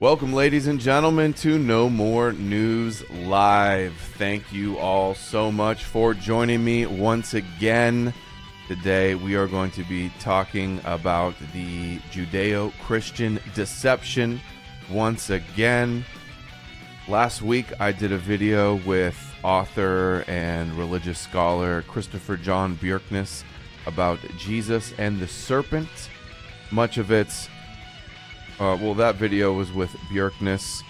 Welcome, ladies and gentlemen, to No More News Live. Thank you all so much for joining me once again. Today, we are going to be talking about the Judeo-Christian deception once again. Last week, I did a video with author and religious scholar Christopher John Bjerknes about Jesus and the Serpent. Much of it's that video was with Bjerknes,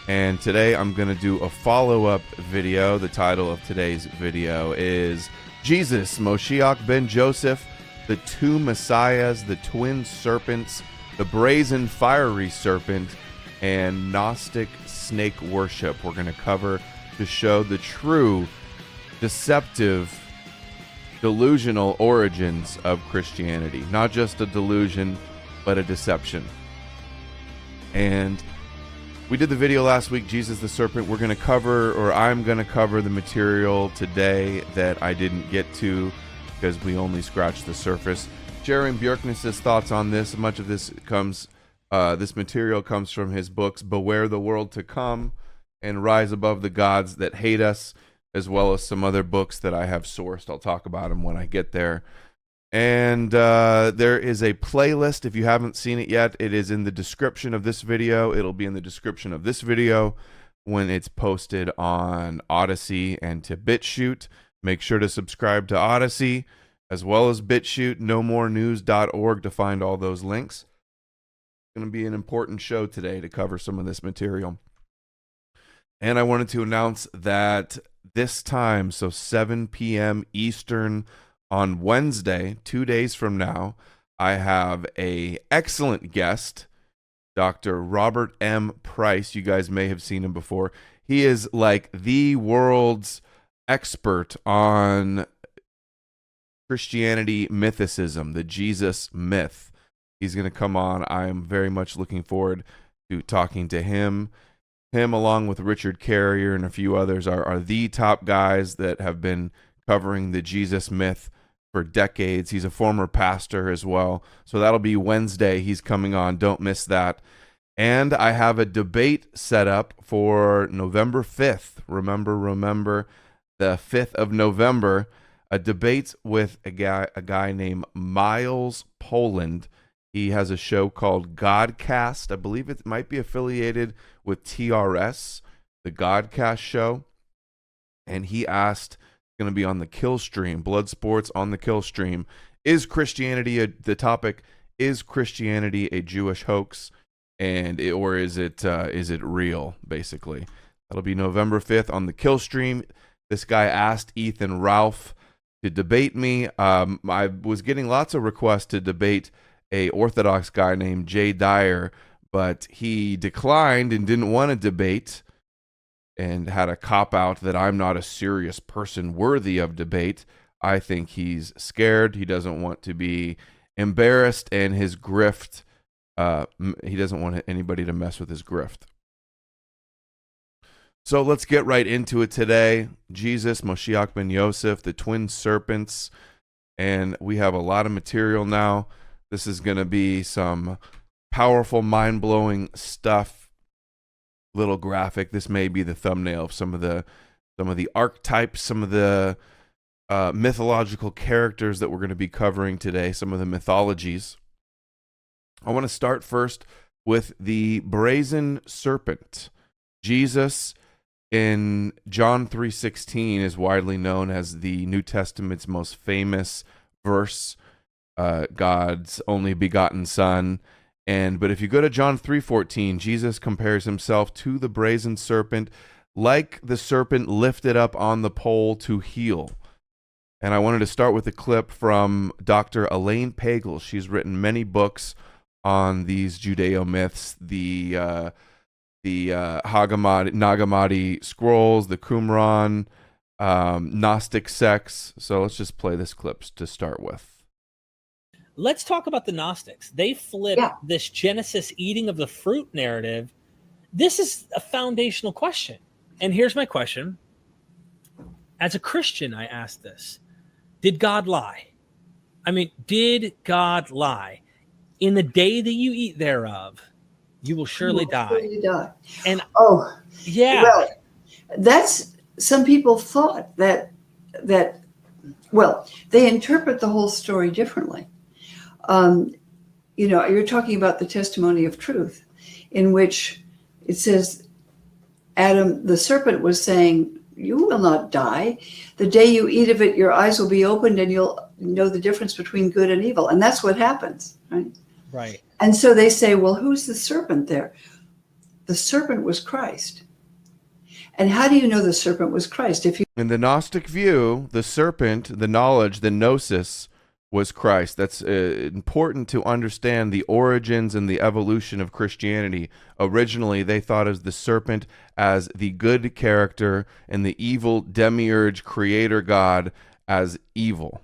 and today I'm going to do a follow-up video. The title of today's video is Jesus, Moshiach ben Joseph, the two Messiahs, the twin serpents, the brazen fiery serpent, and Gnostic snake worship. We're going to cover to show the true, deceptive, delusional origins of Christianity. Not just a delusion, but a deception. And we did the video last week, Jesus the Serpent. We're going to cover, or I'm going to cover the material today that I didn't get to because we only scratched the surface. Sharing Bjerknes' thoughts on this. Much of this this material comes from his books, Beware the World to Come and Rise Above the Gods That Hate Us, as well as some other books that I have sourced. I'll talk about them when I get there. And there is a playlist. If you haven't seen it yet, it is in the description of this video. It'll be in the description of this video when it's posted on Odysee and to BitChute. Make sure to subscribe to Odysee as well as BitChute, nomorenews.org to find all those links. It's going to be an important show today to cover some of this material. And I wanted to announce that this time, so 7 p.m. Eastern on Wednesday, 2 days from now, I have an excellent guest, Dr. Robert M. Price. You guys may have seen him before. He is like the world's expert on Christianity mythicism, the Jesus myth. He's going to come on. I am very much looking forward to talking to him. Him, along with Richard Carrier and a few others, are the top guys that have been covering the Jesus myth for decades. He's a former pastor as well. So that'll be Wednesday. He's coming on. Don't miss that. And I have a debate set up for November 5th. Remember the 5th of November. A debate with a guy named Miles Poland. He has a show called Godcast. I believe it might be affiliated with TRS, the Godcast show. And he asked, going to be on the Kill Stream, Blood Sports on the Kill Stream. Is Christianity the topic? Is Christianity a Jewish hoax, or is it real? Basically, that'll be November 5th on the Kill Stream. This guy asked Ethan Ralph to debate me. I was getting lots of requests to debate a Orthodox guy named Jay Dyer, but he declined and didn't want to debate, and had a cop-out that I'm not a serious person worthy of debate. I think he's scared. He doesn't want to be embarrassed, and his grift, he doesn't want anybody to mess with his grift. So let's get right into it today. Jesus, Moshiach ben Joseph, the twin serpents, and we have a lot of material now. This is going to be some powerful, mind-blowing stuff. Little graphic. This may be the thumbnail of some of the archetypes, some of the mythological characters that we're going to be covering today, some of the mythologies. I want to start first with the brazen serpent. Jesus in John 3:16 is widely known as the New Testament's most famous verse, God's only begotten Son. But if you go to John 3:14, Jesus compares himself to the brazen serpent, like the serpent lifted up on the pole to heal. And I wanted to start with a clip from Dr. Elaine Pagel. She's written many books on these Judeo myths, the Nag-Hammadi scrolls, the Qumran, Gnostic sects. So let's just play this clip to start with. Let's talk about the Gnostics. They flip this Genesis eating of the fruit narrative. This is a foundational question. And here's my question. As a Christian, I ask this. Did God lie? I mean, did God lie? In the day that you eat thereof, You will surely die. Surely die. And yeah. Well, that's, some people thought that, well, they interpret the whole story differently. You're talking about the testimony of truth, in which it says Adam, the serpent, was saying, you will not die. The day you eat of it, your eyes will be opened and you'll know the difference between good and evil. And that's what happens, right? Right. And so they say, well, who's the serpent there? The serpent was Christ. And how do you know the serpent was Christ? In the Gnostic view, the serpent, the knowledge, the gnosis, was Christ. That's important to understand the origins and the evolution of Christianity. Originally, they thought of the serpent as the good character and the evil demiurge creator God as evil.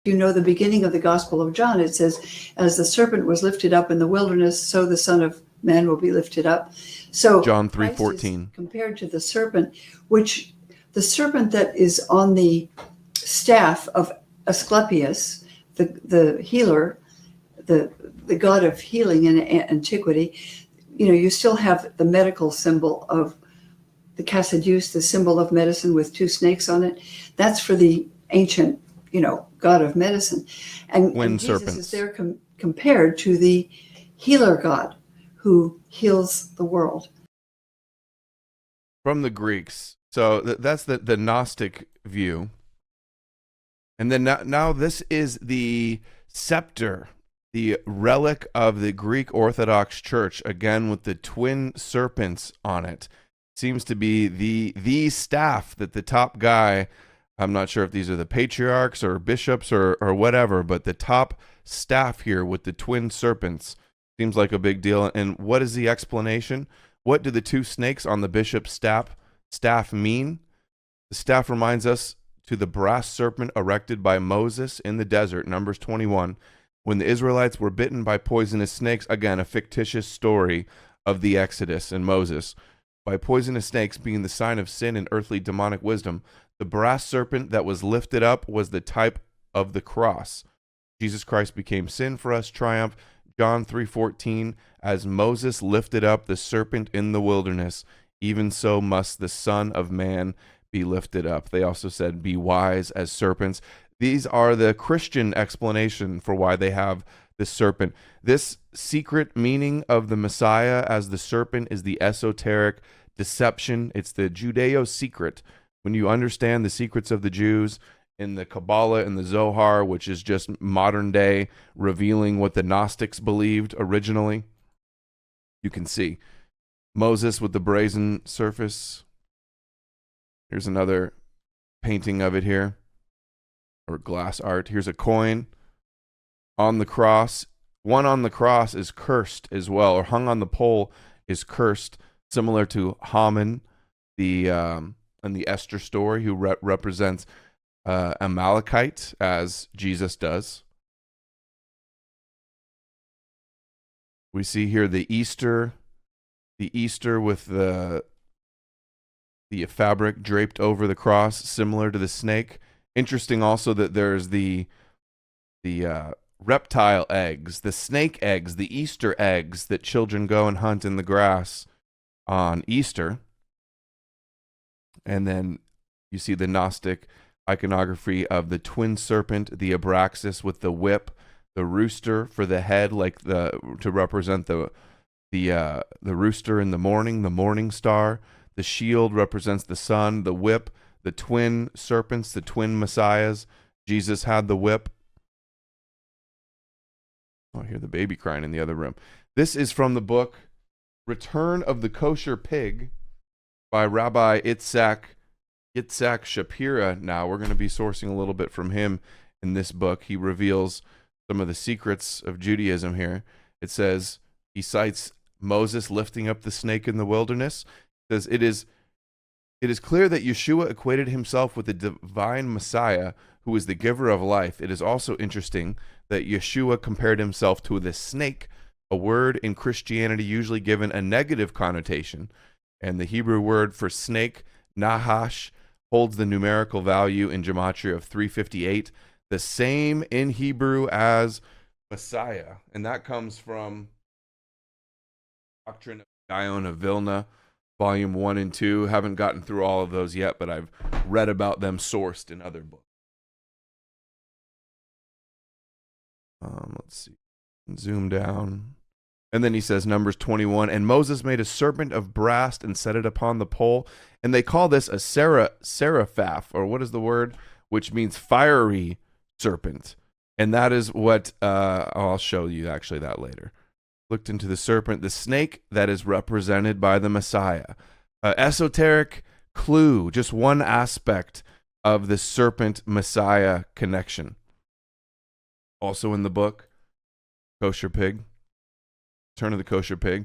The beginning of the Gospel of John, it says, as the serpent was lifted up in the wilderness, so the Son of Man will be lifted up. So John 3:14. Compared to the serpent, which the serpent that is on the staff of Asclepius, the healer, the god of healing in antiquity, you still have the medical symbol of the Cassideus, the symbol of medicine with two snakes on it. That's for the ancient, god of medicine. And Jesus serpents. Is there compared to the healer god who heals the world. From the Greeks. So that's the Gnostic view. And then now this is the scepter, the relic of the Greek Orthodox Church, again with the twin serpents on it. Seems to be the staff that the top guy, I'm not sure if these are the patriarchs or bishops or whatever, but the top staff here with the twin serpents seems like a big deal. And what is the explanation? What do the two snakes on the bishop's staff mean? The staff reminds us to the brass serpent erected by Moses in the desert, Numbers 21, when the Israelites were bitten by poisonous snakes. Again, a fictitious story of the Exodus and Moses. By poisonous snakes being the sign of sin and earthly demonic wisdom, the brass serpent that was lifted up was the type of the cross. Jesus Christ became sin for us, triumph. John 3:14, as Moses lifted up the serpent in the wilderness, even so must the Son of Man be lifted up. They also said, be wise as serpents. These are the Christian explanation for why they have the serpent. This secret meaning of the Messiah as the serpent is the esoteric deception. It's the Judeo-secret. When you understand the secrets of the Jews in the Kabbalah and the Zohar, which is just modern day revealing what the Gnostics believed originally, you can see Moses with the brazen surface. Here's another painting of it here, or glass art. Here's a coin on the cross. One on the cross is cursed as well, or hung on the pole is cursed, similar to Haman, in the Esther story, who represents Amalekite, as Jesus does. We see here the Easter with the fabric draped over the cross, similar to the snake. Interesting also that there's the reptile eggs, the snake eggs, the Easter eggs that children go and hunt in the grass on Easter. And then you see the Gnostic iconography of the twin serpent, the Abraxas with the whip, the rooster for the head, like to represent the rooster in the morning star. The shield represents the sun, the whip, the twin serpents, the twin messiahs. Jesus had the whip. Oh, I hear the baby crying in the other room. This is from the book Return of the Kosher Pig by Rabbi Yitzhak Shapira. Now we're going to be sourcing a little bit from him in this book. He reveals some of the secrets of Judaism here. It says, he cites Moses lifting up the snake in the wilderness. It says, it is clear that Yeshua equated himself with the divine Messiah, who is the giver of life. It is also interesting that Yeshua compared himself to the snake, a word in Christianity usually given a negative connotation. And the Hebrew word for snake, nahash, holds the numerical value in gematria of 358, the same in Hebrew as Messiah. And that comes from Doctrine of Dion of Vilna, Volume 1 and 2. Haven't gotten through all of those yet, but I've read about them sourced in other books. Let's see. Zoom down. And then he says, Numbers 21, and Moses made a serpent of brass and set it upon the pole. And they call this a seraph, or what is the word? Which means fiery serpent. And that is what, I'll show you actually that later. Looked into the serpent, the snake that is represented by the Messiah. Esoteric clue, just one aspect of the serpent-Messiah connection. Also in the book, Kosher Pig, Turn of the Kosher Pig,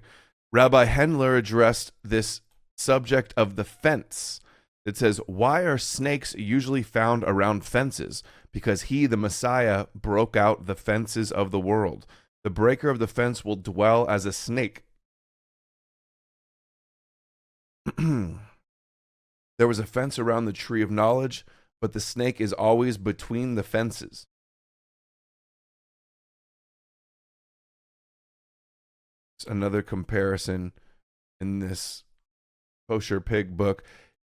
Rabbi Hendler addressed this subject of the fence. It says, why are snakes usually found around fences? Because he, the Messiah, broke out the fences of the world. The breaker of the fence will dwell as a snake. There was a fence around the tree of knowledge, but the snake is always between the fences. It's another comparison in this Kosher Pig book.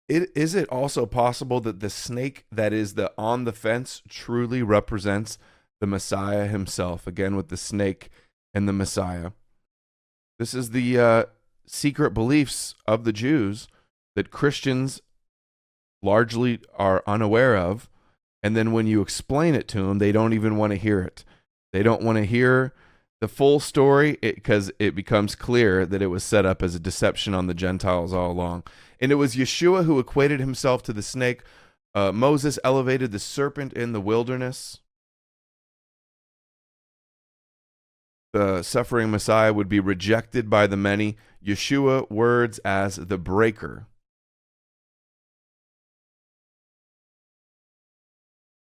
Is it also possible that the snake that is on the fence truly represents the Messiah himself? Again, with the snake and the Messiah. This is the secret beliefs of the Jews that Christians largely are unaware of. And then when you explain it to them, they don't even want to hear it. They don't want to hear the full story because it becomes clear that it was set up as a deception on the Gentiles all along. And it was Yeshua who equated himself to the snake. Moses elevated the serpent in the wilderness. The suffering Messiah would be rejected by the many. Yeshua words as the breaker.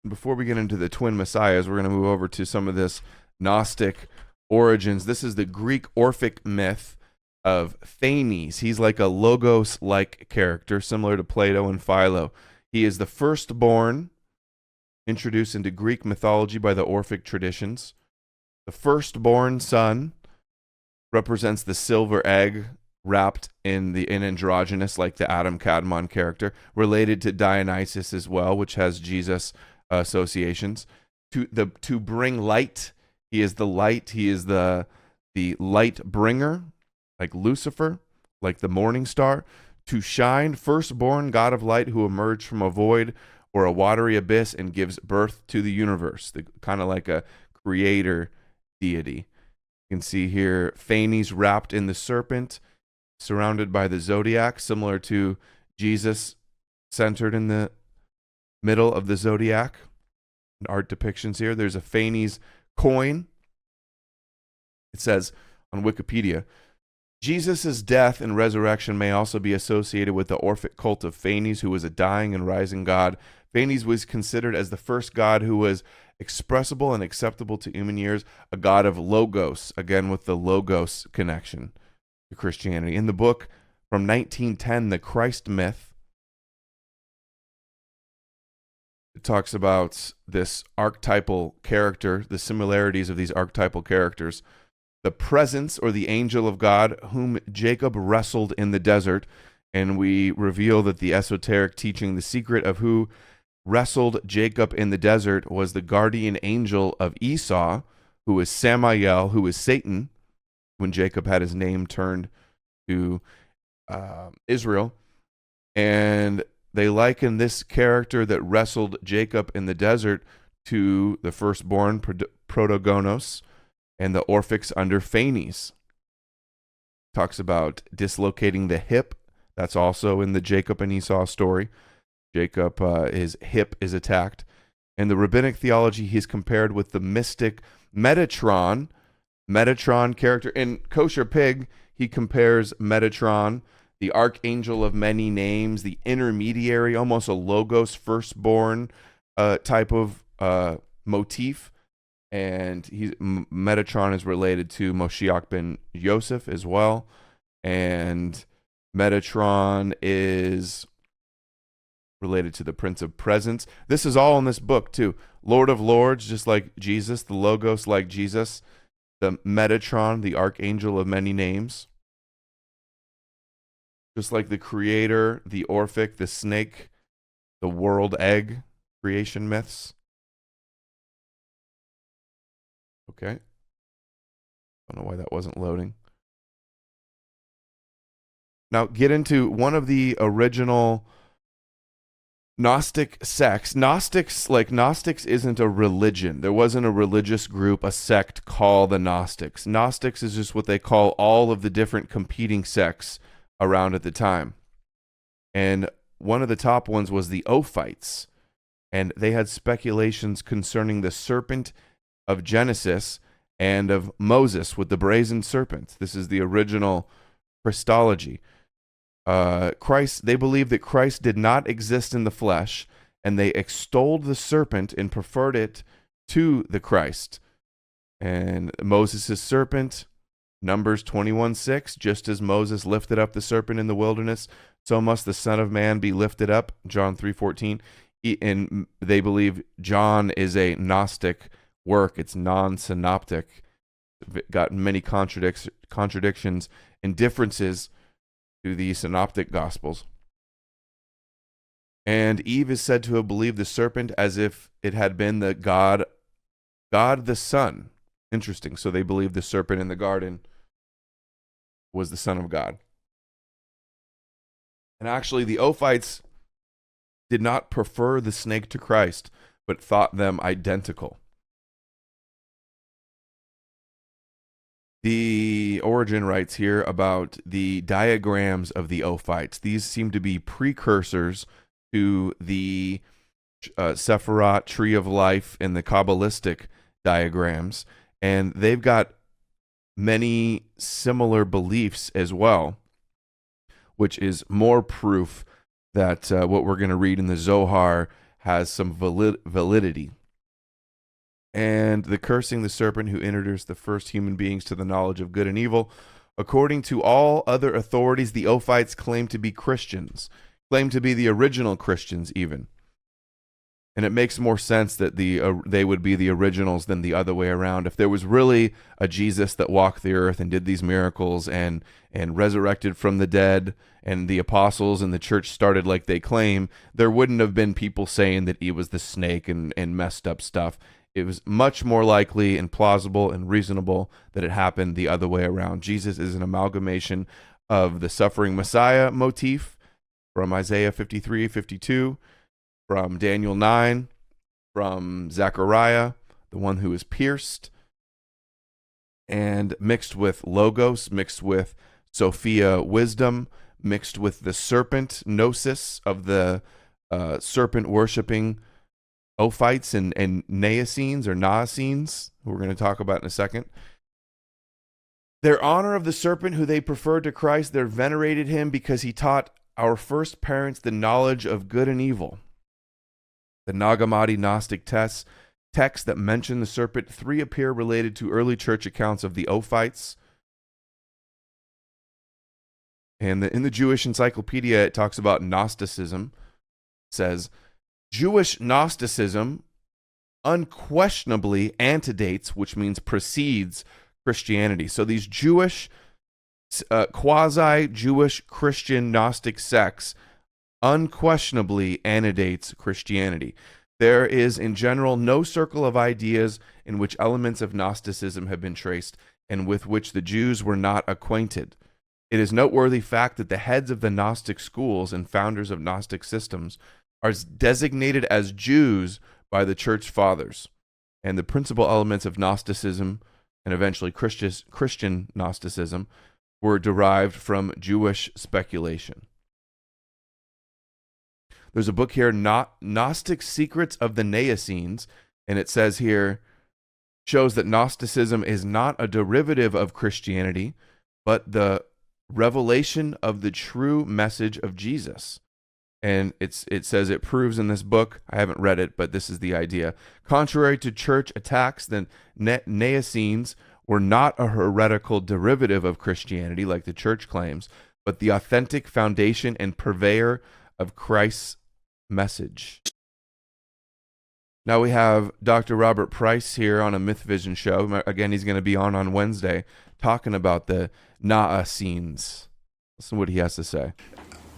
Before we get into the twin messiahs, we're going to move over to some of this Gnostic origins. This is the Greek Orphic myth of Phanes. He's like a logos-like character, similar to Plato and Philo. He is the firstborn, introduced into Greek mythology by the Orphic traditions. The firstborn son represents the silver egg wrapped in androgynous, like the Adam character, related to Dionysus as well, which has Jesus associations. To bring light, he is the light. He is the light bringer, like Lucifer, like the morning star. To shine, firstborn, God of light, who emerged from a void or a watery abyss and gives birth to the universe, kind of like a creator deity. You can see here Phanes wrapped in the serpent, surrounded by the zodiac, similar to Jesus centered in the middle of the zodiac. And art depictions here. There's a Phanes coin. It says on Wikipedia, Jesus' death and resurrection may also be associated with the Orphic cult of Phanes, who was a dying and rising god. Phanes was considered as the first god who was expressible and acceptable to human ears, a god of logos, again with the logos connection to Christianity. In the book from 1910, The Christ Myth, it talks about this archetypal character, the similarities of these archetypal characters. The presence or the angel of God whom Jacob wrestled in the desert. And we reveal that the esoteric teaching, the secret of who wrestled Jacob in the desert, was the guardian angel of Esau, who is Samael, who is Satan, when Jacob had his name turned to Israel. And they liken this character that wrestled Jacob in the desert to the firstborn Protogonos and the Orphics under Phanes. Talks about dislocating the hip. That's also in the Jacob and Esau story. Jacob, his hip is attacked. In the rabbinic theology, he's compared with the mystic Metatron character. In Kosher Pig, he compares Metatron, the archangel of many names, the intermediary, almost a logos firstborn type of motif. And Metatron is related to Moshiach ben Yosef as well. And Metatron is related to the Prince of Presence. This is all in this book too. Lord of Lords, just like Jesus, the Logos like Jesus, the Metatron, the Archangel of many names. just like the creator, the Orphic, the snake, the world egg creation myths. Okay. Don't know why that wasn't loading. Now get into one of the original Gnostic sects. Gnostics isn't a religion. There wasn't a religious group, a sect called the Gnostics. Gnostics is just what they call all of the different competing sects around at the time. And one of the top ones was the Ophites. And they had speculations concerning the serpent of Genesis and of Moses with the brazen serpent. This is the original Christology. They believed that Christ did not exist in the flesh, and they extolled the serpent and preferred it to the Christ. And Moses' serpent, Numbers 21:6, just as Moses lifted up the serpent in the wilderness, so must the Son of Man be lifted up, John 3:14. And they believe John is a Gnostic work. It's non-synoptic. Got many contradictions and differences to the synoptic gospels. And Eve is said to have believed the serpent as if it had been the God the Son. Interesting. So they believed the serpent in the garden was the Son of God. And actually the Ophites did not prefer the snake to Christ, but thought them identical. The Origin writes here about the diagrams of the Ophites. These seem to be precursors to the Sephirot, Tree of Life, and the Kabbalistic diagrams. And they've got many similar beliefs as well, which is more proof that what we're going to read in the Zohar has some validity. And the cursing the serpent who introduced the first human beings to the knowledge of good and evil. According to all other authorities, the Ophites claim to be Christians, claim to be the original Christians even. And it makes more sense that they would be the originals than the other way around. If there was really a Jesus that walked the earth and did these miracles and resurrected from the dead, and the apostles and the church started like they claim, there wouldn't have been people saying that he was the snake and messed up stuff. It was much more likely and plausible and reasonable that it happened the other way around. Jesus is an amalgamation of the suffering Messiah motif from Isaiah 53:52, from Daniel 9, from Zechariah, the one who is pierced, and mixed with Logos, mixed with Sophia wisdom, mixed with the serpent gnosis of the serpent worshipping Ophites and Naessenes or Naessenes, who we're going to talk about in a second. Their honor of the serpent, who they preferred to Christ, they venerated him because he taught our first parents the knowledge of good and evil. The Nag Hammadi Gnostic texts that mention the serpent, 3 appear related to early church accounts of the Ophites. And in the Jewish Encyclopedia, it talks about Gnosticism. It says, Jewish Gnosticism unquestionably antedates, which means precedes, Christianity. So these Jewish, quasi-Jewish Christian Gnostic sects unquestionably antedates Christianity. There is, in general, no circle of ideas in which elements of Gnosticism have been traced and with which the Jews were not acquainted. It is noteworthy fact that the heads of the Gnostic schools and founders of Gnostic systems are designated as Jews by the church fathers, and the principal elements of Gnosticism and eventually Christian Gnosticism were derived from Jewish speculation. There's a book here, Gnostic Secrets of the Naessenes, and it says here, shows that Gnosticism is not a derivative of Christianity, but the revelation of the true message of Jesus. And it says it proves in this book, I haven't read it, but this is the idea. Contrary to church attacks, the Naessenes were not a heretical derivative of Christianity like the church claims, but the authentic foundation and purveyor of Christ's message. Now we have Dr. Robert Price here on a Myth Vision show. Again, he's going to be on Wednesday talking about the Naessenes. Listen to what he has to say.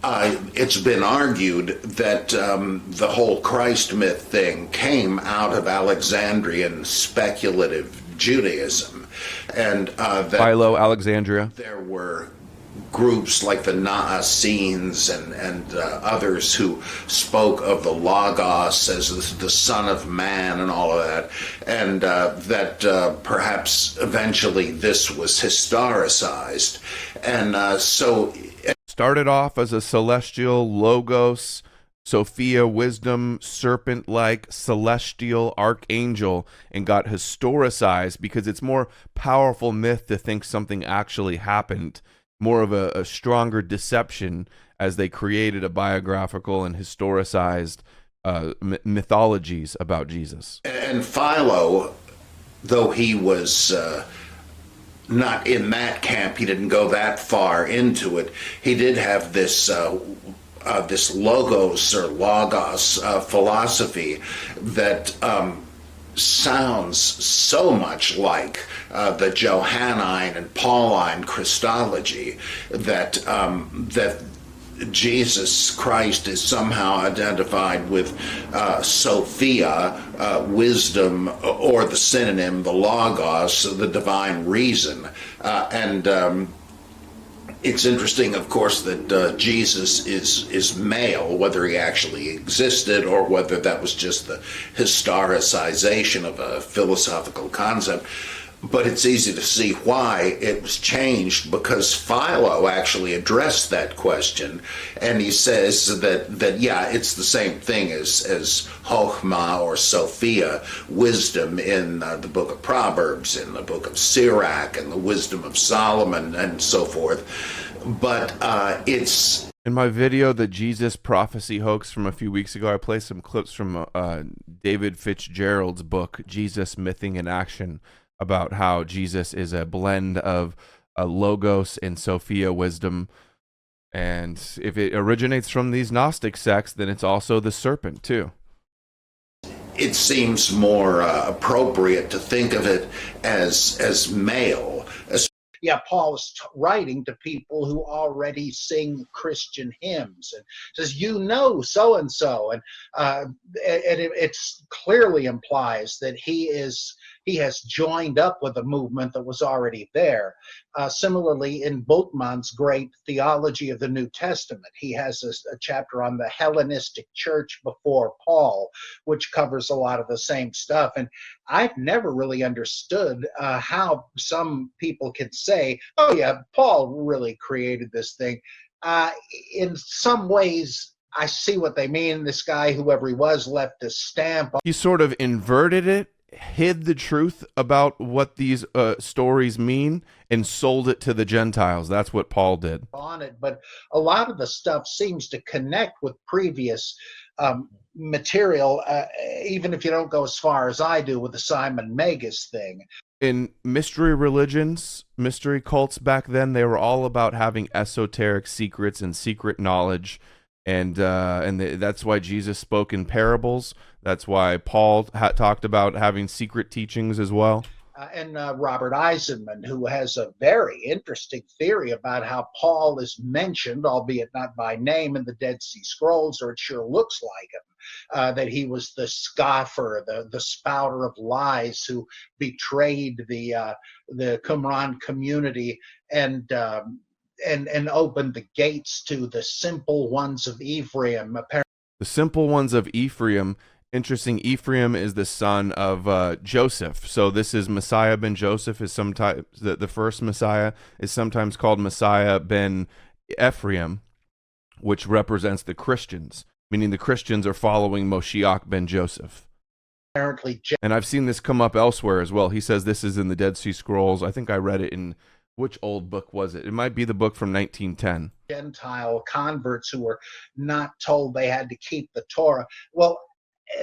It's been argued that the whole Christ myth thing came out of Alexandrian speculative Judaism, and that Philo, Alexandria. there were groups like the Naassenes and others who spoke of the Logos as the Son of Man and all of that, and that perhaps eventually this was historicized, and so Started off as a celestial logos, Sophia, wisdom, serpent-like celestial archangel, and got historicized because it's more powerful myth to think something actually happened, more of a stronger deception as they created a biographical and historicized mythologies about Jesus. And Philo, though he was not in that camp, he didn't go that far into it. He did have this this logos or logos philosophy that sounds so much like the Johannine and Pauline Christology that that Jesus Christ is somehow identified with Sophia, wisdom, or the synonym, the Logos, the divine reason. And it's interesting, of course, that Jesus is male, whether he actually existed or whether that was just the historicization of a philosophical concept. But it's easy to see why it was changed, because Philo actually addressed that question, and he says that yeah, it's the same thing as Chokhmah or Sophia, wisdom in the book of Proverbs, in the book of Sirach, and the wisdom of Solomon, and so forth. But it's... In my video, the Jesus prophecy hoax from a few weeks ago, I played some clips from David Fitzgerald's book, Jesus, Mything in Action, about how Jesus is a blend of Logos and Sophia wisdom. And if it originates from these Gnostic sects, then it's also the serpent too. It seems more appropriate to think of it as male. Yeah, Paul is writing to people who already sing Christian hymns and says, you know, so-and-so. And it clearly implies that he has joined up with a movement that was already there. Similarly, in Bultmann's great Theology of the New Testament, he has a chapter on the Hellenistic church before Paul, which covers a lot of the same stuff. And I've never really understood how some people can say, oh yeah, Paul really created this thing. In some ways, I see what they mean. This guy, whoever he was, left a stamp. He sort of inverted it, hid the truth about what these stories mean, and sold it to the Gentiles. That's what Paul did. On it, but a lot of the stuff seems to connect with previous material, even if you don't go as far as I do with the Simon Magus thing. In mystery religions, mystery cults back then, they were all about having esoteric secrets and secret knowledge. And that's why Jesus spoke in parables. That's why Paul talked about having secret teachings as well. And Robert Eisenman, who has a very interesting theory about how Paul is mentioned, albeit not by name, in the Dead Sea Scrolls, or it sure looks like him, that he was the scoffer, the spouter of lies who betrayed the Qumran community and opened the gates to the simple ones of Ephraim. The simple ones of Ephraim. Interesting. Ephraim is the son of Joseph. So this is Messiah ben Joseph. Is sometimes the first Messiah is sometimes called Messiah ben Ephraim, which represents the Christians, meaning the Christians are following Moshiach ben Joseph. Apparently, and I've seen this come up elsewhere as well. He says this is in the Dead Sea Scrolls. I think I read it in, which old book was it? It might be the book from 1910. Gentile converts who were not told they had to keep the Torah. Well,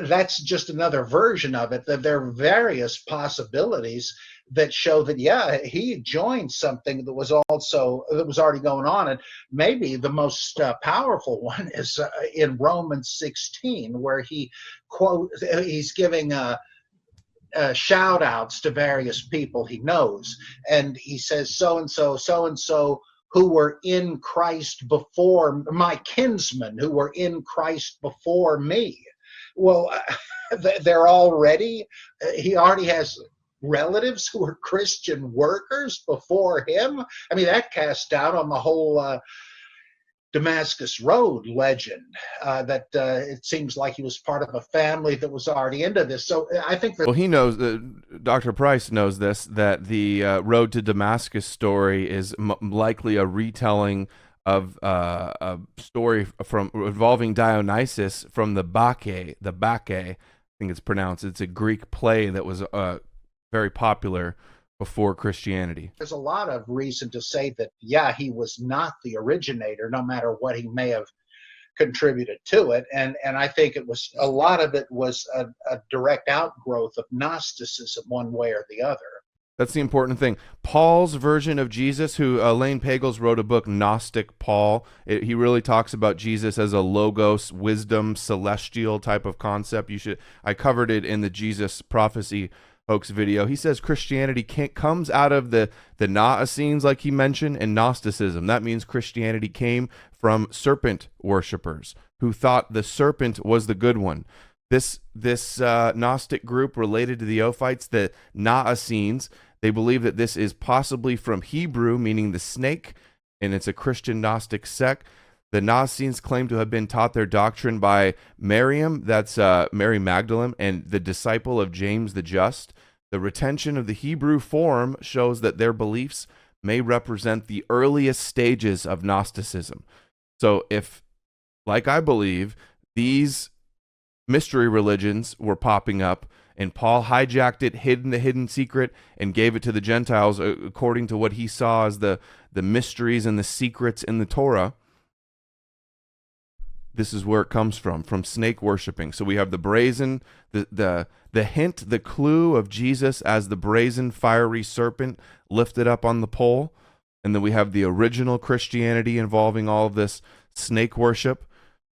that's just another version of it, that there are various possibilities that show that, yeah, he joined something that was already going on. And maybe the most powerful one is in Romans 16, where he's giving shout outs to various people he knows. And he says, so-and-so, so-and-so, who were in Christ before, my kinsmen who were in Christ before me. Well, they're already, he already has relatives who were Christian workers before him. I mean, that casts doubt on the whole Damascus Road legend, that it seems like he was part of a family that was already into this. So I think that. Well, he knows, Dr. Price knows this, that the Road to Damascus story is likely a retelling of a story from involving Dionysus from the Bacchae, I think it's pronounced. It's a Greek play that was very popular before Christianity. There's a lot of reason to say that, yeah, he was not the originator, no matter what he may have contributed to it. And I think it was, a lot of it was a direct outgrowth of Gnosticism one way or the other. That's the important thing. Paul's version of Jesus, who Elaine Pagels wrote a book, Gnostic Paul. He really talks about Jesus as a logos, wisdom, celestial type of concept. I covered it in the Jesus Prophecy Hoax video. He says Christianity comes out of the Essenes, like he mentioned, and Gnosticism. That means Christianity came from serpent worshippers who thought the serpent was the good one. This Gnostic group related to the Ophites, the Essenes, they believe that this is possibly from Hebrew, meaning the snake, and it's a Christian Gnostic sect. The Essenes claim to have been taught their doctrine by Miriam, that's Mary Magdalene, and the disciple of James the Just. The retention of the Hebrew form shows that their beliefs may represent the earliest stages of Gnosticism. So if, like I believe, these mystery religions were popping up, and Paul hijacked it, hid the hidden secret, and gave it to the Gentiles according to what he saw as the mysteries and the secrets in the Torah, this is where it comes from snake worshiping. So we have the brazen, the hint, the clue of Jesus as the brazen, fiery serpent lifted up on the pole. And then we have the original Christianity involving all of this snake worship.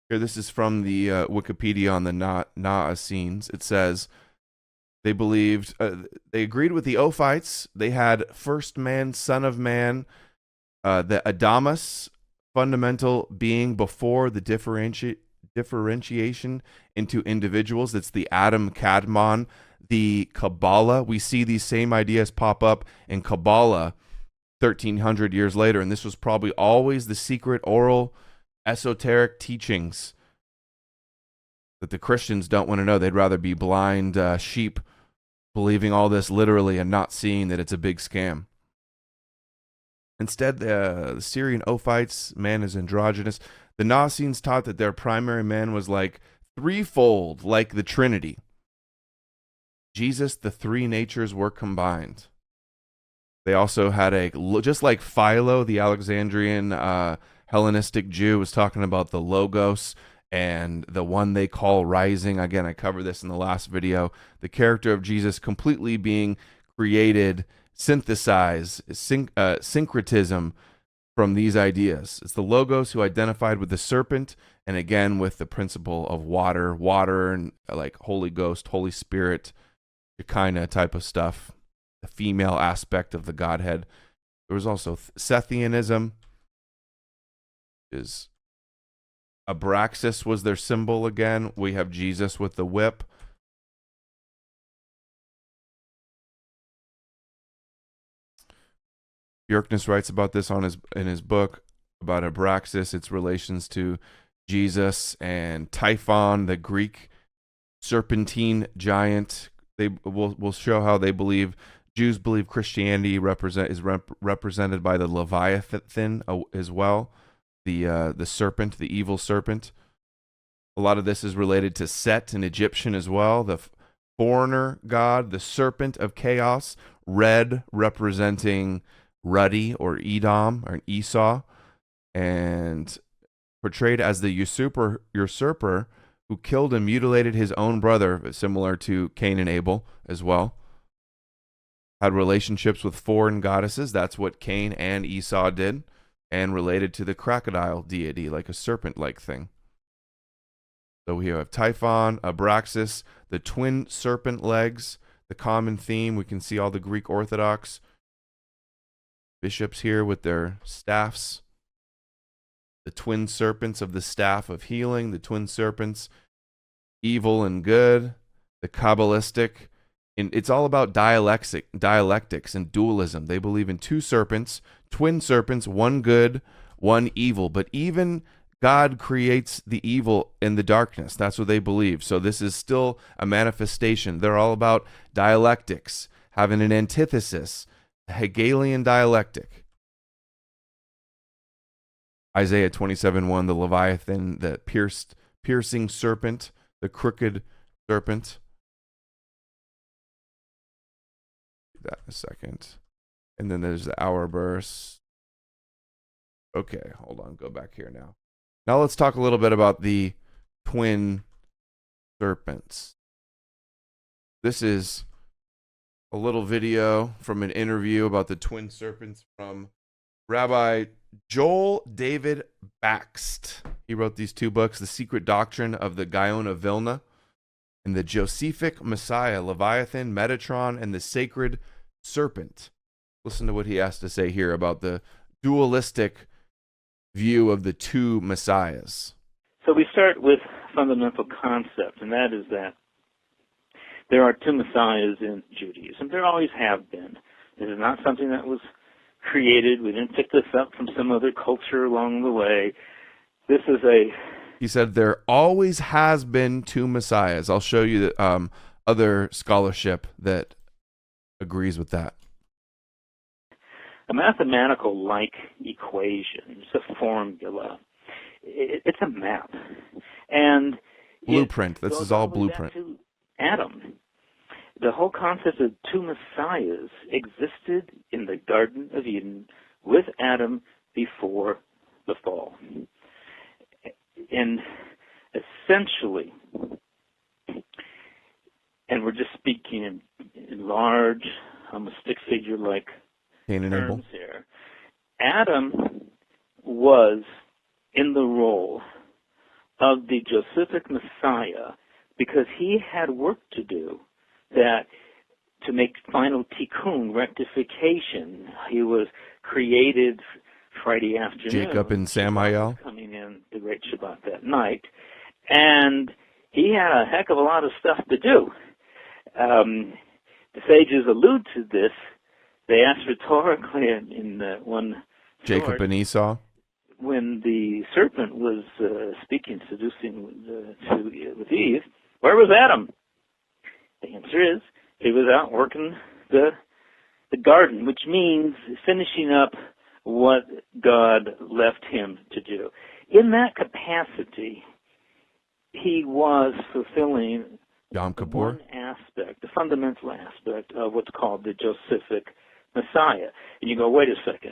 Here, this is from the Wikipedia on the Essenes. It says they believed, they agreed with the Ophites. They had first man, son of man, the Adamus, fundamental being before the differentiation into individuals. It's the Adam Kadmon, the Kabbalah. We see these same ideas pop up in Kabbalah 1,300 years later, and this was probably always the secret oral esoteric teachings that the Christians don't want to know. They'd rather be blind sheep believing all this literally and not seeing that it's a big scam. Instead, the Syrian Ophites, man is androgynous. The Essenes taught that their primary man was like threefold, like the Trinity. Jesus, the three natures were combined. They also had just like Philo, the Alexandrian Hellenistic Jew, was talking about the Logos and the one they call rising. Again, I covered this in the last video. The character of Jesus completely being created, synthesize, syncretism from these ideas. It's the Logos who identified with the serpent, and again with the principle of water and like Holy Ghost, Holy Spirit, Shekinah type of stuff, the female aspect of the Godhead. There was also Sethianism, is Abraxas was their symbol again. We have Jesus with the whip. Bjerknes writes about this in his book about Abraxas, its relations to Jesus, and Typhon, the Greek serpentine giant. They will show how they believe, Jews believe Christianity is represented by the Leviathan as well, the serpent, the evil serpent. A lot of this is related to Set, an Egyptian as well, the foreigner god, the serpent of chaos, red representing Ruddy or Edom or Esau, and portrayed as the usurper who killed and mutilated his own brother, similar to Cain and Abel as well. Had relationships with foreign goddesses. That's what Cain and Esau did, and related to the crocodile deity, like a serpent-like thing. So we have Typhon, Abraxas, the twin serpent legs, the common theme. We can see all the Greek Orthodox bishops here with their staffs. The twin serpents of the staff of healing, the twin serpents, evil and good, the Kabbalistic. And it's all about dialectics and dualism. They believe in two serpents, twin serpents, one good, one evil. But even God creates the evil in the darkness. That's what they believe. So this is still a manifestation. They're all about dialectics, having an antithesis, a Hegelian dialectic. Isaiah 27:1, the Leviathan, the piercing serpent, the crooked serpent. Do that in a second. And then there's the hour burst. Okay, hold on. Go back here now. Now let's talk a little bit about the twin serpents. This is a little video from an interview about the twin serpents from Rabbi Joel David Bakst. He wrote these two books, The Secret Doctrine of the Gaon of Vilna and the Josephic Messiah, Leviathan, Metatron, and the Sacred Serpent. Listen to what he has to say here about the dualistic view of the two messiahs. So we start with fundamental concept, and that is that there are two messiahs in Judaism. There always have been. This is not something that was created. We didn't pick this up from some other culture along the way. This is He said there always has been two messiahs. I'll show you the, other scholarship that agrees with that. A mathematical-like equation. It's a formula. It's a map. And blueprint. This is all blueprint. To Adam. The whole concept of two messiahs existed in the Garden of Eden with Adam before the fall. And essentially, and we're just speaking in large, stick figure-like terms here, Adam was in the role of the Josephic Messiah because he had work to do to make final tikkun, rectification. He was created Friday afternoon. Jacob and Samael. Coming in the Great Shabbat that night. And he had a heck of a lot of stuff to do. The sages allude to this. They asked rhetorically in one Jacob sword, and Esau. When the serpent was seducing with Eve, where was Adam? The answer is he was out working the garden, which means finishing up what God left him to do. In that capacity, he was fulfilling Yom Kippur. One aspect, the fundamental aspect of what's called the Josephic Messiah. And you go, wait a second.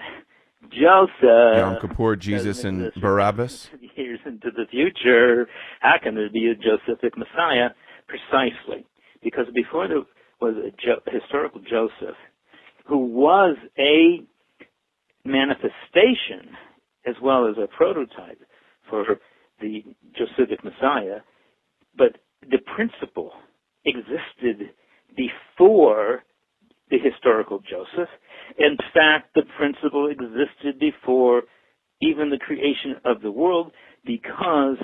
Joseph. Yom Kippur, Jesus, and Barabbas. Years into the future, how can there be a Josephic Messiah? Precisely. Because before there was a historical Joseph, who was a manifestation as well as a prototype for the Josephic Messiah, but the principle existed before the historical Joseph. In fact, the principle existed before even the creation of the world because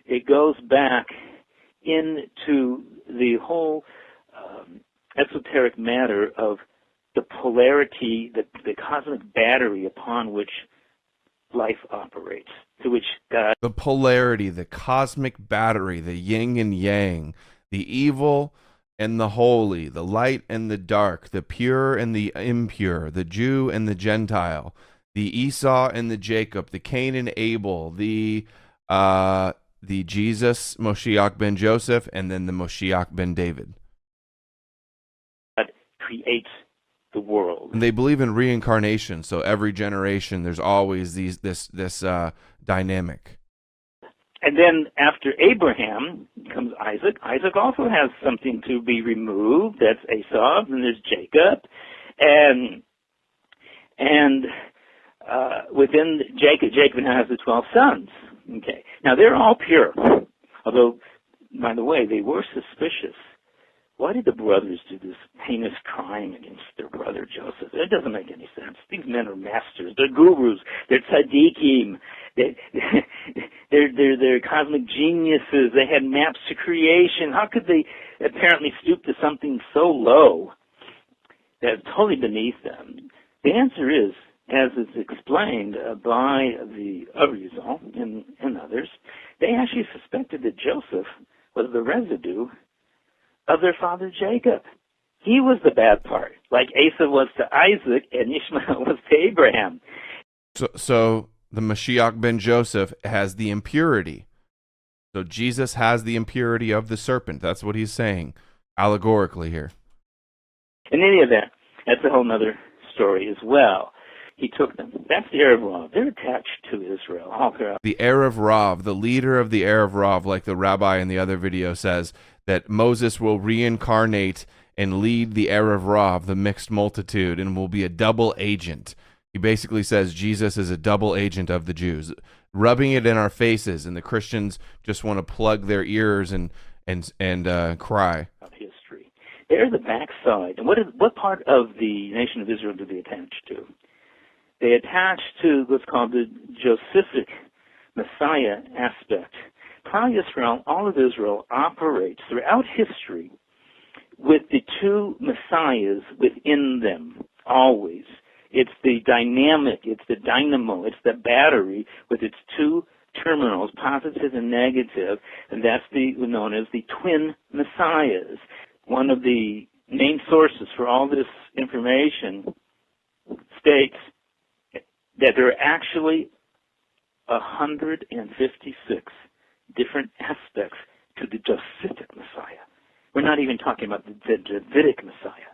it goes back into the whole esoteric matter of the polarity, the cosmic battery upon which life operates, to which God... The polarity, the cosmic battery, the yin and yang, the evil and the holy, the light and the dark, the pure and the impure, the Jew and the Gentile, the Esau and the Jacob, the Cain and Abel, the Jesus, Moshiach ben Joseph, and then the Moshiach ben David. God creates the world. And they believe in reincarnation, so every generation there's always this dynamic. And then after Abraham comes Isaac. Isaac also has something to be removed. That's Esau, and there's Jacob. And within Jacob now has the 12 sons. Okay. Now they're all pure. Although, by the way, they were suspicious why did the brothers do this heinous crime against their brother Joseph? It doesn't make any sense. These men are masters. They're gurus. They're tzaddikim. They're cosmic geniuses. They had maps to creation. How could they apparently stoop to something so low that's totally beneath them? The answer is, as is explained by the Odysee and others, they actually suspected that Joseph was the residue of their father Jacob. He was the bad part, like Esau was to Isaac and Ishmael was to Abraham. So the Mashiach ben Joseph has the impurity. So Jesus has the impurity of the serpent. That's what he's saying allegorically here. In any event, that's a whole other story as well. He took them. That's the Erev Rav. They're attached to Israel all throughout. The Erev Rav, the leader of the Erev Rav, like the rabbi in the other video says, that Moses will reincarnate and lead the Erev Rav, the mixed multitude, and will be a double agent. He basically says Jesus is a double agent of the Jews, rubbing it in our faces, and the Christians just want to plug their ears and cry. History. They're the backside. And what part of the nation of Israel do they attach to? They attach to what's called the Josephic Messiah aspect. Klal Yisrael, all of Israel, operates throughout history with the two messiahs within them, always. It's the dynamic, it's the dynamo, it's the battery with its two terminals, positive and negative, and that's known as the twin messiahs. One of the main sources for all this information states that there are actually 156 different aspects to the Josephic Messiah. We're not even talking about the Davidic Messiah.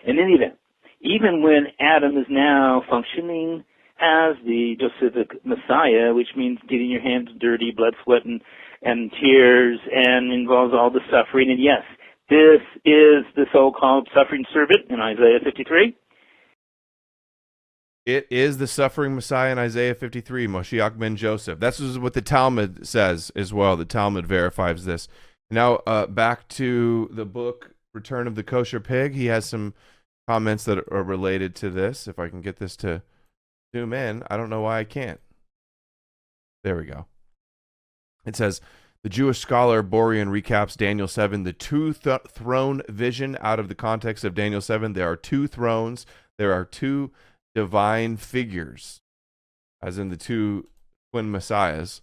In any event, even when Adam is now functioning as the Josephic Messiah, which means getting your hands dirty, blood, sweat, and tears, and involves all the suffering, and yes, this is the so-called suffering servant in Isaiah 53. It is the suffering Messiah in Isaiah 53, Moshiach ben Joseph. That's what the Talmud says as well. The Talmud verifies this. Now, back to the book, Return of the Kosher Pig. He has some comments that are related to this. If I can get this to zoom in. I don't know why I can't. There we go. It says, the Jewish scholar Borian recaps Daniel 7, the two-throne vision out of the context of Daniel 7. There are two thrones. There are two divine figures, as in the two twin messiahs.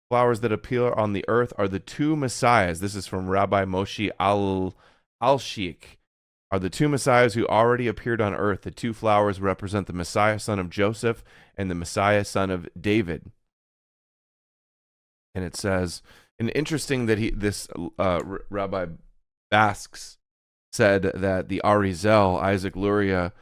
Flowers that appear on the earth are the two messiahs. This is from Rabbi Moshe Al-Sheikh. Are the two messiahs who already appeared on earth. The two flowers represent the Messiah, son of Joseph, and the Messiah, son of David. And it says, and interesting that Rabbi Basques said that the Arizal, Isaac Luria,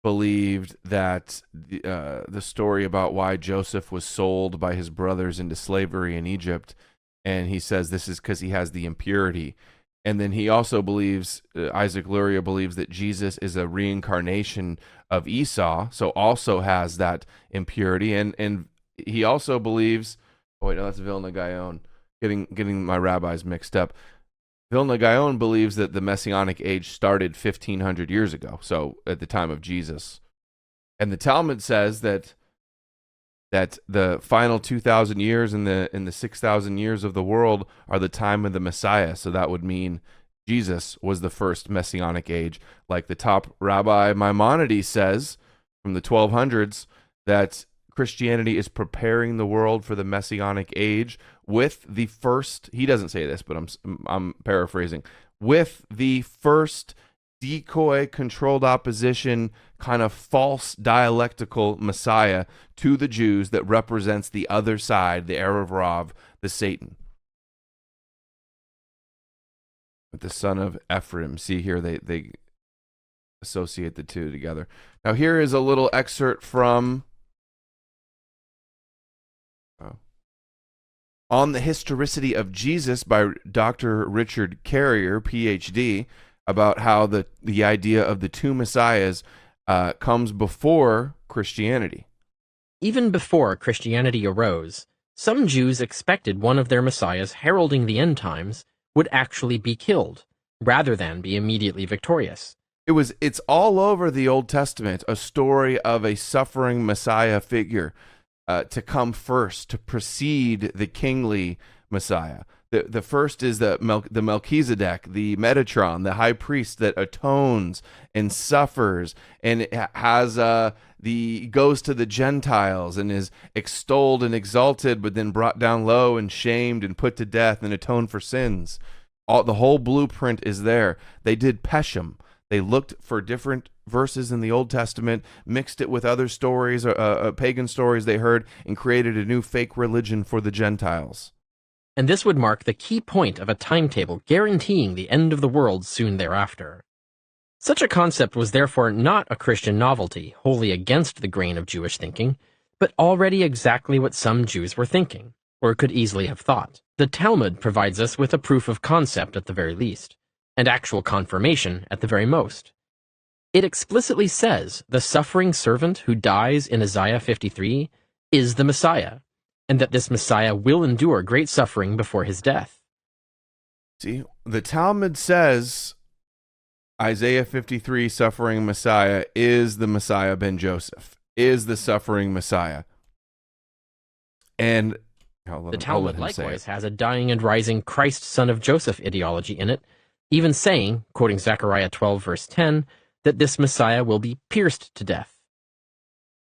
believed that the story about why Joseph was sold by his brothers into slavery in Egypt, and he says this is because he has the impurity. And then he also believes, Isaac Luria believes that Jesus is a reincarnation of Esau, so also has that impurity. And he also believes, oh wait, no, that's Vilna Gaon, getting my rabbis mixed up. Vilna Gaon believes that the Messianic age started 1,500 years ago, so at the time of Jesus. And the Talmud says that the final 2,000 years and the 6,000 years of the world are the time of the Messiah. So that would mean Jesus was the first Messianic age. Like the top rabbi Maimonides says from the 1200s, that Christianity is preparing the world for the Messianic age with the first, he doesn't say this, but I'm paraphrasing, with the first decoy controlled opposition kind of false dialectical Messiah to the Jews that represents the other side, the Erev Rav, the Satan. With the son of Ephraim. See here, they associate the two together. Now here is a little excerpt from On the Historicity of Jesus by Dr. Richard Carrier, PhD, about how the idea of the two messiahs comes before Christianity. Even before Christianity arose, some Jews expected one of their messiahs heralding the end times would actually be killed, rather than be immediately victorious. It's all over the Old Testament, a story of a suffering Messiah figure to come first, to precede the kingly Messiah. The first is the Melchizedek, the Metatron, the high priest that atones and suffers and has goes to the Gentiles and is extolled and exalted, but then brought down low and shamed and put to death and atoned for sins. The whole blueprint is there. They did Peshem. They looked for different verses in the Old Testament, mixed it with other stories, pagan stories they heard, and created a new fake religion for the Gentiles. And this would mark the key point of a timetable guaranteeing the end of the world soon thereafter. Such a concept was therefore not a Christian novelty, wholly against the grain of Jewish thinking, but already exactly what some Jews were thinking, or could easily have thought. The Talmud provides us with a proof of concept at the very least, and actual confirmation at the very most. It explicitly says the suffering servant who dies in Isaiah 53 is the Messiah, and that this Messiah will endure great suffering before his death. See, the Talmud says Isaiah 53 suffering Messiah is the Messiah ben Joseph, is the suffering Messiah. And the Talmud likewise has a dying and rising Christ son of Joseph ideology in it, even saying, quoting Zechariah 12 verse 10, that this Messiah will be pierced to death.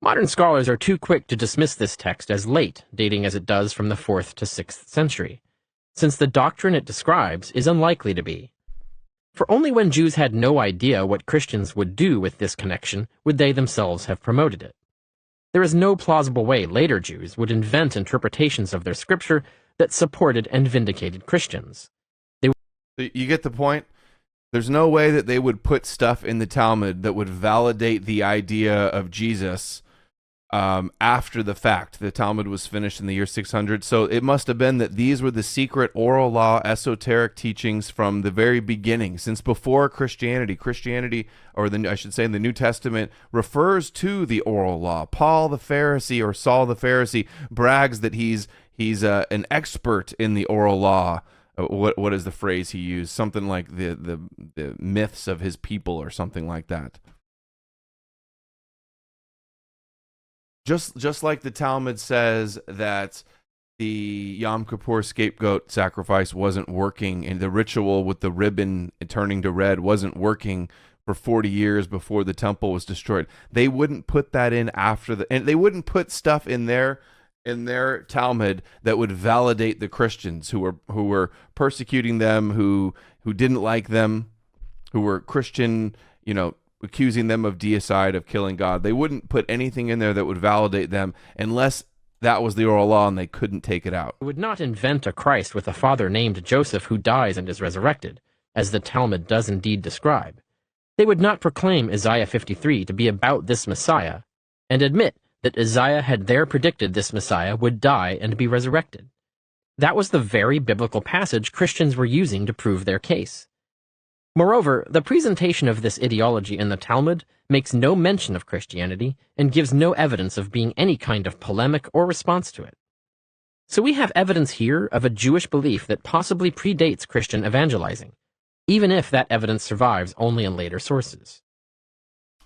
Modern scholars are too quick to dismiss this text as late, dating as it does from the 4th to 6th century, since the doctrine it describes is unlikely to be. For only when Jews had no idea what Christians would do with this connection would they themselves have promoted it. There is no plausible way later Jews would invent interpretations of their scripture that supported and vindicated Christians. You get the point? There's no way that they would put stuff in the Talmud that would validate the idea of Jesus after the fact. The Talmud was finished in the year 600, so it must have been that these were the secret oral law esoteric teachings from the very beginning, since before Christianity. Or I should say in the New Testament, refers to the oral law. Paul the Pharisee or Saul the Pharisee brags that he's an expert in the oral law. What is the phrase he used? Something like the myths of his people or something like that. Just like the Talmud says that the Yom Kippur scapegoat sacrifice wasn't working, and the ritual with the ribbon turning to red wasn't working for 40 years before the temple was destroyed. They wouldn't put that in after and they wouldn't put stuff in their Talmud that would validate the Christians who were persecuting them, who didn't like them, who were Christian, accusing them of deicide, of killing God. They wouldn't put anything in there that would validate them unless that was the oral law and they couldn't take it out. They would not invent a Christ with a father named Joseph who dies and is resurrected, as the Talmud does indeed describe. They would not proclaim Isaiah 53 to be about this Messiah, and admit that Isaiah had there predicted this Messiah would die and be resurrected. That was the very biblical passage Christians were using to prove their case. Moreover, the presentation of this ideology in the Talmud makes no mention of Christianity and gives no evidence of being any kind of polemic or response to it. So we have evidence here of a Jewish belief that possibly predates Christian evangelizing, even if that evidence survives only in later sources.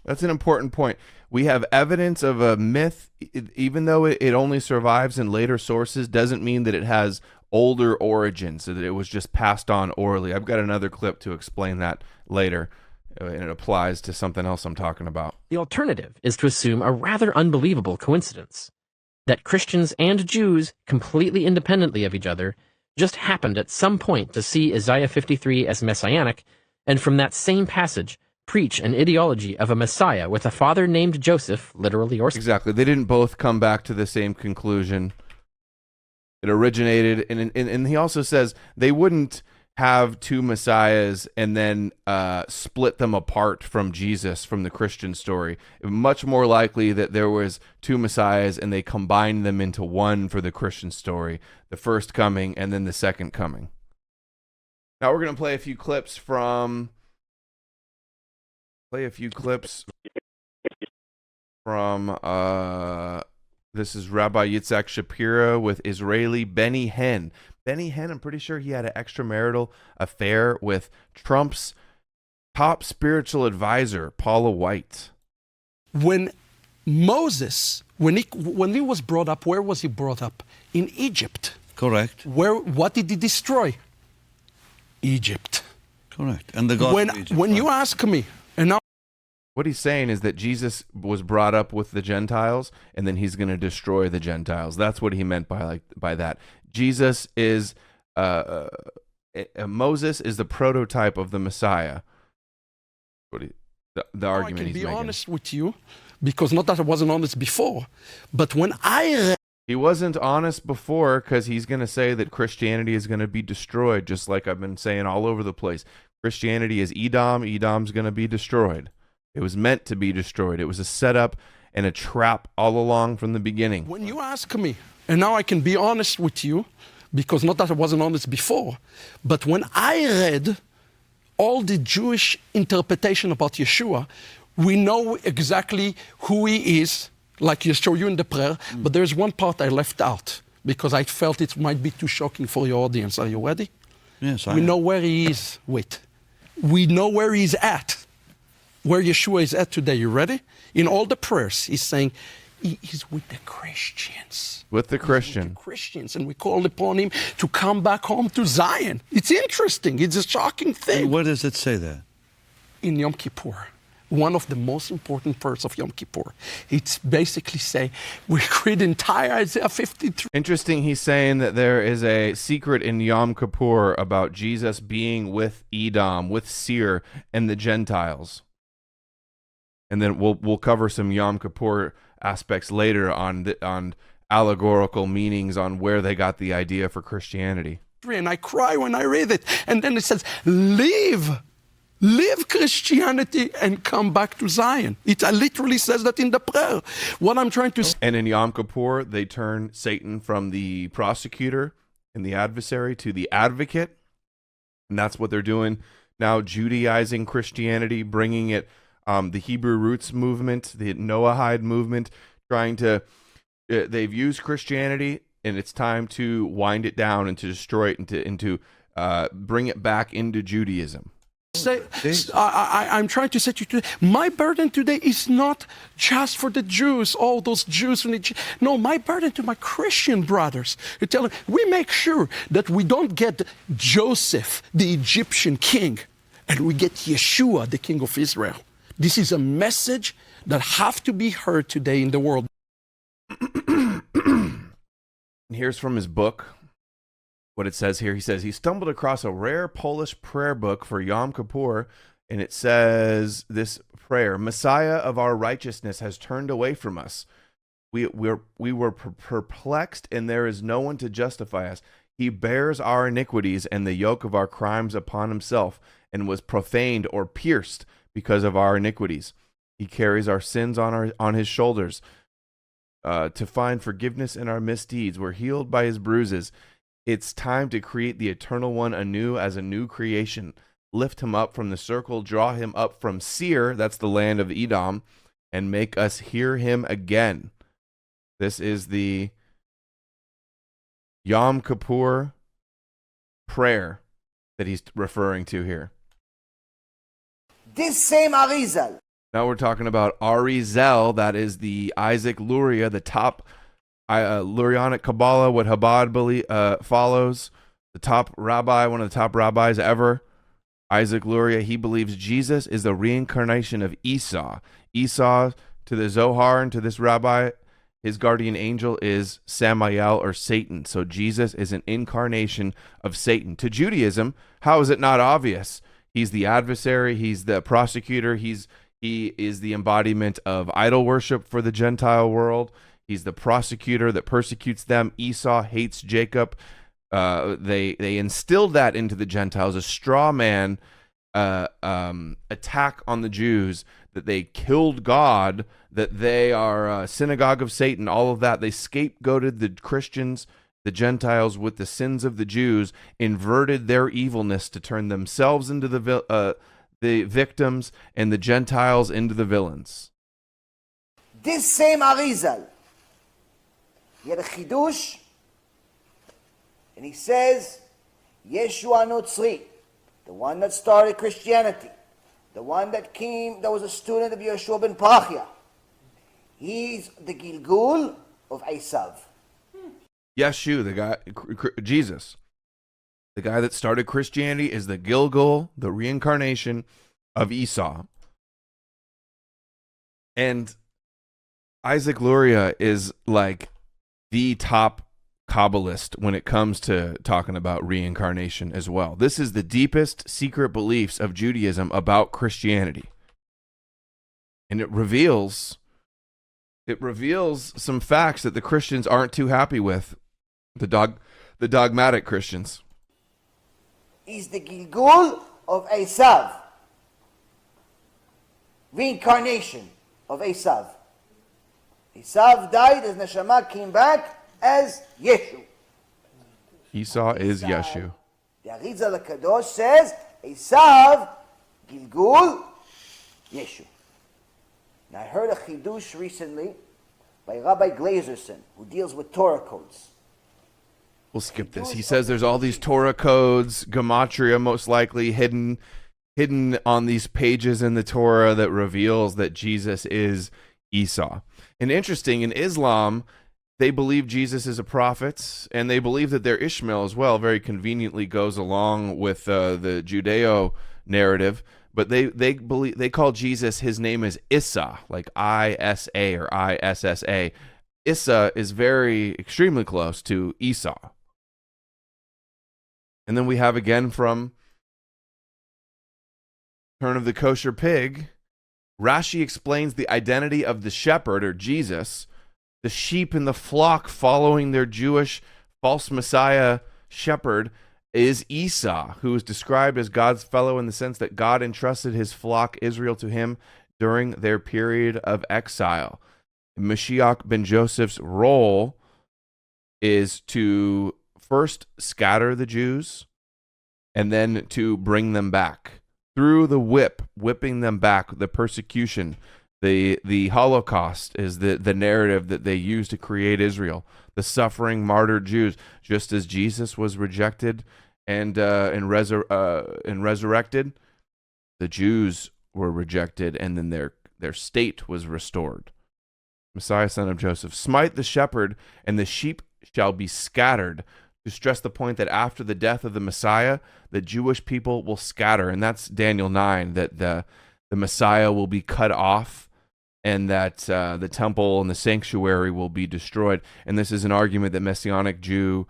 That's an important point. We have evidence of a myth, even though it only survives in later sources, doesn't mean that it has older origins, so that it was just passed on orally. I've got another clip to explain that later, and it applies to something else I'm talking about. The alternative is to assume a rather unbelievable coincidence, that Christians and Jews, completely independently of each other, just happened at some point to see Isaiah 53 as messianic, and from that same passage preach an ideology of a Messiah with a father named Joseph, literally or... Exactly. They didn't both come back to the same conclusion. It originated, and he also says they wouldn't have two Messiahs and then split them apart from Jesus, from the Christian story. Much more likely that there was two Messiahs and they combined them into one for the Christian story, the first coming and then the second coming. Now we're going to play a few clips from this is Rabbi Yitzhak Shapira with Israeli Benny Hinn. Benny Hinn, I'm pretty sure he had an extramarital affair with Trump's top spiritual advisor, Paula White. When Moses, when he was brought up, where was he brought up? In Egypt. Correct. What did he destroy? Egypt. Correct. And the God of Egypt. When you ask me, and now What he's saying is that Jesus was brought up with the Gentiles, and then he's going to destroy the Gentiles. That's what he meant by that. Jesus is Moses is the prototype of the Messiah. The argument I can he's be making. honest with you, because not that I wasn't honest before, but when He wasn't honest before because he's going to say that Christianity is going to be destroyed, just like I've been saying all over the place. Christianity is Edom. Edom's going to be destroyed. It was meant to be destroyed. It was a setup and a trap all along from the beginning. When you ask me, and now I can be honest with you, because not that I wasn't honest before, but when I read all the Jewish interpretation about Yeshua, we know exactly who he is, like you show you in the prayer, but there's one part I left out because I felt it might be too shocking for your audience. Are you ready? Yes, We know where he is with. We know where he's at, where Yeshua is at today. You ready? In all the prayers, he's saying, he's with the Christians. With the Christian. With the Christians, and we call upon him to come back home to Zion. It's interesting. It's a shocking thing. And where does it say that? In Yom Kippur, one of the most important parts of Yom Kippur, it's basically say we read entire Isaiah 53. Interesting, he's saying that there is a secret in Yom Kippur about Jesus being with Edom, with Seir, and the Gentiles. And then we'll cover some Yom Kippur aspects later on allegorical meanings on where they got the idea for Christianity. And I cry when I read it. And then it says, leave Christianity and come back to Zion. It literally says that in the prayer. What I'm trying to say. And in Yom Kippur, they turn Satan from the prosecutor and the adversary to the advocate. And that's what they're doing now, Judaizing Christianity, bringing it, the Hebrew roots movement, the Noahide movement, trying to, they've used Christianity, and it's time to wind it down and to destroy it and to bring it back into Judaism. I'm trying to say to you today, my burden today is not just for the Jews, all those Jews. No, my burden to my Christian brothers. You tell them, we make sure that we don't get Joseph, the Egyptian king, and we get Yeshua, the king of Israel. This is a message that have to be heard today in the world. Here's from his book what it says here. He says he stumbled across a rare Polish prayer book for Yom Kippur, and it says this prayer: Messiah of our righteousness has turned away from us. We were perplexed, and there is no one to justify us. He bears our iniquities and the yoke of our crimes upon himself, and was profaned or pierced because of our iniquities. He carries our sins on his shoulders. To find forgiveness in our misdeeds, we're healed by his bruises. It's time to create the Eternal One anew as a new creation. Lift him up from the circle, draw him up from Seir, that's the land of Edom, and make us hear him again. This is the Yom Kippur prayer that he's referring to here. This same Arizal. Now we're talking about Arizal, that is the Isaac Luria, the top Lurianic Kabbalah, what Chabad follows, the top rabbi, one of the top rabbis ever, Isaac Luria. He believes Jesus is the reincarnation of Esau. Esau, to the Zohar and to this rabbi, his guardian angel is Samael or Satan. So Jesus is an incarnation of Satan. To Judaism, how is it not obvious? He's the adversary, he's the prosecutor, he is the embodiment of idol worship for the Gentile world. He's the prosecutor that persecutes them. Esau hates Jacob. They instilled that into the Gentiles, a straw man attack on the Jews, that they killed God, that they are a synagogue of Satan, all of that. They scapegoated the Christians, the Gentiles, with the sins of the Jews, inverted their evilness to turn themselves into the victims and the Gentiles into the villains. This same Arizal. יהיה לחידוש, And he says, Yeshua Notzri, the one that started Christianity, the one that was a student of Yeshua ben Pachia, he's the Gilgul of Esav. Yeshu, the guy, Jesus, the guy that started Christianity, is the Gilgul, the reincarnation of Esau. And Isaac Luria is like the top Kabbalist when it comes to talking about reincarnation as well. This is the deepest secret beliefs of Judaism about Christianity. And it reveals some facts that the Christians aren't too happy with. The dogmatic Christians. He's the Gilgul of Esav. Reincarnation of Esav. Esav died, his neshama came back as Yeshu. Esau is Yeshu. The Arizal HaKadosh says, Esav, Gilgul, Yeshu. Now I heard a chidush recently by Rabbi Glazerson, who deals with Torah codes. We'll skip this. He says there's all these Torah codes, gematria most likely, hidden on these pages in the Torah that reveals that Jesus is Esau. And interesting, in Islam, they believe Jesus is a prophet, and they believe that their Ishmael as well very conveniently goes along with the Judeo narrative. But they call Jesus, his name is Issa, like I-S-A or I-S-S-A. Issa is extremely close to Esau. And then we have again from Turn of the Kosher Pig, Rashi explains the identity of the shepherd, or Jesus, the sheep in the flock following their Jewish false Messiah shepherd, is Esau, who is described as God's fellow in the sense that God entrusted his flock Israel to him during their period of exile. Mashiach ben Joseph's role is to first scatter the Jews and then to bring them back through the whipping them back, the persecution. The Holocaust is the narrative that they use to create Israel. The suffering, martyred Jews, just as Jesus was rejected and resurrected, the Jews were rejected, and then their state was restored. Messiah, son of Joseph, smite the shepherd, and the sheep shall be scattered, to stress the point that after the death of the Messiah, the Jewish people will scatter. And that's Daniel 9, that the Messiah will be cut off, and that the temple and the sanctuary will be destroyed. And this is an argument that Messianic Jew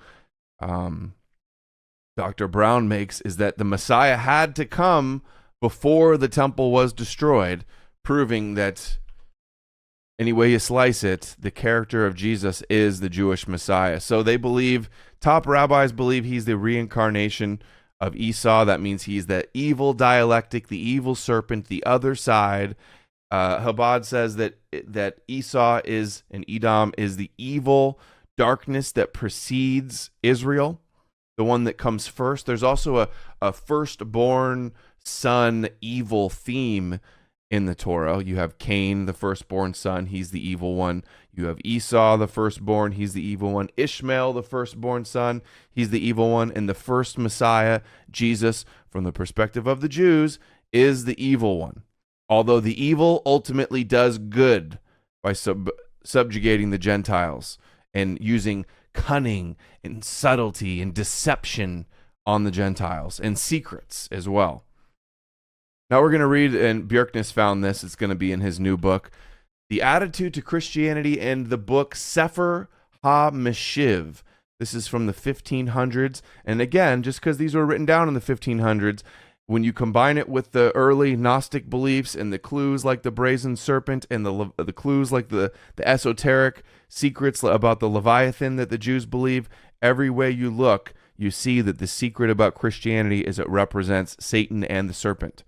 Dr. Brown makes, is that the Messiah had to come before the temple was destroyed, proving that any way you slice it, the character of Jesus is the Jewish Messiah. So they believe, top rabbis believe, he's the reincarnation of Esau. That means he's the evil dialectic, the evil serpent, the other side. Chabad says that Esau is, and Edom is, the evil darkness that precedes Israel, the one that comes first. There's also a firstborn son evil theme in the Torah. You have Cain, the firstborn son, he's the evil one. You have Esau, the firstborn, he's the evil one. Ishmael, the firstborn son, he's the evil one. And the first Messiah, Jesus, from the perspective of the Jews, is the evil one. Although the evil ultimately does good by subjugating the Gentiles and using cunning and subtlety and deception on the Gentiles, and secrets as well. Now we're going to read, and Bjerknes found this, it's going to be in his new book, The Attitude to Christianity, and the book Sefer HaMeshiv. This is from the 1500s. And again, just because these were written down in the 1500s, when you combine it with the early Gnostic beliefs and the clues like the brazen serpent and the clues like the esoteric secrets about the Leviathan that the Jews believe, every way you look, you see that the secret about Christianity is it represents Satan and the serpent.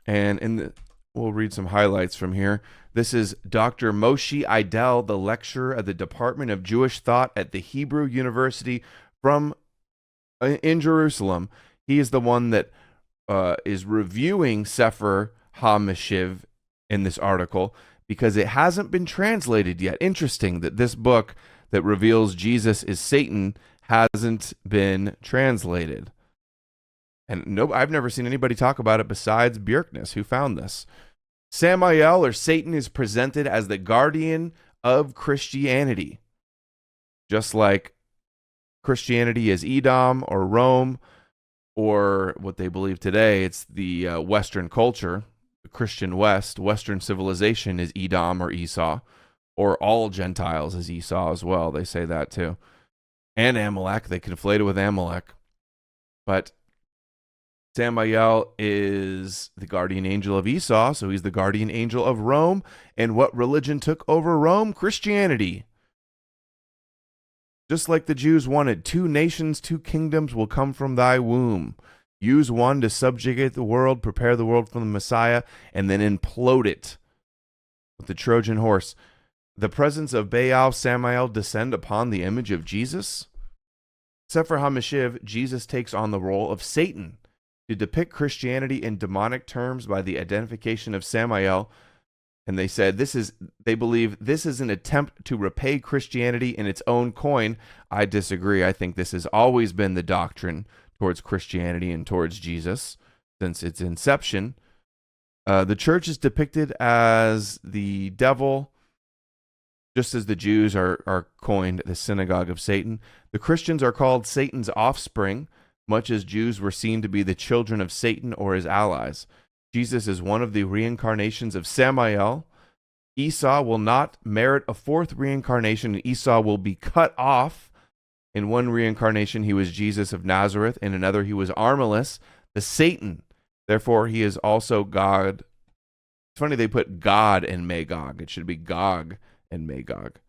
And we'll read some highlights from here. This is Dr. Moshe Idel, the lecturer at the Department of Jewish Thought at the Hebrew University in Jerusalem. He is the one that is reviewing Sefer HaMeshiv in this article, because it hasn't been translated yet. Interesting that this book that reveals Jesus is Satan hasn't been translated. And no, I've never seen anybody talk about it besides Bjerknes, who found this. Samael, or Satan, is presented as the guardian of Christianity. Just like Christianity is Edom or Rome, or what they believe today, it's the Western culture, the Christian West, Western civilization is Edom or Esau, or all Gentiles is Esau as well. They say that too. And Amalek, they conflate it with Amalek. But Samael is the guardian angel of Esau, so he's the guardian angel of Rome. And what religion took over Rome? Christianity. Just like the Jews wanted, 2 nations, 2 kingdoms will come from thy womb. Use one to subjugate the world, prepare the world for the Messiah, and then implode it with the Trojan horse. The presence of Baal, Samael descend upon the image of Jesus. Sefer HaMeshiv, Jesus takes on the role of Satan to depict Christianity in demonic terms by the identification of Samael. And they said they believe this is an attempt to repay Christianity in its own coin. I disagree. I think this has always been the doctrine towards Christianity and towards Jesus since its inception. The church is depicted as the devil, just as the Jews are coined the synagogue of Satan. The Christians are called Satan's offspring, much as Jews were seen to be the children of Satan or his allies. Jesus is one of the reincarnations of Samael. Esau will not merit a 4th reincarnation, and Esau will be cut off. In one reincarnation, he was Jesus of Nazareth. In another, he was Armilus, the Satan. Therefore, he is also God. It's funny they put God and Magog. It should be Gog and Magog.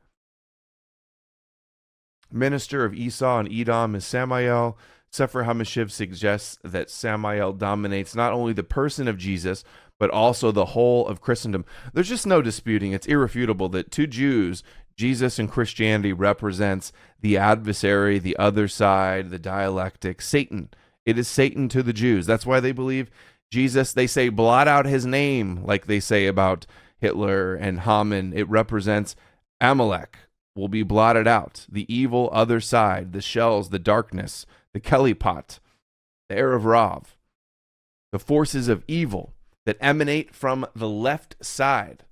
Minister of Esau and Edom is Samael. Sefer HaMeshiv suggests that Samael dominates not only the person of Jesus, but also the whole of Christendom. There's just no disputing. It's irrefutable that to Jews, Jesus and Christianity represents the adversary, the other side, the dialectic, Satan. It is Satan to the Jews. That's why they believe Jesus, they say, blot out his name, like they say about Hitler and Haman. It represents Amalek will be blotted out, the evil other side, the shells, the darkness, the Kelly pot, the Erev Rav, the forces of evil that emanate from the left side.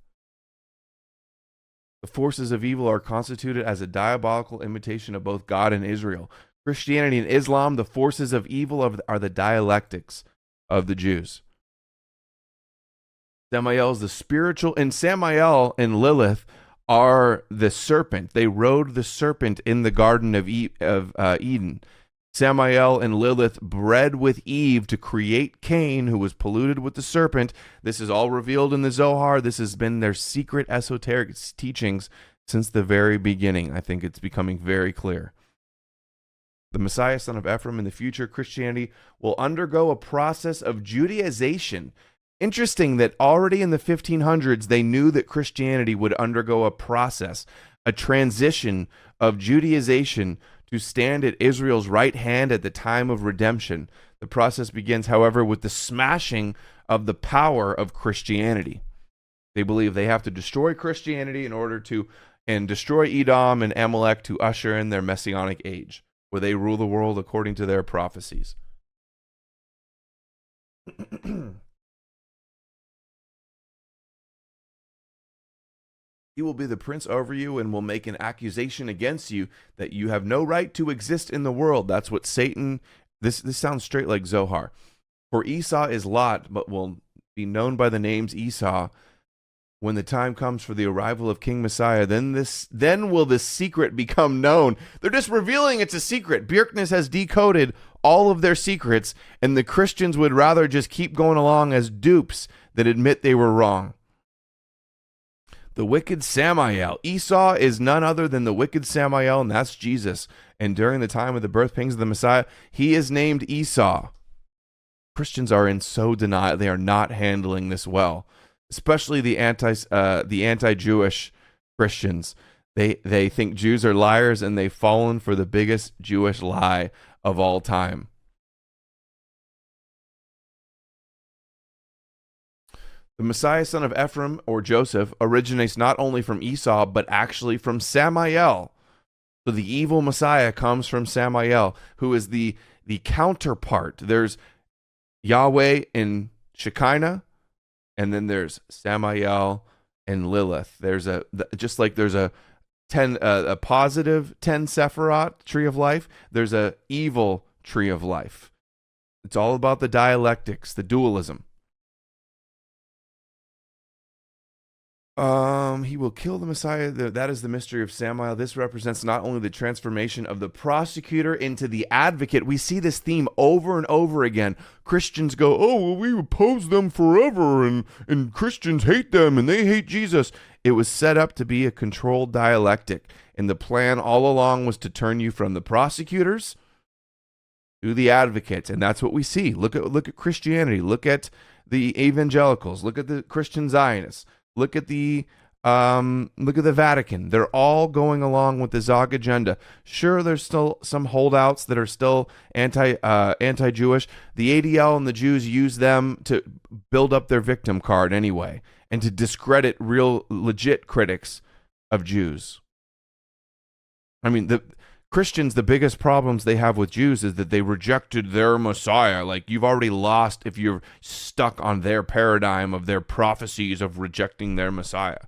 The forces of evil are constituted as a diabolical imitation of both God and Israel. Christianity and Islam, the forces of evil are the dialectics of the Jews. Samael is the spiritual, and Samael and Lilith are the serpent. They rode the serpent in the Garden of Eden. Samael and Lilith bred with Eve to create Cain, who was polluted with the serpent. This is all revealed in the Zohar. This has been their secret esoteric teachings since the very beginning. I think it's becoming very clear. The Messiah, son of Ephraim, in the future Christianity will undergo a process of Judaization. Interesting that already in the 1500s, they knew that Christianity would undergo a process, a transition of Judaization to stand at Israel's right hand at the time of redemption. The process begins, however, with the smashing of the power of Christianity. They believe they have to destroy Christianity in order to, and destroy Edom and Amalek to usher in their messianic age, where they rule the world according to their prophecies. He will be the prince over you and will make an accusation against you that you have no right to exist in the world. That's what Satan, this sounds straight like Zohar. For Esau is Lot, but will be known by the names Esau. When the time comes for the arrival of King Messiah, then will this secret become known. They're just revealing it's a secret. Bjerknes has decoded all of their secrets, and the Christians would rather just keep going along as dupes than admit they were wrong. The wicked Samael. Esau is none other than the wicked Samael, and that's Jesus. And during the time of the birth pangs of the Messiah, he is named Esau. Christians are in so denial. They are not handling this well, especially the anti-Jewish Christians. They think Jews are liars, and they've fallen for the biggest Jewish lie of all time. The Messiah, son of Ephraim, or Joseph, originates not only from Esau, but actually from Samael. So the evil Messiah comes from Samael, who is the counterpart. There's Yahweh in Shekinah, and then there's Samael and Lilith. There's just like there's a positive 10 Sephirot tree of life, there's a evil tree of life. It's all about the dialectics, the dualism. He will kill the Messiah. That is the mystery of Samael. This represents not only the transformation of the prosecutor into the advocate. We see this theme over and over again. Christians go, oh, well, we oppose them forever, and Christians hate them, and they hate Jesus. It was set up to be a controlled dialectic, and the plan all along was to turn you from the prosecutors to the advocates, and that's what we see. Look at Christianity. Look at the evangelicals. Look at the Christian Zionists. Look at the Vatican. They're all going along with the Zog agenda. Sure, there's still some holdouts that are still anti-Jewish. The ADL and the Jews use them to build up their victim card anyway, and to discredit real legit critics of Jews. I mean, the Christians, the biggest problems they have with Jews is that they rejected their Messiah. Like, you've already lost if you're stuck on their paradigm of their prophecies of rejecting their Messiah.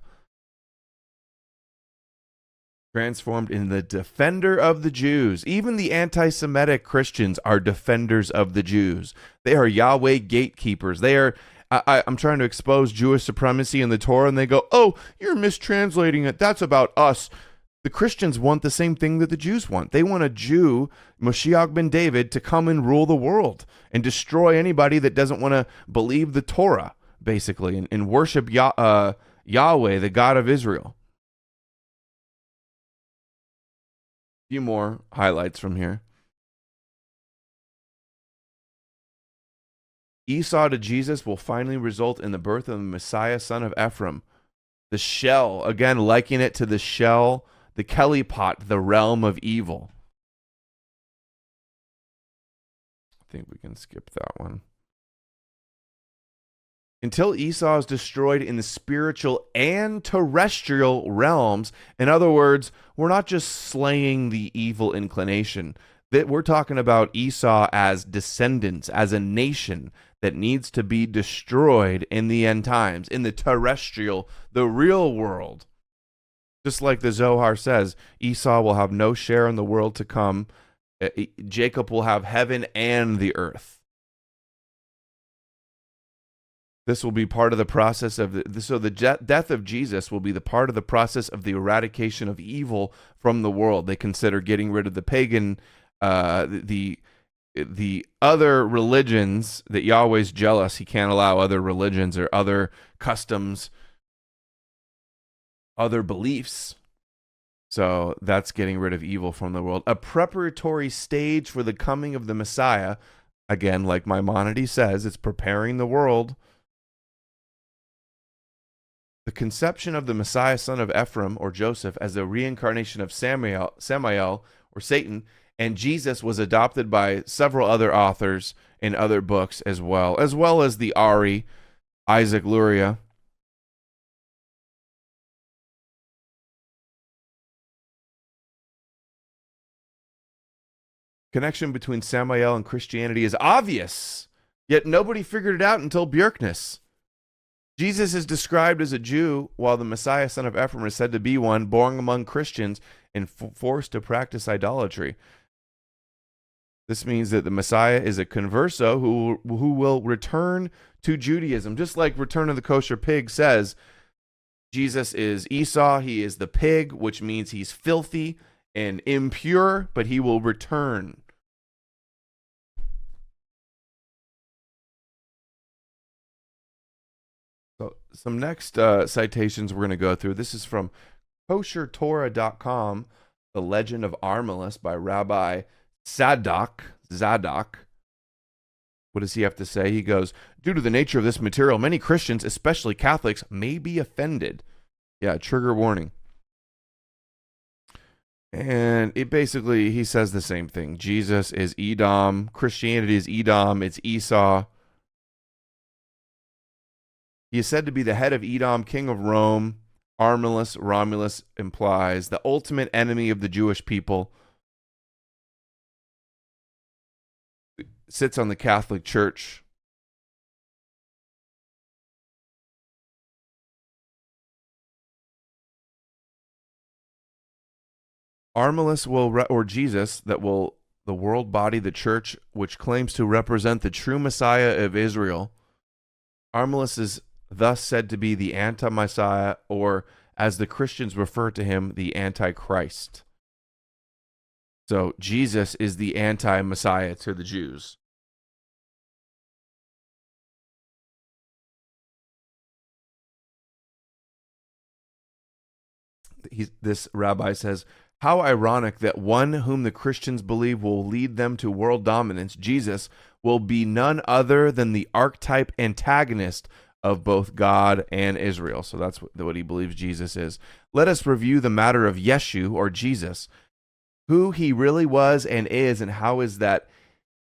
Transformed in the defender of the Jews. Even the anti-Semitic Christians are defenders of the Jews. They are Yahweh gatekeepers. They are, I'm trying to expose Jewish supremacy in the Torah, and they go, oh, you're mistranslating it. That's about us. The Christians want the same thing that the Jews want. They want a Jew, Moshiach ben David, to come and rule the world and destroy anybody that doesn't want to believe the Torah, basically, and worship Yahweh, the God of Israel. A few more highlights from here. Esau to Jesus will finally result in the birth of the Messiah, son of Ephraim. The shell, again, liken it to the shell, the Kelly pot, the realm of evil. I think we can skip that one. Until Esau is destroyed in the spiritual and terrestrial realms. In other words, we're not just slaying the evil inclination. That we're talking about Esau as descendants, as a nation that needs to be destroyed in the end times, in the terrestrial, the real world. Just like the Zohar says, Esau will have no share in the world to come. Jacob will have heaven and the earth. This will be part of the process of the death of Jesus will be the part of the process of the eradication of evil from the world. They consider getting rid of the pagan, the other religions, that Yahweh's jealous. He can't allow other religions or other customs, other beliefs. So that's getting rid of evil from the world. A preparatory stage for the coming of the Messiah. Again, like Maimonides says, it's preparing the world. The conception of the Messiah, son of Ephraim, or Joseph, as the reincarnation of Samael, or Satan, and Jesus was adopted by several other authors in other books as well as the Ari, Isaac Luria. Connection between Samael and Christianity is obvious, yet nobody figured it out until Bjerknes. Jesus is described as a Jew, while the Messiah, son of Ephraim, is said to be one born among Christians and forced to practice idolatry. This means that the Messiah is a converso who will return to Judaism. Just like Return of the Kosher Pig says, Jesus is Esau, he is the pig, which means he's filthy and impure, but he will return. So some next citations we're going to go through. This is from koshertorah.com, The Legend of Armilus by Rabbi Zadok. What does he have to say? He goes, due to the nature of this material, many Christians, especially Catholics, may be offended. Yeah, trigger warning. And it basically, he says the same thing. Jesus is Edom. Christianity is Edom. It's Esau. He is said to be the head of Edom, king of Rome. Romulus implies the ultimate enemy of the Jewish people, sits on the Catholic Church. Armilus or Jesus, the world body, the church, which claims to represent the true Messiah of Israel. Armilus is thus said to be the anti-Messiah, or as the Christians refer to him, the Antichrist. So Jesus is the anti-Messiah to the Jews. This rabbi says, how ironic that one whom the Christians believe will lead them to world dominance, Jesus, will be none other than the archetype antagonist of both God and Israel. So that's what he believes Jesus is. Let us review the matter of Yeshu, or Jesus, who he really was and is, and how is that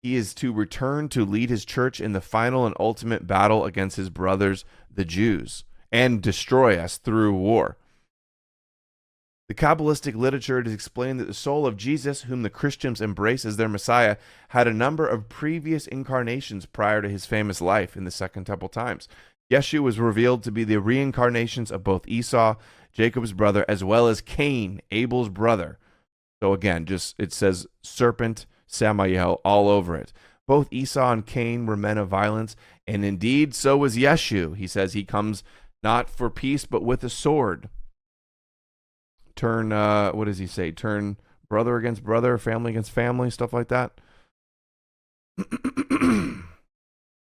he is to return to lead his church in the final and ultimate battle against his brothers, the Jews, and destroy us through war. The Kabbalistic literature has explained that the soul of Jesus, whom the Christians embrace as their Messiah, had a number of previous incarnations prior to his famous life in the Second Temple times. Yeshu was revealed to be the reincarnations of both Esau, Jacob's brother, as well as Cain, Abel's brother. So again, it says Serpent, Samael all over it. Both Esau and Cain were men of violence, and indeed so was Yeshu. He says he comes not for peace, but with a sword. Turn, what does he say? Turn brother against brother, family against family, stuff like that.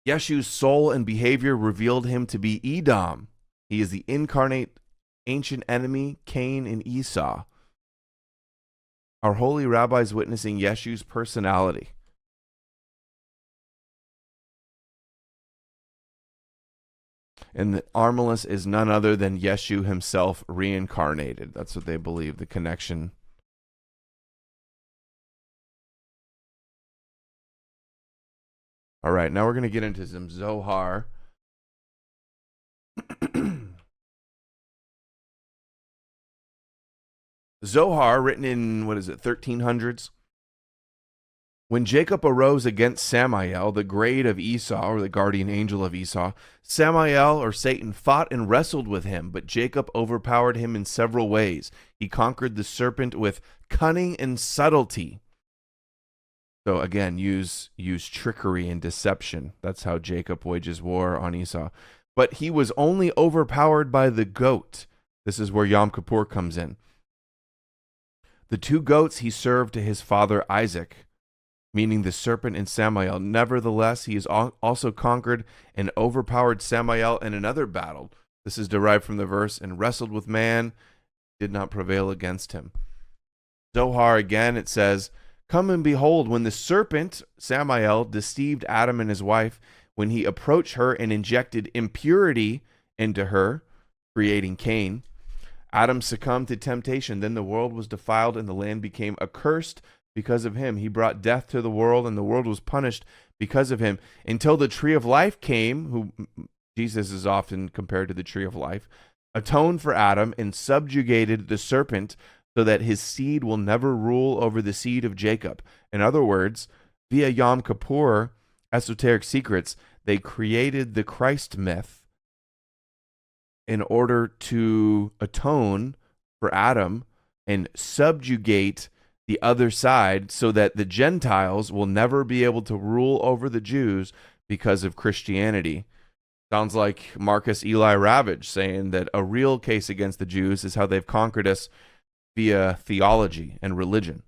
Yeshu's soul and behavior revealed him to be Edom. He is the incarnate ancient enemy, Cain and Esau. Our holy rabbis witnessing Yeshu's personality. And that Armilus is none other than Yeshu himself reincarnated. That's what they believe, the connection. All right, now we're going to get into some Zohar. Zohar, written in, 1300s? When Jacob arose against Samael, the grade of Esau, or the guardian angel of Esau, Samael, or Satan, fought and wrestled with him, but Jacob overpowered him in several ways. He conquered the serpent with cunning and subtlety. So again, use trickery and deception. That's how Jacob wages war on Esau. But he was only overpowered by the goat. This is where Yom Kippur comes in. The two goats he served to his father Isaac, meaning the serpent and Samael. Nevertheless, he has also conquered and overpowered Samael in another battle. This is derived from the verse, and wrestled with man, did not prevail against him. Zohar, again, it says, come and behold, when the serpent, Samael, deceived Adam and his wife, when he approached her and injected impurity into her, creating Cain, Adam succumbed to temptation. Then the world was defiled and the land became accursed because of him. He brought death to the world, and the world was punished because of him, until the tree of life came, who Jesus is often compared to the tree of life, atoned for Adam and subjugated the serpent so that his seed will never rule over the seed of Jacob. In other words, via Yom Kippur, esoteric secrets, they created the Christ myth in order to atone for Adam and subjugate the other side, so that the Gentiles will never be able to rule over the Jews because of Christianity. Sounds like Marcus Eli Ravage saying that a real case against the Jews is how they've conquered us via theology and religion.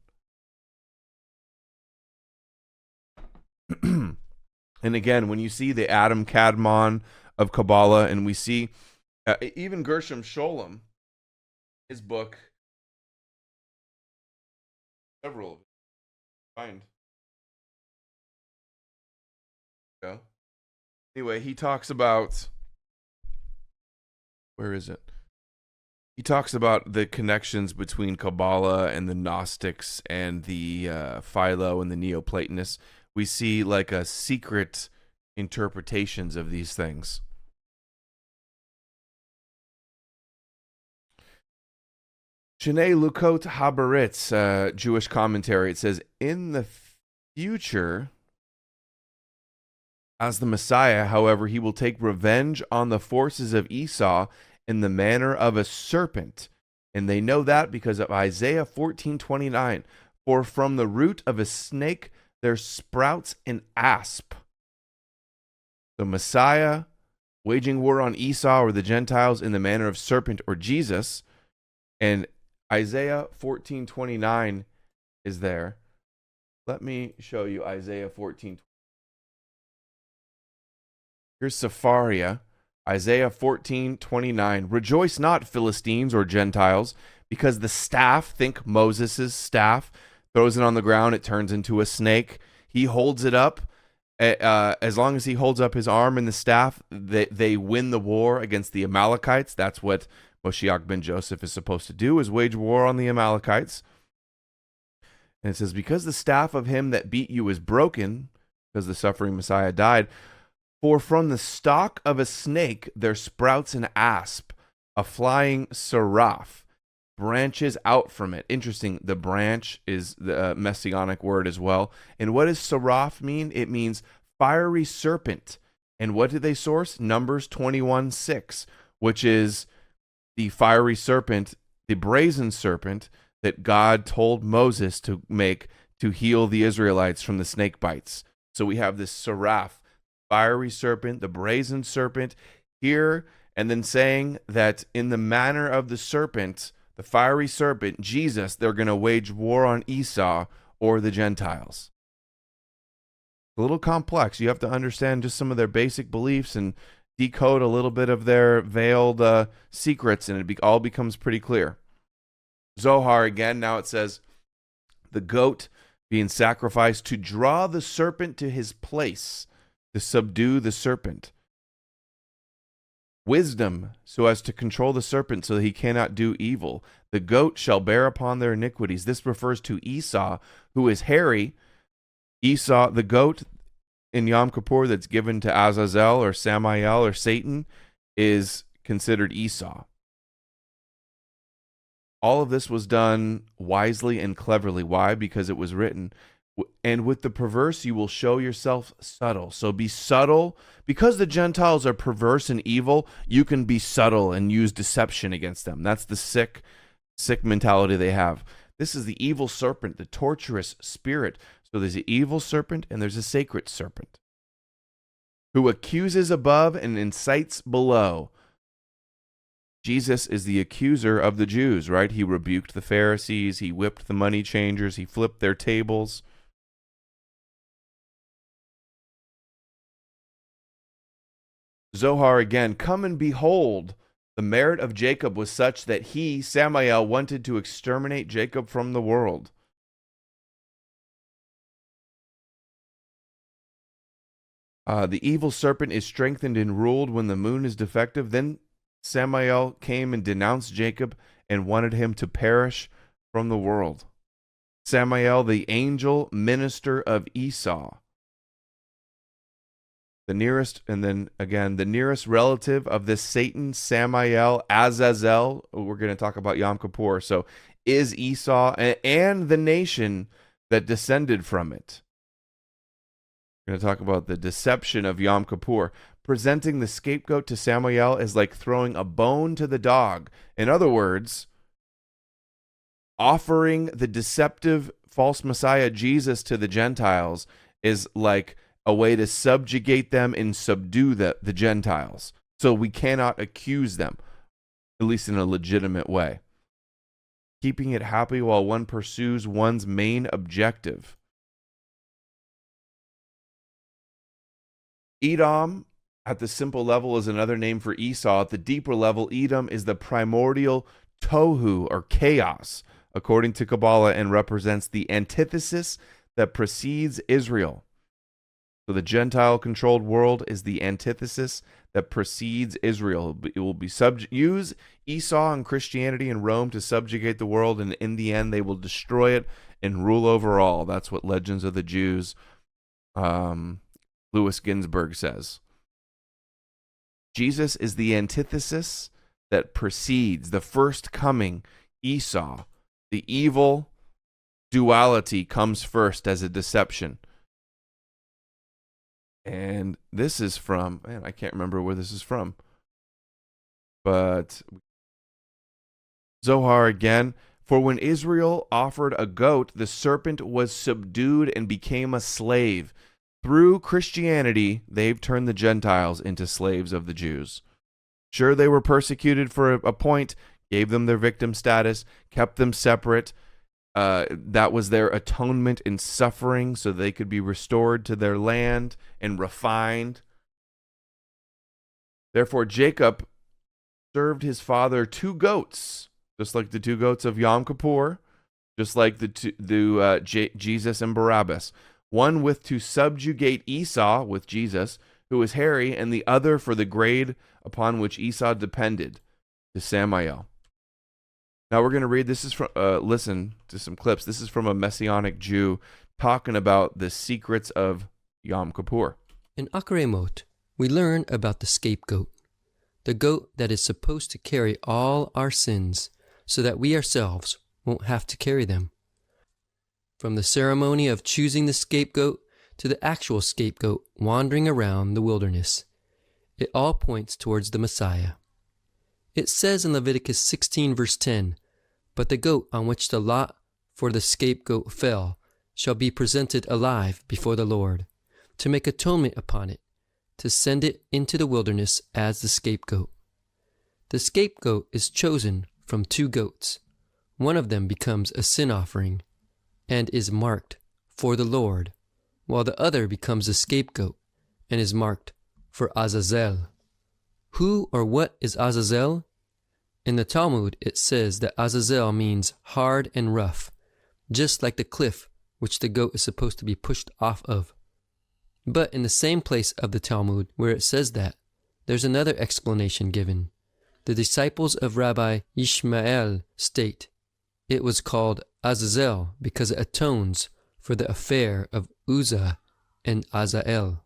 And again, when you see the Adam Kadmon of Kabbalah, and we see even Gershom Scholem, his book, several of it. Find. Go. Anyway, he talks about, where is it? He talks about the connections between Kabbalah and the Gnostics and the Philo and the Neoplatonists. We see like a secret interpretations of these things. Shnei Lukot Habaritz, Jewish commentary. It says, in the future, as the Messiah, however, he will take revenge on the forces of Esau in the manner of a serpent. And they know that because of Isaiah 14:29. For from the root of a snake there sprouts an asp. The Messiah waging war on Esau or the Gentiles in the manner of serpent or Jesus. And Isaiah 14:29 is there. Let me show you Isaiah 14. Here's Sepharia, Isaiah 14:29. Rejoice not, Philistines or Gentiles, because the staff, think Moses' staff, throws it on the ground, it turns into a snake. He holds it up. As long as he holds up his arm and the staff, they win the war against the Amalekites. That's what Moshiach ben Joseph is supposed to do, is wage war on the Amalekites. And it says, because the staff of him that beat you is broken, because the suffering Messiah died, for from the stalk of a snake there sprouts an asp, a flying seraph, branches out from it. Interesting, the branch is the messianic word as well. And what does seraph mean? It means fiery serpent. And what did they source? Numbers 21:6, which is the fiery serpent, the brazen serpent that God told Moses to make to heal the Israelites from the snake bites. So we have this seraph, fiery serpent, the brazen serpent here, and then saying that in the manner of the serpent, the fiery serpent, Jesus, they're going to wage war on Esau or the Gentiles. A little complex. You have to understand just some of their basic beliefs and decode a little bit of their veiled secrets, and it all becomes pretty clear. Zohar again, now it says, the goat being sacrificed to draw the serpent to his place, to subdue the serpent. Wisdom, so as to control the serpent so that he cannot do evil. The goat shall bear upon their iniquities. This refers to Esau, who is hairy. Esau, the goat in Yom Kippur that's given to Azazel or Samael or Satan, is considered Esau. All of this was done wisely and cleverly. Why? Because it was written, and with the perverse you will show yourself subtle. So be subtle. Because the Gentiles are perverse and evil, you can be subtle and use deception against them. That's the sick mentality they have. This is the evil serpent, the torturous spirit. So there's an evil serpent and there's a sacred serpent who accuses above and incites below. Jesus is the accuser of the Jews, right? He rebuked the Pharisees. He whipped the money changers. He flipped their tables. Zohar again, come and behold, the merit of Jacob was such that he, Samael, wanted to exterminate Jacob from the world. The evil serpent is strengthened and ruled when the moon is defective. Then Samael came and denounced Jacob and wanted him to perish from the world. Samael, the angel minister of Esau. The nearest, and then again, the nearest relative of this Satan, Samael, Azazel, we're going to talk about Yom Kippur, so is Esau and the nation that descended from it. We're going to talk about the deception of Yom Kippur. Presenting the scapegoat to Samael is like throwing a bone to the dog. In other words, offering the deceptive false Messiah Jesus to the Gentiles is like a way to subjugate them and subdue the Gentiles. So we cannot accuse them, at least in a legitimate way. Keeping it happy while one pursues one's main objective. Edom, at the simple level, is another name for Esau. At the deeper level, Edom is the primordial tohu, or chaos, according to Kabbalah, and represents the antithesis that precedes Israel. So the Gentile-controlled world is the antithesis that precedes Israel. It will be use Esau and Christianity and Rome to subjugate the world, and in the end, they will destroy it and rule over all. That's what Legends of the Jews, Louis Ginsburg says. Jesus is the antithesis that precedes the first coming. Esau. The evil duality comes first as a deception. And this is from, man, I can't remember where this is from. But Zohar again. For when Israel offered a goat, the serpent was subdued and became a slave. Through Christianity, they've turned the Gentiles into slaves of the Jews. Sure, they were persecuted for a point, gave them their victim status, kept them separate. That was their atonement in suffering so they could be restored to their land and refined. Therefore, Jacob served his father 2 goats, just like the 2 goats of Yom Kippur, just like Jesus and Barabbas. One with to subjugate Esau with Jesus, who was hairy, and the other for the grade upon which Esau depended, to Samael. Now we're going to read, this is from, listen to some clips. This is from a Messianic Jew talking about the secrets of Yom Kippur. In Akremot, we learn about the scapegoat, the goat that is supposed to carry all our sins so that we ourselves won't have to carry them. From the ceremony of choosing the scapegoat to the actual scapegoat wandering around the wilderness, it all points towards the Messiah. It says in Leviticus 16 verse 10, "But the goat on which the lot for the scapegoat fell shall be presented alive before the Lord, to make atonement upon it, to send it into the wilderness as the scapegoat." The scapegoat is chosen from 2 goats. One of them becomes a sin offering and is marked for the Lord, while the other becomes a scapegoat and is marked for Azazel. Who or what is Azazel? In the Talmud, it says that Azazel means hard and rough, just like the cliff which the goat is supposed to be pushed off of. But in the same place of the Talmud where it says that, there's another explanation given. The disciples of Rabbi Ishmael state it was called Azazel because it atones for the affair of Uzzah and Azael.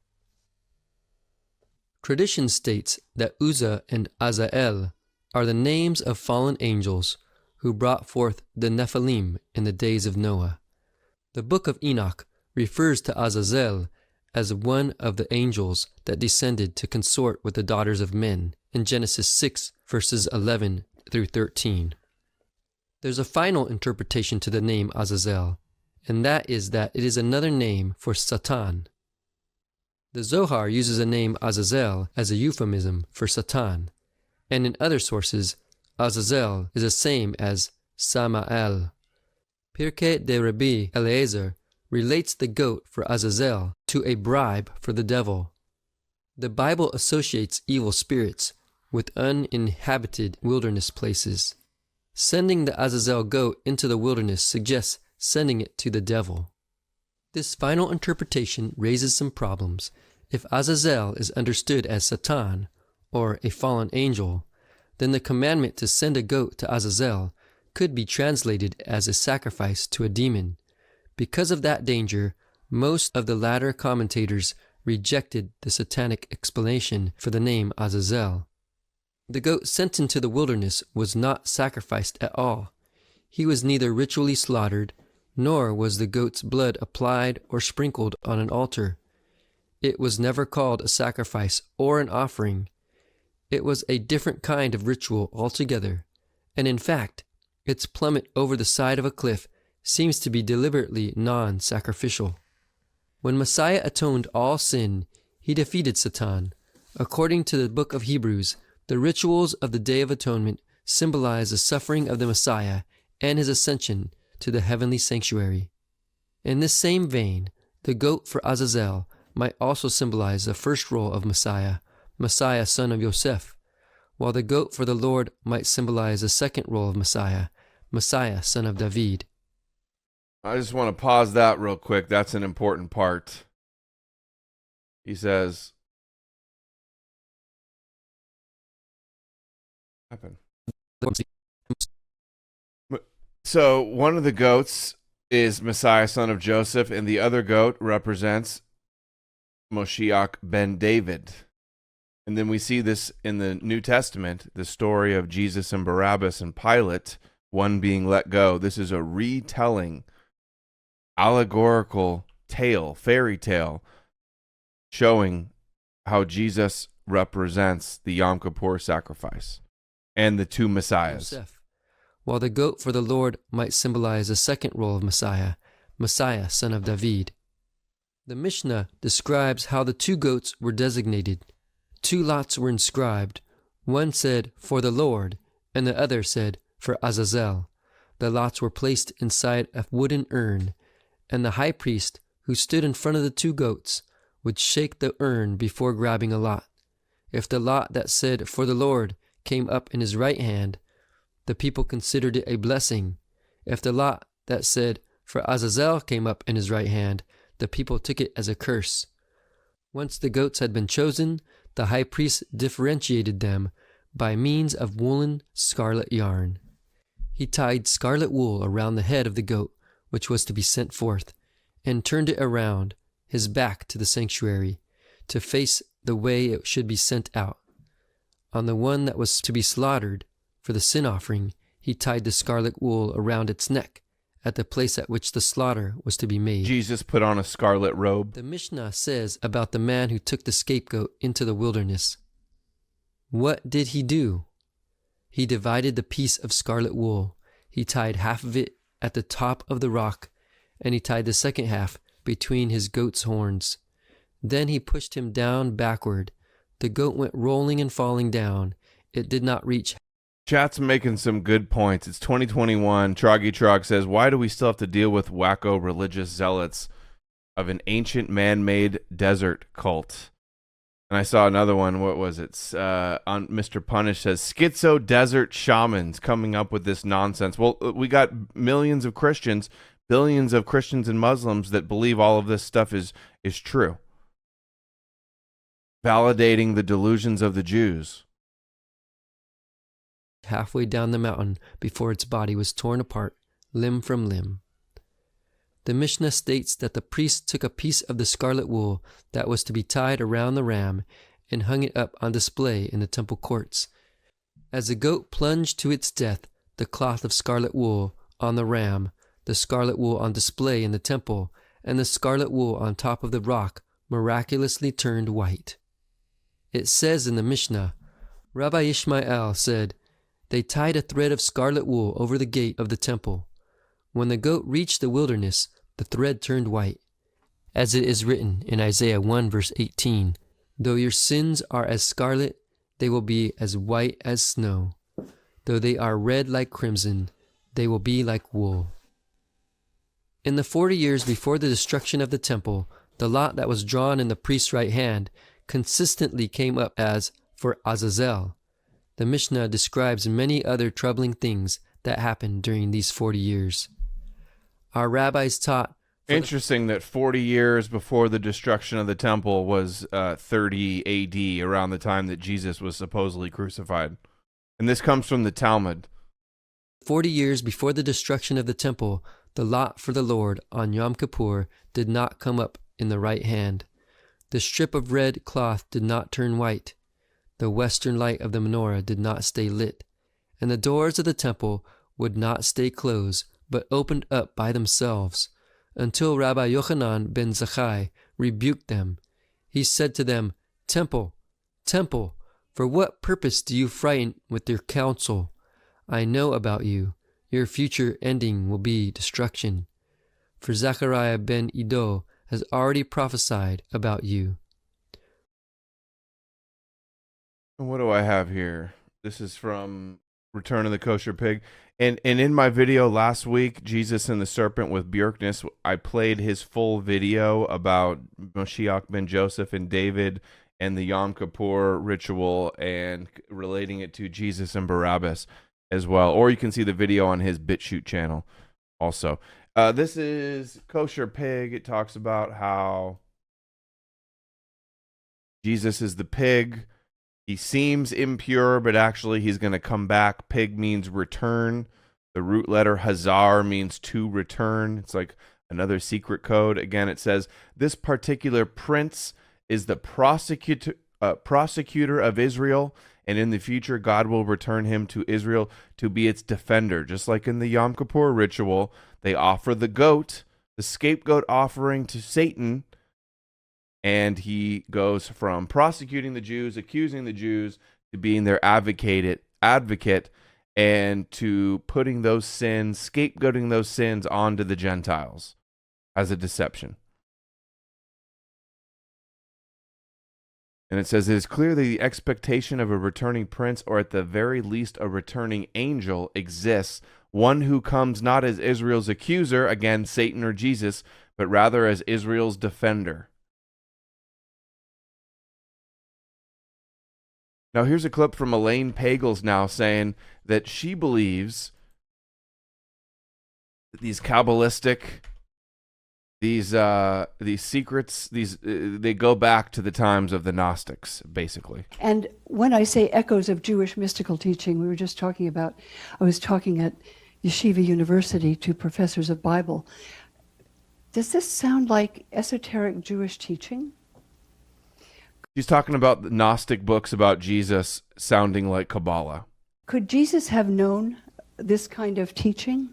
Tradition states that Uzzah and Azael are the names of fallen angels who brought forth the Nephilim in the days of Noah. The book of Enoch refers to Azazel as one of the angels that descended to consort with the daughters of men in Genesis 6 verses 11 through 13. There's a final interpretation to the name Azazel, and that is that it is another name for Satan. The Zohar uses the name Azazel as a euphemism for Satan, and in other sources, Azazel is the same as Samael. Pirkei de Rabbi Eliezer relates the goat for Azazel to a bribe for the devil. The Bible associates evil spirits with uninhabited wilderness places. Sending the Azazel goat into the wilderness suggests sending it to the devil. This final interpretation raises some problems. If Azazel is understood as Satan, or a fallen angel, then the commandment to send a goat to Azazel could be translated as a sacrifice to a demon. Because of that danger, most of the latter commentators rejected the satanic explanation for the name Azazel. The goat sent into the wilderness was not sacrificed at all. He was neither ritually slaughtered, nor was the goat's blood applied or sprinkled on an altar. It was never called a sacrifice or an offering. It was a different kind of ritual altogether, and in fact, its plummet over the side of a cliff seems to be deliberately non-sacrificial. When Messiah atoned all sin, he defeated Satan. According to the book of Hebrews, the rituals of the Day of Atonement symbolize the suffering of the Messiah and his ascension to the heavenly sanctuary. In this same vein, the goat for Azazel might also symbolize the first role of Messiah, Messiah son of Yosef, while the goat for the Lord might symbolize the second role of Messiah, Messiah son of David. I just want to pause that real quick. That's an important part. He says, so one of the goats is Messiah son of Joseph, and the other goat represents Moshiach ben David. And then we see this in the New Testament, the story of Jesus and Barabbas and Pilate, one being let go. This is a retelling, allegorical tale, fairy tale, showing how Jesus represents the Yom Kippur sacrifice and the two messiahs. Yosef. While the goat for the Lord might symbolize the second role of Messiah, Messiah, son of David. The Mishnah describes how the two goats were designated. Two lots were inscribed. One said, "For the Lord," and the other said, "For Azazel." The lots were placed inside a wooden urn, and the high priest, who stood in front of the two goats, would shake the urn before grabbing a lot. If the lot that said, "For the Lord," came up in his right hand, the people considered it a blessing. If the lot that said, "For Azazel," came up in his right hand, the people took it as a curse. Once the goats had been chosen, the high priest differentiated them by means of woolen scarlet yarn. He tied scarlet wool around the head of the goat, which was to be sent forth, and turned it around, his back to the sanctuary, to face the way it should be sent out. On the one that was to be slaughtered for the sin offering, he tied the scarlet wool around its neck, at the place at which the slaughter was to be made. Jesus put on a scarlet robe. The Mishnah says about the man who took the scapegoat into the wilderness. What did he do? He divided the piece of scarlet wool. He tied half of it at the top of the rock, and he tied the second half between his goat's horns. Then he pushed him down backward. The goat went rolling and falling down. It did not reach. Chat's making some good points. It's 2021. Troggy Trog says, why do we still have to deal with wacko religious zealots of an ancient man-made desert cult? And I saw another one. What was it? On Mr. Punish says, schizo desert shamans coming up with this nonsense. Well, we got millions of Christians, billions of Christians and Muslims that believe all of this stuff is true. Validating the delusions of the Jews. Halfway down the mountain before its body was torn apart, limb from limb. The Mishnah states that the priest took a piece of the scarlet wool that was to be tied around the ram and hung it up on display in the temple courts. As the goat plunged to its death, the cloth of scarlet wool on the ram, the scarlet wool on display in the temple, and the scarlet wool on top of the rock miraculously turned white. It says in the Mishnah, Rabbi Ishmael said, they tied a thread of scarlet wool over the gate of the temple. When the goat reached the wilderness, the thread turned white. As it is written in Isaiah 1 verse 18, though your sins are as scarlet, they will be as white as snow. Though they are red like crimson, they will be like wool. In the 40 years before the destruction of the temple, the lot that was drawn in the priest's right hand consistently came up as for Azazel. The Mishnah describes many other troubling things that happened during these 40 years. Our rabbis taught... Interesting that 40 years before the destruction of the temple was 30 AD, around the time that Jesus was supposedly crucified. And this comes from the Talmud. 40 years before the destruction of the temple, the lot for the Lord on Yom Kippur did not come up in the right hand. The strip of red cloth did not turn white. The western light of the menorah did not stay lit, and the doors of the temple would not stay closed, but opened up by themselves, until Rabbi Yochanan ben Zakkai rebuked them. He said to them, Temple, temple, for what purpose do you frighten with your counsel? I know about you. Your future ending will be destruction. For Zechariah ben Iddo has already prophesied about you. What do I have here? This is from Return of the Kosher Pig. And in my video last week, Jesus and the Serpent with Björkness, I played his full video about Moshiach ben Joseph and David and the Yom Kippur ritual and relating it to Jesus and Barabbas as well. Or you can see the video on his BitChute channel also. This is Kosher Pig. It talks about how Jesus is the pig. He seems impure, but actually he's going to come back. Pig means return. The root letter Hazar means to return. It's like another secret code. Again, it says, this particular prince is the prosecutor prosecutor of Israel, and in the future God will return him to Israel to be its defender. Just like in the Yom Kippur ritual, they offer the goat, the scapegoat offering, to Satan, and he goes from prosecuting the Jews, accusing the Jews, to being their advocate, and to putting those sins, scapegoating those sins onto the Gentiles as a deception. And it says, it is clear that the expectation of a returning prince, or at the very least a returning angel, exists, one who comes not as Israel's accuser, again, Satan or Jesus, but rather as Israel's defender. Now here's a clip from Elaine Pagels now saying that she believes that these Kabbalistic, these secrets, they go back to the times of the Gnostics, basically. And when I say echoes of Jewish mystical teaching, we were just talking about, I was talking at Yeshiva University to professors of Bible. Does this sound like esoteric Jewish teaching? She's talking about the Gnostic books about Jesus sounding like Kabbalah. Could Jesus have known this kind of teaching?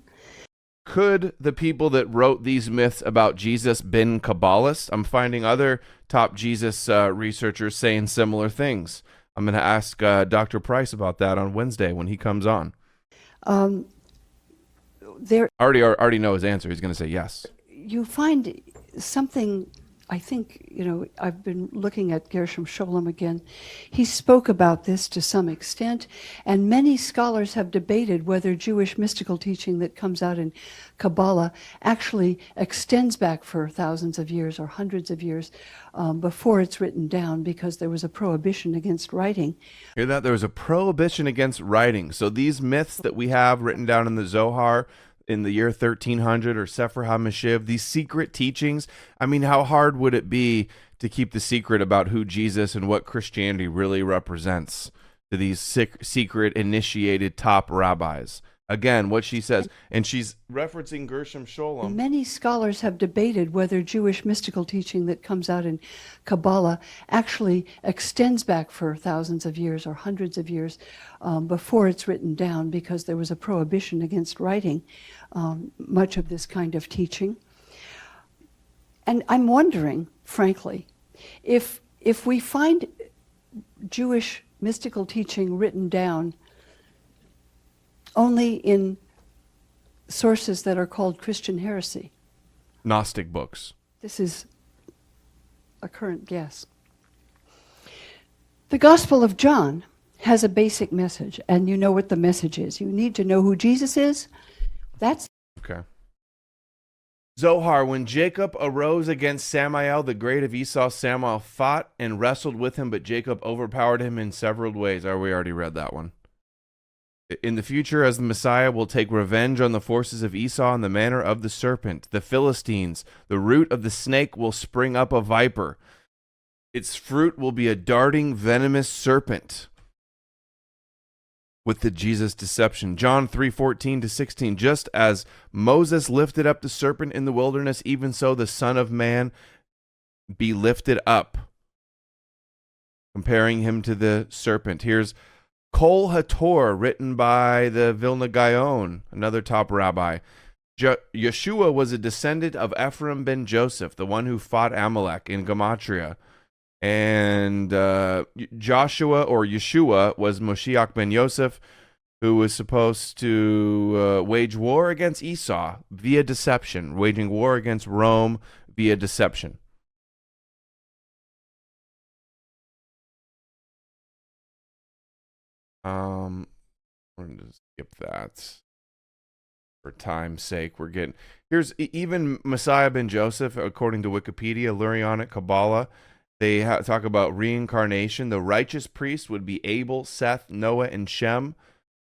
Could the people that wrote these myths about Jesus been Kabbalists? I'm finding other top Jesus researchers saying similar things. I'm going to ask Dr. Price about that on Wednesday when he comes on. Already know his answer. He's going to say yes. You find something, I think, I've been looking at Gershom Scholem again. He spoke about this to some extent, and many scholars have debated whether Jewish mystical teaching that comes out in Kabbalah actually extends back for thousands of years or hundreds of years before it's written down, because there was a prohibition against writing. Hear that? There was a prohibition against writing. So these myths that we have written down in the Zohar in the year 1300 or Sefer HaMeshiv, these secret teachings, I mean, how hard would it be to keep the secret about who Jesus and what Christianity really represents to these secret initiated top rabbis? Again, what she says, and she's referencing Gershom Scholem. Many scholars have debated whether Jewish mystical teaching that comes out in Kabbalah actually extends back for thousands of years or hundreds of years before it's written down, because there was a prohibition against writing much of this kind of teaching. And I'm wondering, frankly, if we find Jewish mystical teaching written down only in sources that are called Christian heresy. Gnostic books. This is a current guess. The Gospel of John has a basic message, and you know what the message is. You need to know who Jesus is. That's okay. Zohar, when Jacob arose against Samael, the great of Esau, Samael fought and wrestled with him, but Jacob overpowered him in several ways. We already read that one. In the future, as the Messiah will take revenge on the forces of Esau in the manner of the serpent, the Philistines, the root of the snake will spring up a viper. Its fruit will be a darting, venomous serpent. With the Jesus deception. John 3:14-16, just as Moses lifted up the serpent in the wilderness, even so the Son of Man be lifted up. Comparing him to the serpent. Here's Kol HaTor, written by the Vilna Gaon, another top rabbi. Yeshua was a descendant of Ephraim ben Joseph, the one who fought Amalek in Gematria. And Joshua, or Yeshua, was Moshiach ben Yosef, who was supposed to wage war against Esau via deception, waging war against Rome via deception. I'm going to skip that for time's sake. Here's even Messiah ben Joseph, according to Wikipedia, Lurianic Kabbalah. They talk about reincarnation. The righteous priest would be Abel, Seth, Noah, and Shem.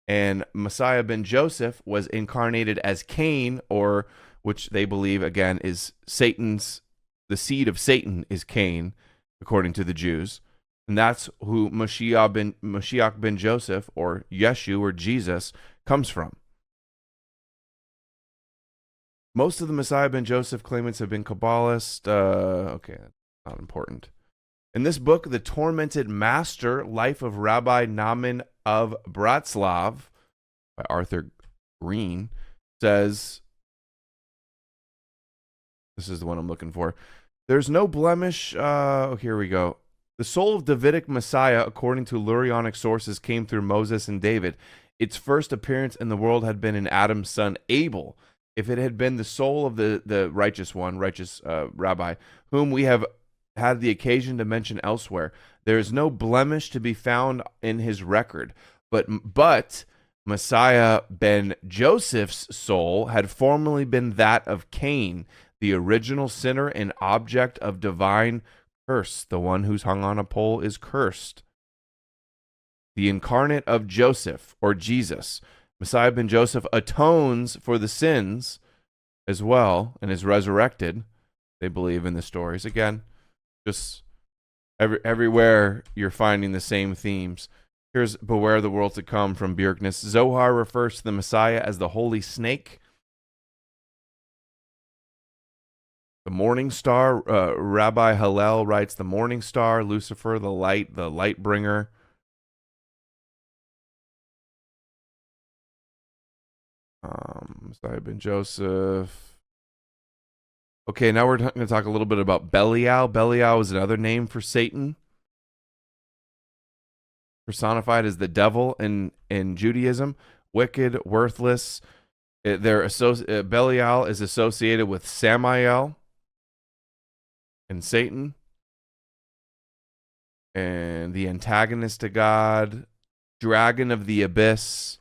And Messiah ben Joseph was incarnated as Cain, or which they believe, again, is Satan's, the seed of Satan is Cain, according to the Jews. And that's who Moshiach ben Joseph, or Yeshu, or Jesus, comes from. Most of the Messiah ben Joseph claimants have been Kabbalist. Okay, that's not important. In this book, The Tormented Master, Life of Rabbi Naaman of Bratslav, by Arthur Green, says, this is the one I'm looking for, there's no blemish, here we go. The soul of Davidic Messiah, according to Lurianic sources, came through Moses and David. Its first appearance in the world had been in Adam's son Abel. If it had been the soul of the righteous one, righteous rabbi, whom we have had the occasion to mention elsewhere, there is no blemish to be found in his record. But Messiah ben Joseph's soul had formerly been that of Cain, the original sinner and object of divine curse. The one who's hung on a pole is cursed. The incarnate of Joseph, or Jesus, Messiah ben Joseph, atones for the sins as well and is resurrected. They believe in the stories. Again, just everywhere you're finding the same themes. Here's Beware the World to Come from Bjerknes. Zohar refers to the Messiah as the holy snake. The morning star, Rabbi Hillel writes, the morning star, Lucifer, the light bringer. Messiah ben Joseph. Okay, now we're going to talk a little bit about Belial. Belial is another name for Satan, personified as the devil in Judaism. Wicked, worthless. Belial is associated with Samael and Satan, and the antagonist to God, dragon of the abyss.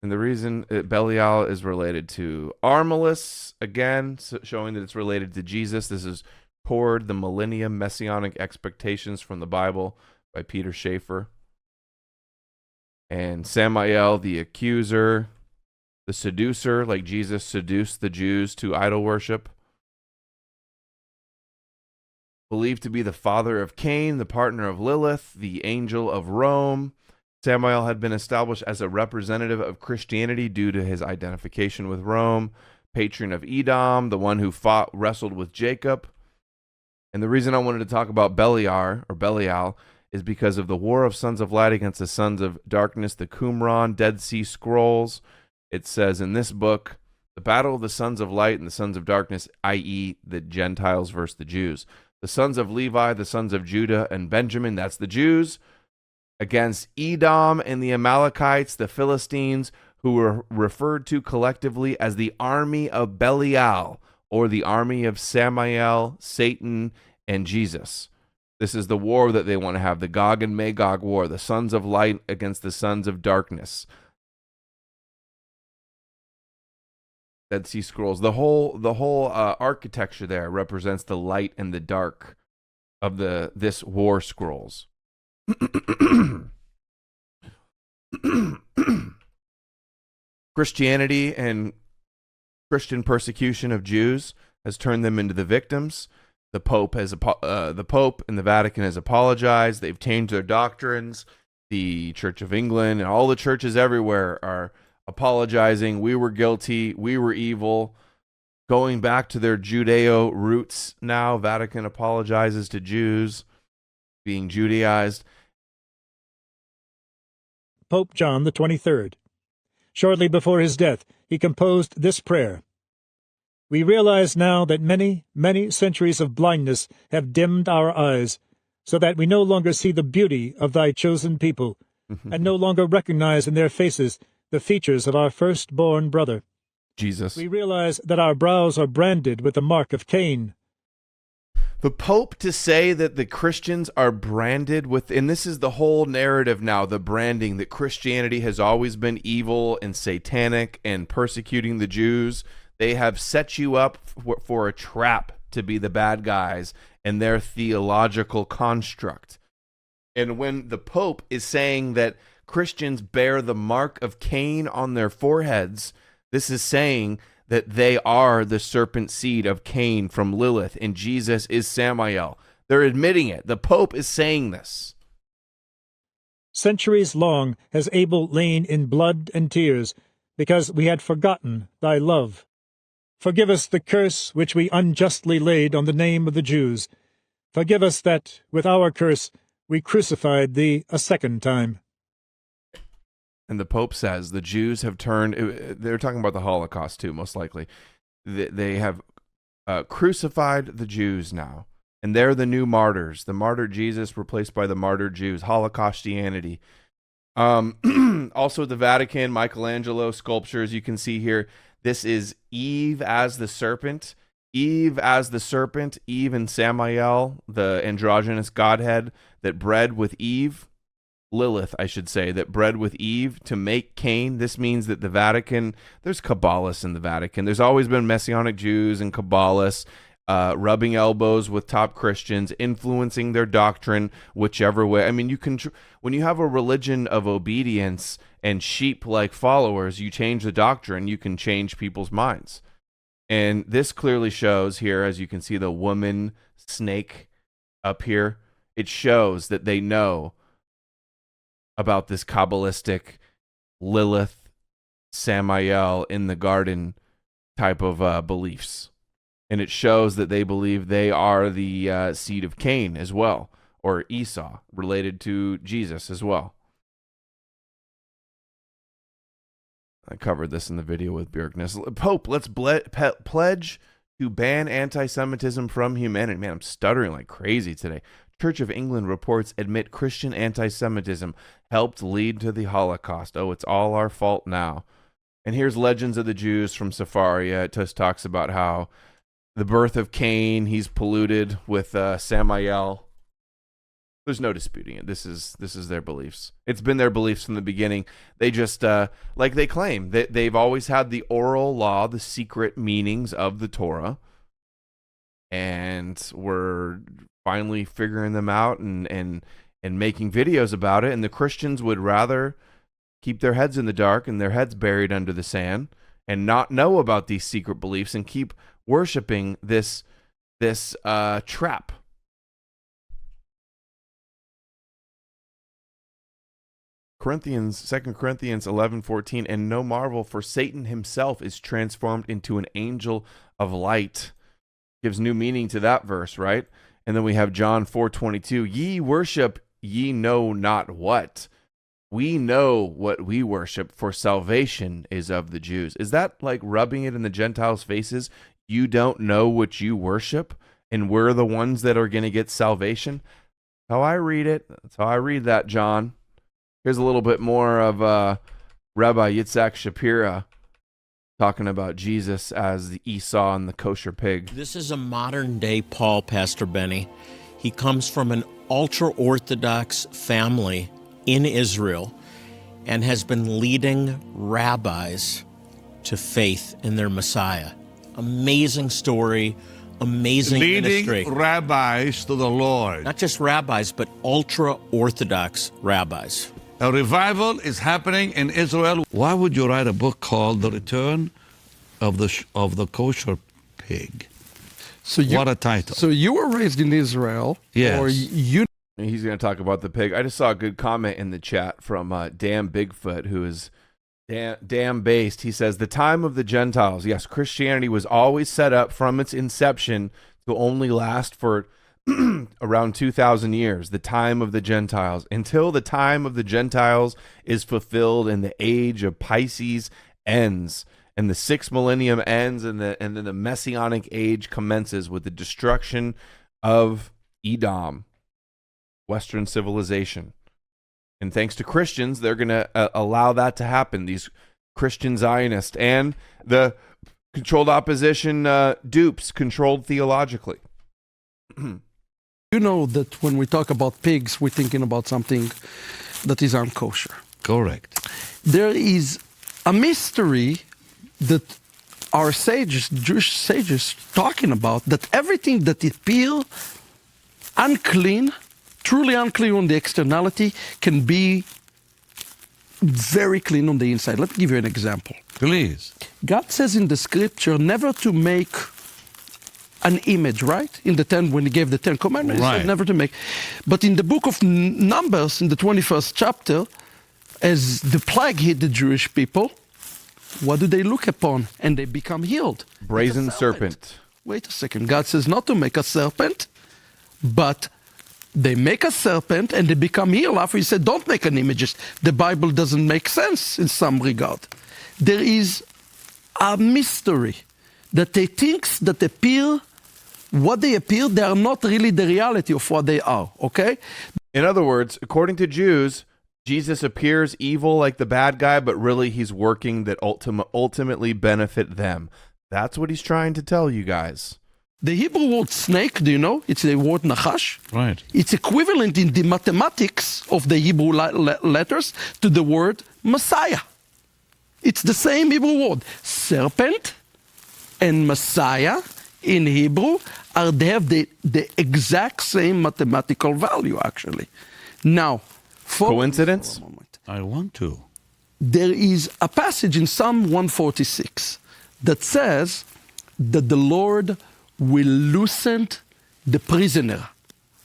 And the reason Belial is related to Armilus, again, showing that it's related to Jesus. This is Toward the Millennium, Messianic Expectations from the Bible by Peter Schaeffer. And Samael, the accuser, the seducer, like Jesus seduced the Jews to idol worship. Believed to be the father of Cain, the partner of Lilith, the angel of Rome. Samael had been established as a representative of Christianity due to his identification with Rome, patron of Edom, the one who wrestled with Jacob. And the reason I wanted to talk about Belial is because of the war of sons of light against the sons of darkness, the Qumran, Dead Sea Scrolls. It says in this book, the battle of the sons of light and the sons of darkness, i.e. the Gentiles versus the Jews. The sons of Levi, the sons of Judah and Benjamin, that's the Jews, against Edom and the Amalekites, the Philistines, who were referred to collectively as the army of Belial, or the army of Samael, Satan, and Jesus. This is the war that they want to have, the Gog and Magog war, the sons of light against the sons of darkness. Dead Sea Scrolls. The whole architecture there represents the light and the dark of this war scrolls. Christianity and Christian persecution of Jews has turned them into the victims. The Pope and the Vatican has apologized. They've changed their doctrines. The Church of England and all the churches everywhere are apologizing. We were guilty. We were evil. Going back to their Judeo roots now. Vatican apologizes to Jews being Judaized. Pope John the 23rd. Shortly before his death, he composed this prayer. We realize now that many, many centuries of blindness have dimmed our eyes, so that we no longer see the beauty of thy chosen people, and no longer recognize in their faces the features of our firstborn brother, Jesus. We realize that our brows are branded with the mark of Cain. The Pope to say that the Christians are branded with, and this is the whole narrative now, the branding, that Christianity has always been evil and satanic and persecuting the Jews. They have set you up for a trap to be the bad guys and their theological construct. And when the Pope is saying that Christians bear the mark of Cain on their foreheads, this is saying that they are the serpent seed of Cain from Lilith, and Jesus is Samael. They're admitting it. The Pope is saying this. Centuries long has Abel lain in blood and tears, because we had forgotten thy love. Forgive us the curse which we unjustly laid on the name of the Jews. Forgive us that, with our curse, we crucified thee a second time. And the Pope says the Jews have turned, they're talking about the Holocaust too, most likely. They have crucified the Jews now. And they're the new martyrs. The martyr Jesus replaced by the martyr Jews. Holocaustianity. Also, the Vatican, Michelangelo sculptures you can see here. This is Eve as the serpent. Eve as the serpent. Eve and Samael, the androgynous godhead that bred with Eve. Lilith, I should say, that bred with Eve to make Cain. This means that the Vatican, there's Kabbalists in the Vatican. There's always been Messianic Jews and Kabbalists rubbing elbows with top Christians, influencing their doctrine whichever way. I mean, you can when you have a religion of obedience and sheep-like followers, you change the doctrine, you can change people's minds. And this clearly shows here, as you can see the woman snake up here, it shows that they know about this Kabbalistic Lilith, Samael in the garden type of beliefs. And it shows that they believe they are the seed of Cain as well, or Esau, related to Jesus as well. I covered this in the video with Bjerknes. Pope, let's pledge to ban anti-Semitism from humanity. Man, I'm stuttering like crazy today. Church of England reports admit Christian anti-Semitism helped lead to the Holocaust. Oh, it's all our fault now. And here's Legends of the Jews from Sefaria. It just talks about how the birth of Cain, he's polluted with Samael. There's no disputing it. This is their beliefs. It's been their beliefs from the beginning. They just, like they claim, they've always had the oral law, the secret meanings of the Torah, and we're finally figuring them out and making videos about it. And the Christians would rather keep their heads in the dark and their heads buried under the sand and not know about these secret beliefs and keep worshiping this trap. Corinthians, 2 Corinthians 11:14, and no marvel, for Satan himself is transformed into an angel of light. Gives new meaning to that verse, right? And then we have John 4:22, ye worship ye know not what. We know what we worship, for salvation is of the Jews. Is that like rubbing it in the Gentiles' faces? You don't know what you worship, and we're the ones that are going to get salvation? That's how I read it. That's how I read that, John. Here's a little bit more of Rabbi Yitzhak Shapira talking about Jesus as the Esau and the kosher pig. This is a modern-day Paul, Pastor Benny. He comes from an ultra-Orthodox family in Israel and has been leading rabbis to faith in their Messiah. Amazing story, amazing ministry. Leading rabbis to the Lord. Not just rabbis, but ultra-Orthodox rabbis. A revival is happening in Israel. Why would you write a book called The Return of the Kosher Pig? What a title. So you were raised in Israel. Yes. Or you... He's going to talk about the pig. I just saw a good comment in the chat from Damn Bigfoot, who is damn based. He says, the time of the Gentiles. Yes, Christianity was always set up from its inception to only last for around 2,000 years, the time of the Gentiles, until the time of the Gentiles is fulfilled and the age of Pisces ends and the 6th millennium ends and then the Messianic age commences with the destruction of Edom, Western civilization. And thanks to Christians, they're going to allow that to happen. These Christian Zionists and the controlled opposition dupes, controlled theologically. You know that when we talk about pigs, we're thinking about something that is unkosher. Correct. There is a mystery that our sages, Jewish sages, talking about, that everything that appears unclean, truly unclean on the externality, can be very clean on the inside. Let me give you an example. Please. God says in the scripture never to make an image, right? In the 10, when he gave the 10 commandments, he said never to make. But in the book of Numbers, in the 21st chapter, as the plague hit the Jewish people, what do they look upon? And they become healed. Brazen serpent. Wait a second. God says not to make a serpent, but they make a serpent and they become healed. After he said, don't make an image. The Bible doesn't make sense in some regard. There is a mystery that they think that appear, what they appear, they are not really the reality of what they are, okay? In other words, according to Jews, Jesus appears evil like the bad guy, but really he's working that ultimately benefit them. That's what he's trying to tell you guys. The Hebrew word snake, do you know? It's the word nachash. Right. It's equivalent in the mathematics of the Hebrew letters to the word Messiah. It's the same Hebrew word. Serpent and Messiah in Hebrew they have the exact same mathematical value, actually. Now, coincidence? For a moment. I want to. There is a passage in Psalm 146 that says that the Lord will loosen the prisoner.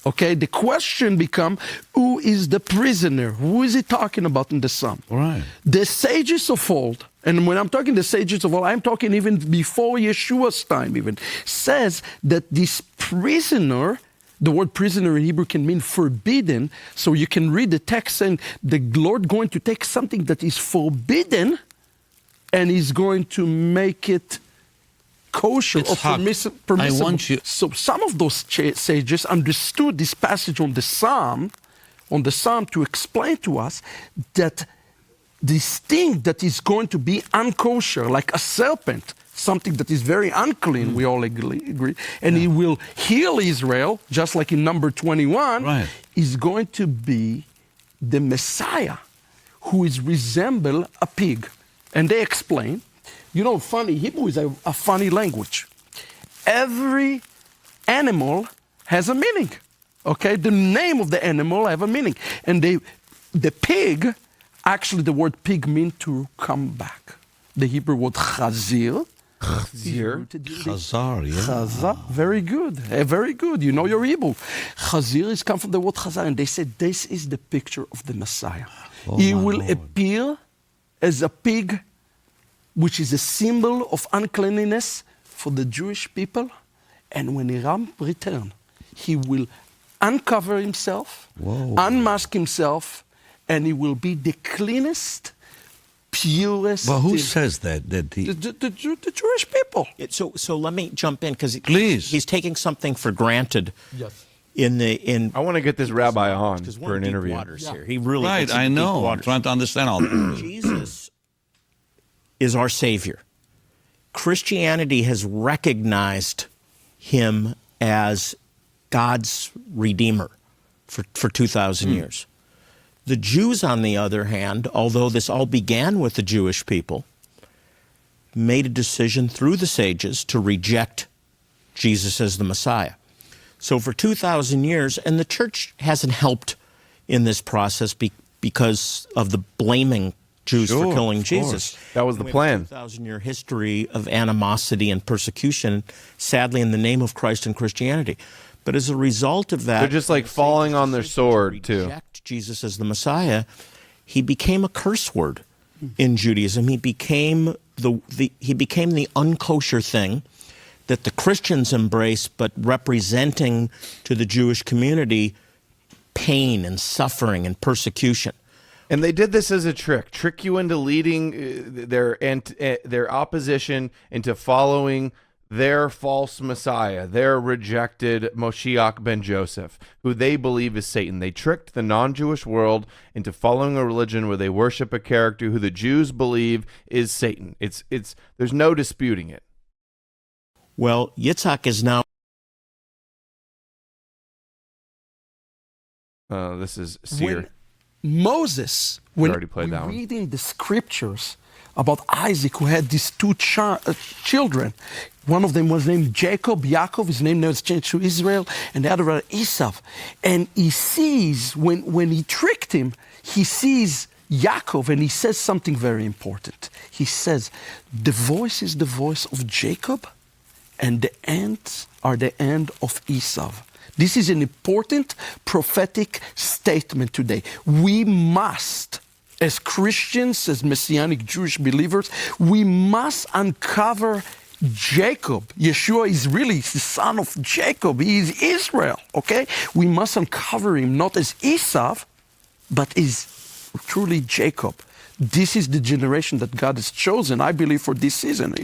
Okay, the question becomes, who is the prisoner? Who is he talking about in the Psalm? Right. The sages of old, and when I'm talking the sages of old, I'm talking even before Yeshua's time even, says that this prisoner, the word prisoner in Hebrew can mean forbidden, so you can read the text saying the Lord going to take something that is forbidden and he's going to make it kosher or permissible. I want you. So some of those sages understood this passage on the Psalm to explain to us that this thing that is going to be unkosher, like a serpent, something that is very unclean, we all agree, and he will heal Israel, just like in number 21, is going to be the Messiah, who is resemble a pig. And they explain, you know, funny, Hebrew is a funny language. Every animal has a meaning, okay? The name of the animal have a meaning. And the pig, actually the word pig means to come back. The Hebrew word chazir. Chazir? Chazar, yeah. Chazar, very good, very good. You know your Hebrew. Chazir is come from the word chazar, and they said this is the picture of the Messiah. He will appear as a pig, which is a symbol of uncleanliness for the Jewish people. And when he returns, he will uncover himself, unmask himself, and he will be the cleanest, purest. But who says that? The Jewish people. So let me jump in because he's taking something for granted. Yes. I want to get this rabbi on for an interview. Here. He really I know. I'm trying to understand all this. Jesus is our Savior. Christianity has recognized him as God's Redeemer for 2,000 years. The Jews, on the other hand, although this all began with the Jewish people, made a decision through the sages to reject Jesus as the Messiah. So for 2,000 years, and the church hasn't helped in this process because of the blaming Jews for killing Jesus. That was the plan. 2,000-year history of animosity and persecution, sadly, in the name of Christ and Christianity. But as a result of that, they're just like falling on their sword too. Reject Jesus as the Messiah. He became a curse word in Judaism. He became the unkosher thing that the Christians embrace, but representing to the Jewish community pain and suffering and persecution. And they did this as a trick you into leading their opposition into following their false Messiah, their rejected Moshiach ben Joseph, who they believe is Satan. They tricked the non-Jewish world into following a religion where they worship a character who the Jews believe is Satan. There's no disputing it. Well, Yitzhak is now... this is Seer. Moses, when we're reading the scriptures about Isaac, who had these two children, one of them was named Jacob, Yaakov, his name was changed to Israel, and the other was Esau. And he sees, when he tricked him, he sees Yaakov, and he says something very important. He says, the voice is the voice of Jacob, and the ends are the end of Esau. This is an important prophetic statement today. We must as Christians, as Messianic Jewish believers, we must uncover Jacob. Yeshua is really the son of Jacob. He is Israel, okay? We must uncover him not as Esau, but as truly Jacob. This is the generation that God has chosen, I believe, for this season.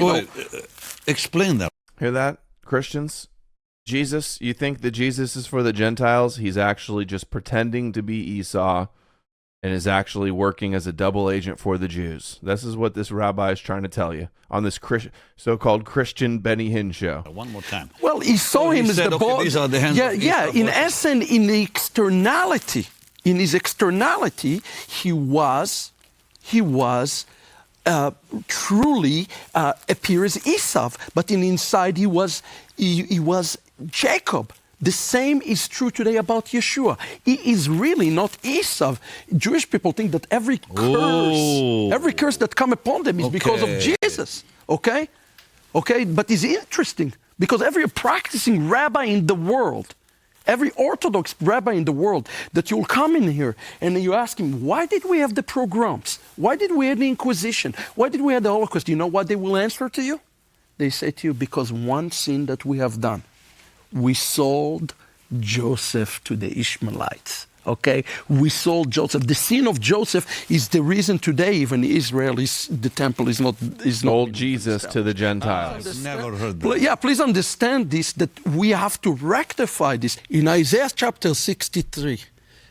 Explain that. Hear that, Christians? Jesus, you think that Jesus is for the Gentiles? He's actually just pretending to be Esau and is actually working as a double agent for the Jews. This is what this rabbi is trying to tell you on this so-called Christian Benny Hinn show. One more time. Well, he saw him as the boss. These are the hands of Esau. In essence, in the externality, in his externality, he was truly appears Esau, but in inside he was Jacob. The same is true today about Yeshua. He is really not Esau. Jewish people think that every curse that come upon them is because of Jesus. Okay? But it's interesting because every practicing rabbi in the world, every Orthodox rabbi in the world, that you'll come in here and you ask him, why did we have the pogroms? Why did we have the Inquisition? Why did we have the Holocaust? You know what they will answer to you? They say to you, because one sin that we have done. We sold Joseph to the Ishmaelites. Okay, we sold Joseph. The sin of Joseph is the reason today even Israel the temple is not sold Jesus to the Gentiles. Never heard that. Yeah, please understand this, that we have to rectify this. In Isaiah chapter 63,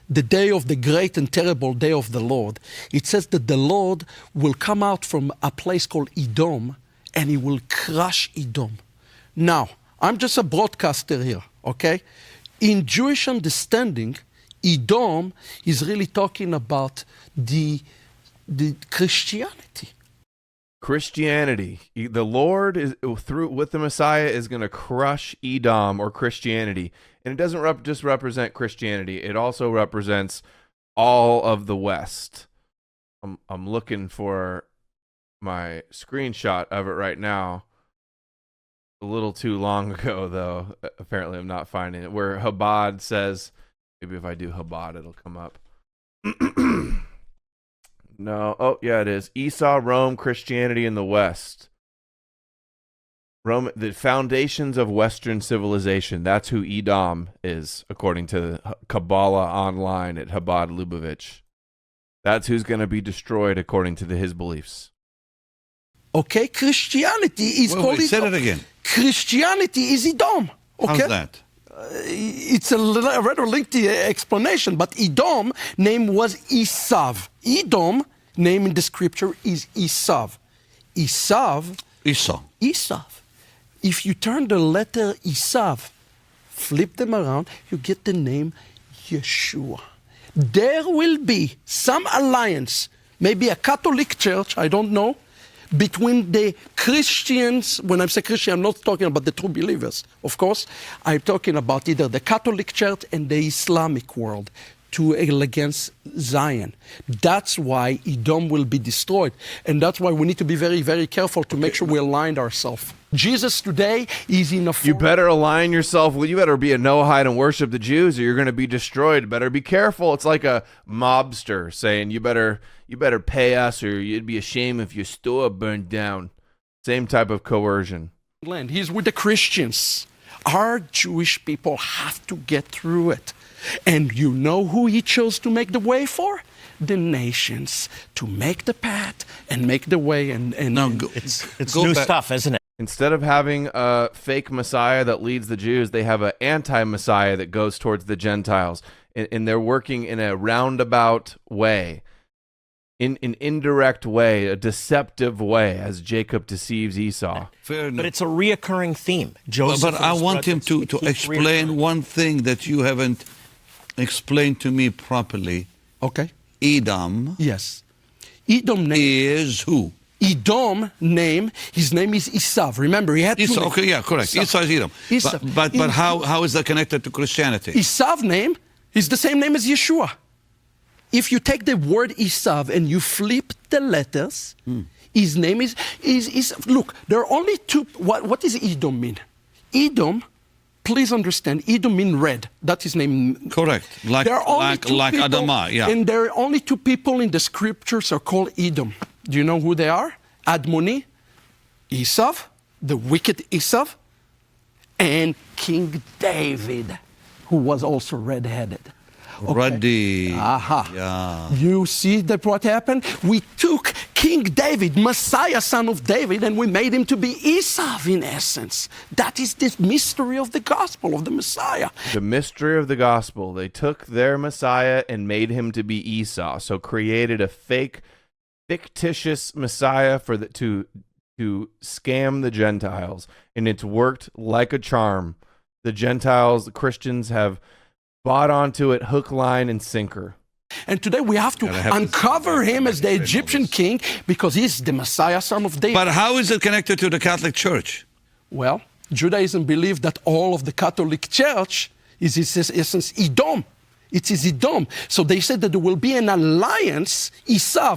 the day of the great and terrible day of the Lord, it says that the Lord will come out from a place called Edom and he will crush Edom. Now, I'm just a broadcaster here, okay? In Jewish understanding, Edom is really talking about the Christianity. Christianity. The Lord is with the Messiah is going to crush Edom or Christianity. And it doesn't just represent Christianity. It also represents all of the West. I'm looking for my screenshot of it right now. A little too long ago, though. Apparently, I'm not finding it. Where Chabad says, maybe if I do Chabad, it'll come up. No. Oh, yeah, it is. Esau, Rome, Christianity in the West. Rome, the foundations of Western civilization. That's who Edom is, according to Kabbalah online at Chabad Lubavitch. That's who's going to be destroyed, according to his beliefs. Okay, Christianity is called Edom. Say it again. Christianity is Edom. Okay? How's that? It's a rather lengthy explanation, but Edom name was Esau. Edom name in the scripture is Esau. Esau. If you turn the letter Esau, flip them around, you get the name Yeshua. There will be some alliance, maybe a Catholic church, I don't know, between the Christians. When I say Christian, I'm not talking about the true believers, of course. I'm talking about either the Catholic Church and the Islamic world against Zion. That's why Edom will be destroyed. And that's why we need to be very, very careful to make sure we align ourselves. Jesus today is in a form. You better align yourself. You better be a Noahide and worship the Jews or you're going to be destroyed. Better be careful. It's like a mobster saying, you better pay us or you'd be ashamed if your store burned down. Same type of coercion. He's with the Christians. Our Jewish people have to get through it. And you know who he chose to make the way for? The nations, to make the path and make the way. It's new stuff, isn't it? Instead of having a fake Messiah that leads the Jews, they have an anti-Messiah that goes towards the Gentiles. And they're working in a roundabout way, in an indirect way, a deceptive way, as Jacob deceives Esau. But it's a reoccurring theme. But I want him to explain one thing that you haven't explained to me properly. Okay. Edom. Yes. Edom name is who? Edom name, his name is Esau. Remember, he had Esau. Okay, yeah, correct. Esau is Edom. But how is that connected to Christianity? Esau name is the same name as Yeshua. If you take the word Esau and you flip the letters, his name is look, there are only two. What does Edom mean? Edom please understand, Edom means red. That's his name. Correct. Like Adamah, yeah. And there are only two people in the scriptures are called Edom. Do you know who they are? Admoni, Esau, the wicked Esau, and King David, who was also red-headed. Okay. Ready. Aha. Yeah. You see that what happened? We took King David, Messiah, son of David, and we made him to be Esau in essence. That is the mystery of the gospel of the Messiah. The mystery of the gospel. They took their Messiah and made him to be Esau. So created a fictitious Messiah to scam the Gentiles. And it's worked like a charm. The Gentiles, the Christians have bought onto it hook, line, and sinker. And today we have to uncover him as the Egyptian king because he's the Messiah, son of David. But how is it connected to the Catholic Church? Well, Judaism believes that all of the Catholic Church is in essence Edom. It is Edom. So they said that there will be an alliance. Esau,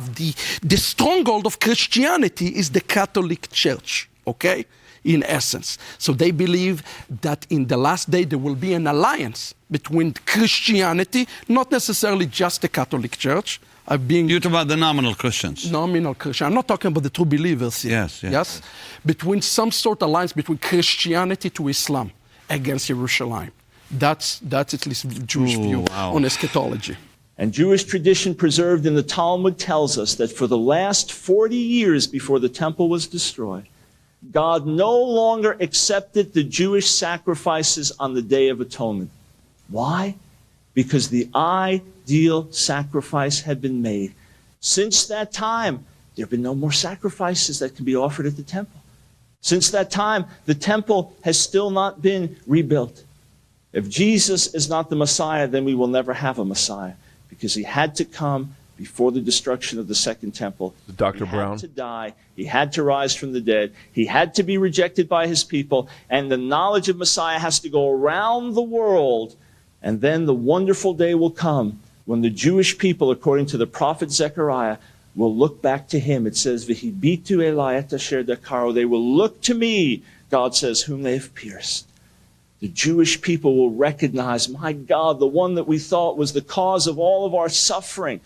the stronghold of Christianity, is the Catholic Church. Okay? In essence. So they believe that in the last day there will be an alliance between Christianity, not necessarily just the Catholic Church. You're talking about the nominal Christians. Nominal Christian. I'm not talking about the true believers here. Yes? Between some sort of alliance between Christianity to Islam against Jerusalem. That's at least Jewish view on eschatology. And Jewish tradition preserved in the Talmud tells us that for the last 40 years before the temple was destroyed, God no longer accepted the Jewish sacrifices on the Day of Atonement. Why? Because the ideal sacrifice had been made. Since that time, there have been no more sacrifices that can be offered at the temple. Since that time, the temple has still not been rebuilt. If Jesus is not the Messiah, then we will never have a Messiah, because he had to come before the destruction of the second temple. Dr. Brown. He had to die. He had to rise from the dead. He had to be rejected by his people. And the knowledge of Messiah has to go around the world. And then the wonderful day will come when the Jewish people, according to the prophet Zechariah, will look back to him. It says, V'hibitu elai et asher dakaro. They will look to me, God says, whom they have pierced. The Jewish people will recognize, my God, the one that we thought was the cause of all of our suffering,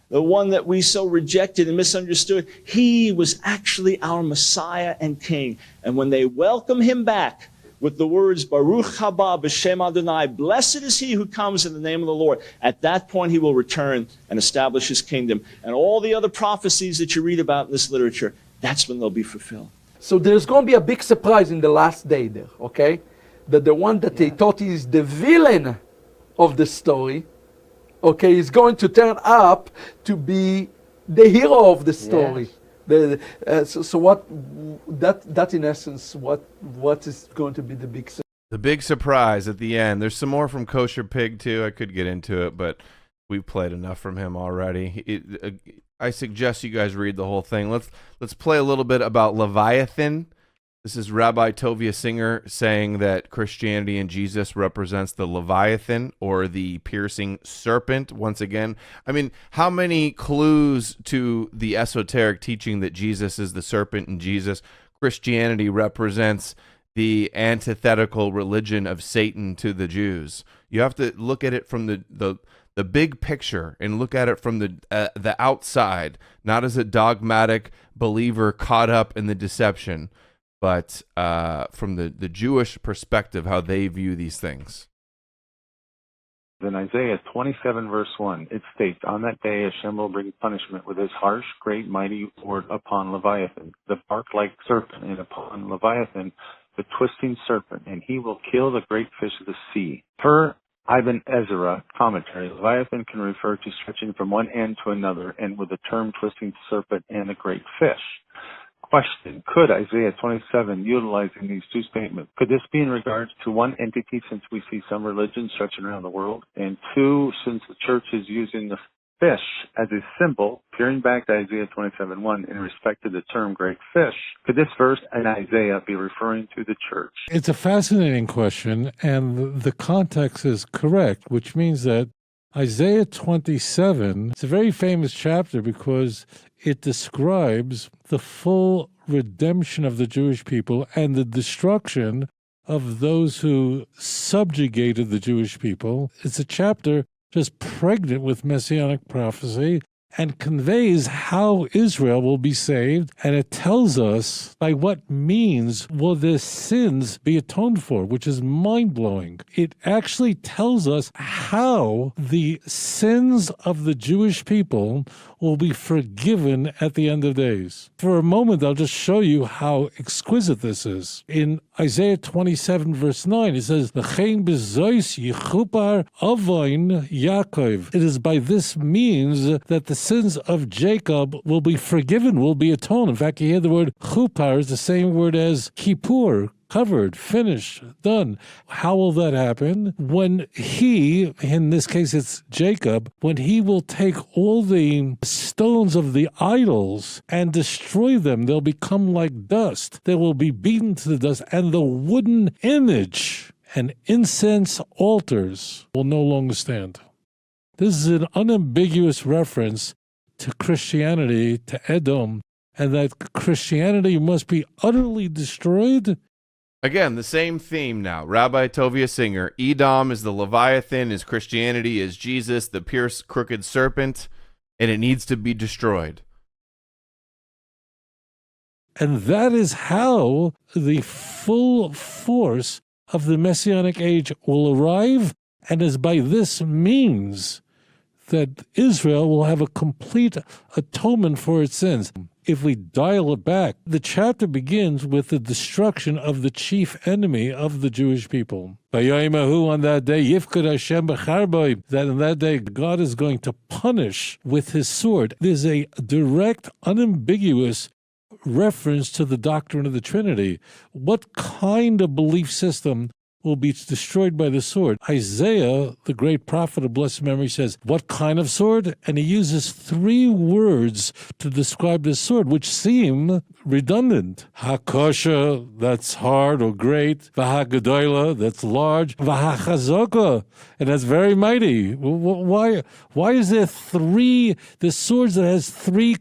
the one that we so rejected and misunderstood, he was actually our Messiah and King. And when they welcome him back with the words, Baruch haba b'shem Adonai, blessed is he who comes in the name of the Lord, at that point he will return and establish his kingdom. And all the other prophecies that you read about in this literature, that's when they'll be fulfilled. So there's going to be a big surprise in the last day there, okay? That the one that they thought is the villain of the story, okay, is going to turn up to be the hero of the story. Yes. So what that in essence what is going to be the big surprise? The big surprise at the end. There's some more from Kosher Pig too. I could get into it, but we've played enough from him already. I suggest you guys read the whole thing. Let's play a little bit about Leviathan. This is Rabbi Tovia Singer saying that Christianity and Jesus represents the Leviathan, or the piercing serpent. Once again, I mean, how many clues to the esoteric teaching that Jesus is the serpent and Christianity represents the antithetical religion of Satan to the Jews? You have to look at it from the big picture and look at it from the outside, not as a dogmatic believer caught up in the deception, but from the Jewish perspective, how they view these things. In Isaiah 27, verse 1, it states, on that day Hashem will bring punishment with his harsh, great, mighty word upon Leviathan, the bark-like serpent, and upon Leviathan, the twisting serpent, and he will kill the great fish of the sea. Per Ibn Ezra commentary, Leviathan can refer to stretching from one end to another, and with the term twisting serpent and the great fish. Question, could Isaiah 27, utilizing these two statements, could this be in regards to one entity, since we see some religions stretching around the world? And two, since the church is using the fish as a symbol, peering back to Isaiah 27:1 in respect to the term great fish, could this verse in Isaiah be referring to the church? It's a fascinating question, and the context is correct, which means that Isaiah 27, it's a very famous chapter because it describes the full redemption of the Jewish people and the destruction of those who subjugated the Jewish people. It's a chapter just pregnant with messianic prophecy and conveys how Israel will be saved, and it tells us by what means will their sins be atoned for, which is mind-blowing. It actually tells us how the sins of the Jewish people will be forgiven at the end of days. For a moment, I'll just show you how exquisite this is. In Isaiah 27, verse 9, it says, "L'chein bezois yichupar avoin Yaakov." It is by this means that the sins of Jacob will be forgiven, will be atoned. In fact, you hear the word chupar is the same word as kippur, covered, finished, done. How will that happen? When he, in this case it's Jacob, when he will take all the stones of the idols and destroy them, they'll become like dust. They will be beaten to the dust, and the wooden image and incense altars will no longer stand. This is an unambiguous reference to Christianity, to Edom, and that Christianity must be utterly destroyed. Again, the same theme now. Rabbi Tovia Singer, Edom is the Leviathan, is Christianity, is Jesus, the pierced, crooked serpent, and it needs to be destroyed. And that is how the full force of the Messianic age will arrive, and is by this means that Israel will have a complete atonement for its sins. If we dial it back, the chapter begins with the destruction of the chief enemy of the Jewish people. On that day, that in that day God is going to punish with his sword. There's a direct, unambiguous reference to the doctrine of the Trinity. What kind of belief system will be destroyed by the sword? Isaiah, the great prophet of blessed memory, says, what kind of sword? And he uses 3 words to describe the sword, which seem redundant. Ha-kosher, that's hard or great. Vaha-gedola, that's large. Vaha-chazaka, and that's very mighty. Why is there 3, the swords that has 3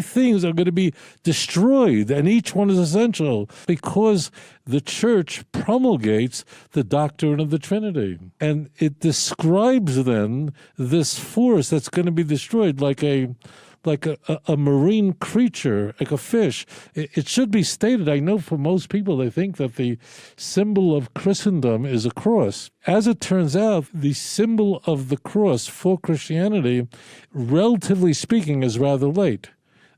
things are going to be destroyed, and each one is essential? Because the church promulgates the doctrine of the Trinity. And it describes then this force that's going to be destroyed like a marine creature, like a fish. It should be stated, I know for most people, they think that the symbol of Christendom is a cross. As it turns out, the symbol of the cross for Christianity, relatively speaking, is rather late.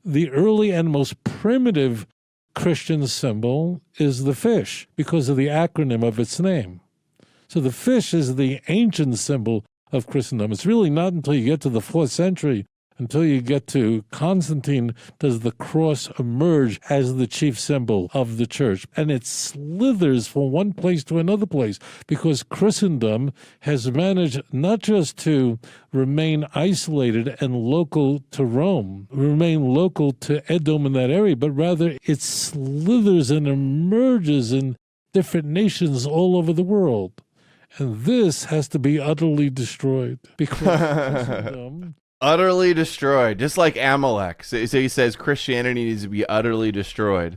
The early and most primitive Christian symbol is the fish because of the acronym of its name. So the fish is the ancient symbol of Christendom. It's really not until you get to the 4th century, until you get to Constantine, does the cross emerge as the chief symbol of the church. And it slithers from one place to another place because Christendom has managed not just to remain isolated and local to Rome, remain local to Edom in that area, but rather it slithers and emerges in different nations all over the world. And this has to be utterly destroyed because Christendom... Utterly destroyed, just like Amalek. So he says Christianity needs to be utterly destroyed.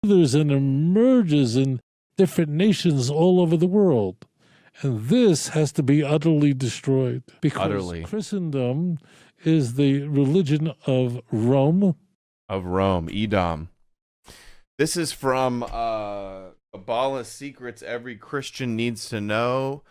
There's an emerges in different nations all over the world. And this has to be utterly destroyed. Because Christendom is the religion of Rome. Of Rome, Edom. This is from Kabbalah Secrets Every Christian Needs to Know.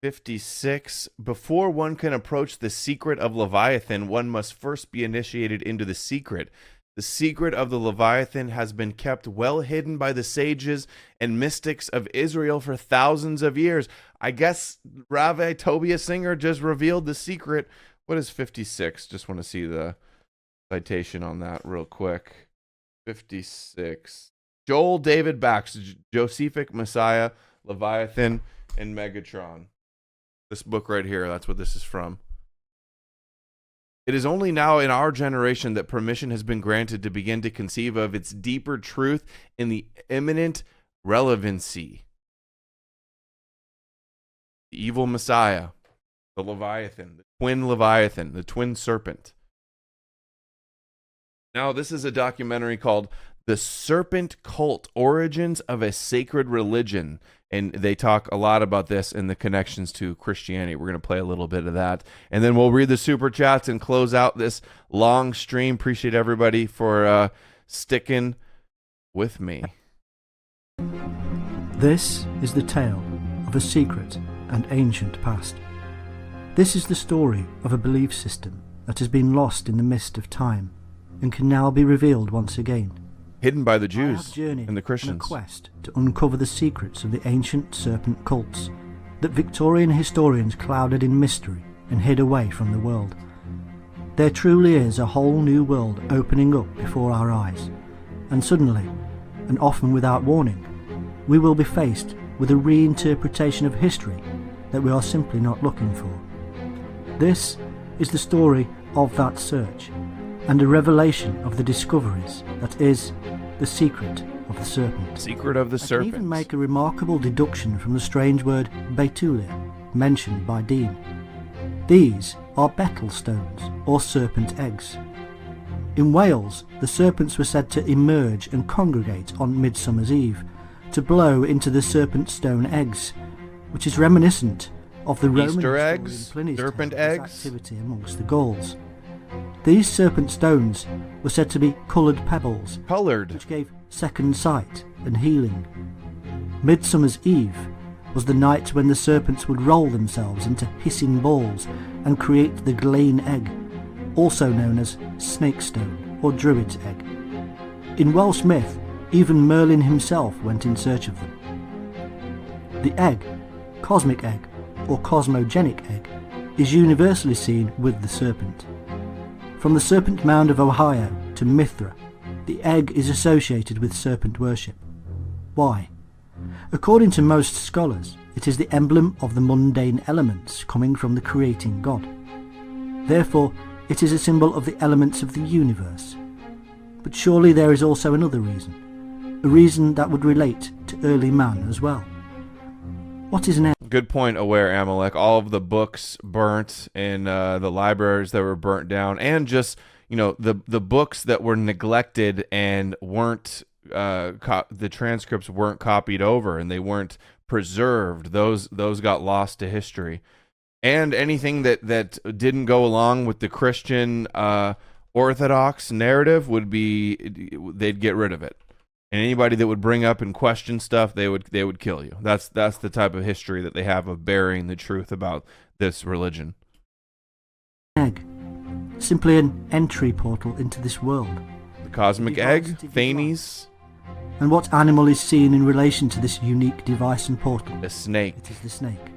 56. Before one can approach the secret of Leviathan, one must first be initiated into the secret. The secret of the Leviathan has been kept well hidden by the sages and mystics of Israel for thousands of years. I guess Rabbi Tovia Singer just revealed the secret. What is 56? Just want to see the citation on that real quick. 56. Joel David Bax, Josephic Messiah, Leviathan, and Megatron. This book right here, that's what this is from. It is only now in our generation that permission has been granted to begin to conceive of its deeper truth in the imminent relevancy. The evil Messiah, the Leviathan, the twin serpent. Now, this is a documentary called The Serpent Cult, Origins of a Sacred Religion. And they talk a lot about this in the connections to Christianity. We're going to play a little bit of that. And then we'll read the super chats and close out this long stream. Appreciate everybody for sticking with me. This is the tale of a secret and ancient past. This is the story of a belief system that has been lost in the mist of time and can now be revealed once again. Hidden by the Jews and the Christians. On a quest to uncover the secrets of the ancient serpent cults that Victorian historians clouded in mystery and hid away from the world. There truly is a whole new world opening up before our eyes, and suddenly, and often without warning, we will be faced with a reinterpretation of history that we are simply not looking for. This is the story of that search, and a revelation of the discoveries that is the secret of the serpent. Secret of the serpent. I can even make a remarkable deduction from the strange word Betulia, mentioned by Dean. These are betel stones, or serpent eggs. In Wales, the serpents were said to emerge and congregate on Midsummer's Eve, to blow into the serpent stone eggs, which is reminiscent of the Roman Easter eggs, Pliny's serpent tale of eggs, activity amongst the Gauls. These serpent stones were said to be coloured pebbles, which gave second sight and healing. Midsummer's Eve was the night when the serpents would roll themselves into hissing balls and create the Glain egg, also known as snake stone or druid's egg. In Welsh myth, even Merlin himself went in search of them. The egg, cosmic egg or cosmogenic egg, is universally seen with the serpent. From the Serpent Mound of Ohio to Mithra, the egg is associated with serpent worship. Why? According to most scholars, it is the emblem of the mundane elements coming from the creating God. Therefore, it is a symbol of the elements of the universe. But surely there is also another reason, a reason that would relate to early man as well. What is an egg? Good point, Aware Amalek. All of the books burnt in the libraries that were burnt down, and just, you know, the books that were neglected and weren't the transcripts weren't copied over and they weren't preserved. Those got lost to history. And anything that didn't go along with the Christian Orthodox narrative they'd get rid of it. And anybody that would bring up and question stuff, they would kill you. That's the type of history that they have of burying the truth about this religion. Egg, simply an entry portal into this world. The cosmic egg, Thanes. And what animal is seen in relation to this unique device and portal? A snake. It is the snake,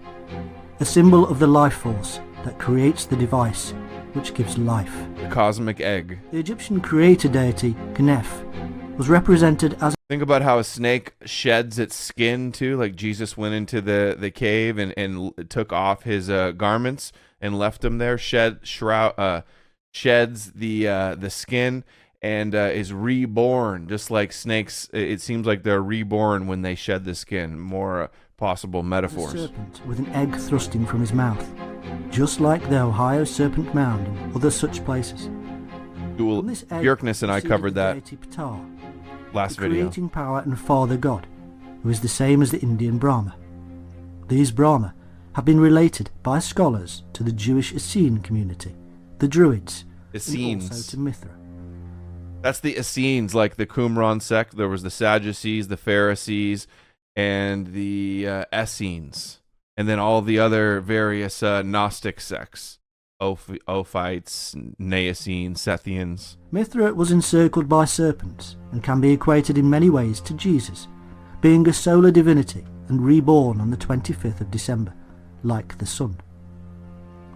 a symbol of the life force that creates the device which gives life. The cosmic egg. The Egyptian creator deity Kneph was represented as... Think about how a snake sheds its skin too, like Jesus went into the cave and took off his garments and left them there, sheds the skin and is reborn, just like snakes. It seems like they're reborn when they shed the skin. More possible metaphors. A serpent with an egg thrusting from his mouth, just like the Ohio Serpent Mound and other such places. Björkness and I covered that last video. Creating power and father god, who is the same as the Indian Brahma. These Brahma have been related by scholars to the Jewish Essene community, the Druids, and also to Mithra. That's the Essenes, like the Qumran sect. There was the Sadducees, the Pharisees, and the Essenes, and then all the other various Gnostic sects. Ophites, Naesenes, Sethians. Mithra was encircled by serpents and can be equated in many ways to Jesus, being a solar divinity and reborn on the 25th of December, like the sun.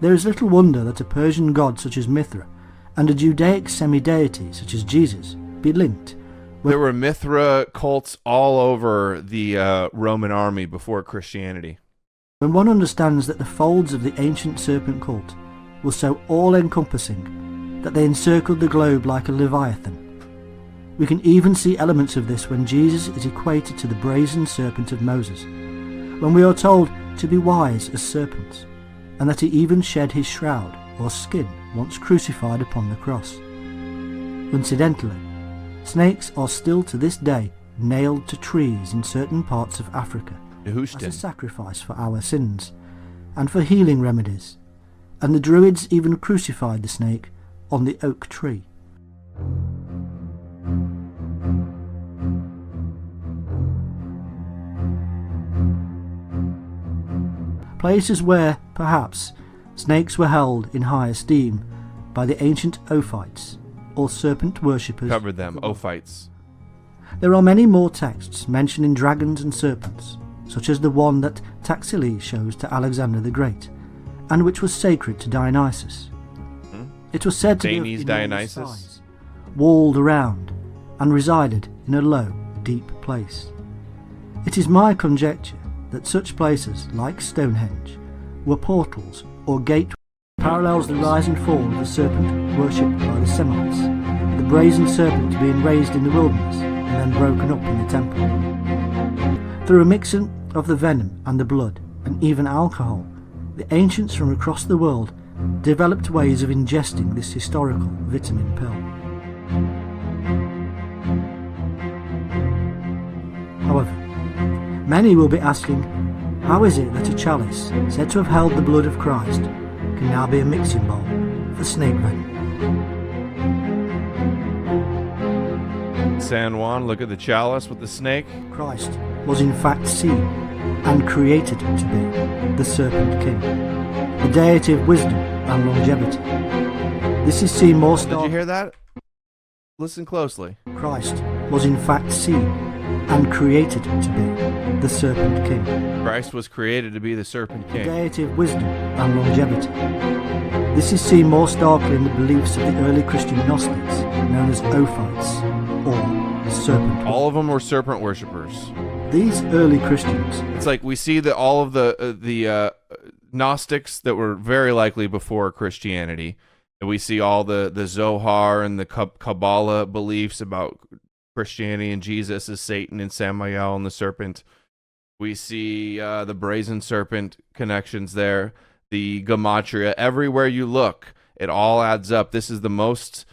There is little wonder that a Persian god such as Mithra and a Judaic semi-deity such as Jesus be linked. There were Mithra cults all over the Roman army before Christianity. When one understands that the folds of the ancient serpent cult were so all-encompassing that they encircled the globe like a leviathan. We can even see elements of this when Jesus is equated to the brazen serpent of Moses, when we are told to be wise as serpents, and that he even shed his shroud or skin once crucified upon the cross. Incidentally, Snakes are still to this day nailed to trees in certain parts of Africa as a sacrifice for our sins and for healing remedies, and the Druids even crucified the snake on the oak tree. Places where, perhaps, snakes were held in high esteem by the ancient Ophites, or serpent worshippers. Covered them, Ophites. There are many more texts mentioning dragons and serpents, such as the one that Taxiles shows to Alexander the Great, and which was sacred to Dionysus. It was said to be of enormous Dionysus, size, walled around, and resided in a low, deep place. It is my conjecture that such places, like Stonehenge, were portals or gateways. Parallels the rise and fall of the serpent worshipped by the Semites, the brazen serpent being raised in the wilderness and then broken up in the temple. Through a mixing of the venom and the blood, and even alcohol, the ancients from across the world developed ways of ingesting this historical vitamin pill. However, many will be asking, how is it that a chalice said to have held the blood of Christ can now be a mixing bowl for snake venom? San Juan, look at the chalice with the snake. Christ was in fact seen and created to be the Serpent King, the deity of wisdom and longevity. This is seen more starkly. Did you hear that? Listen closely. Christ was in fact seen and created to be the Serpent King. Christ was created to be the Serpent King. The deity of wisdom and longevity. This is seen more starkly in the beliefs of the early Christian Gnostics, known as Ophites, or serpent. All of them were serpent worshippers. These early Christians. It's like we see that all of the Gnostics that were very likely before Christianity, and we see all the Zohar and the Kabbalah beliefs about Christianity and Jesus as Satan and Samael and the serpent. We see the brazen serpent connections there, the gematria. Everywhere you look, it all adds up. This is the most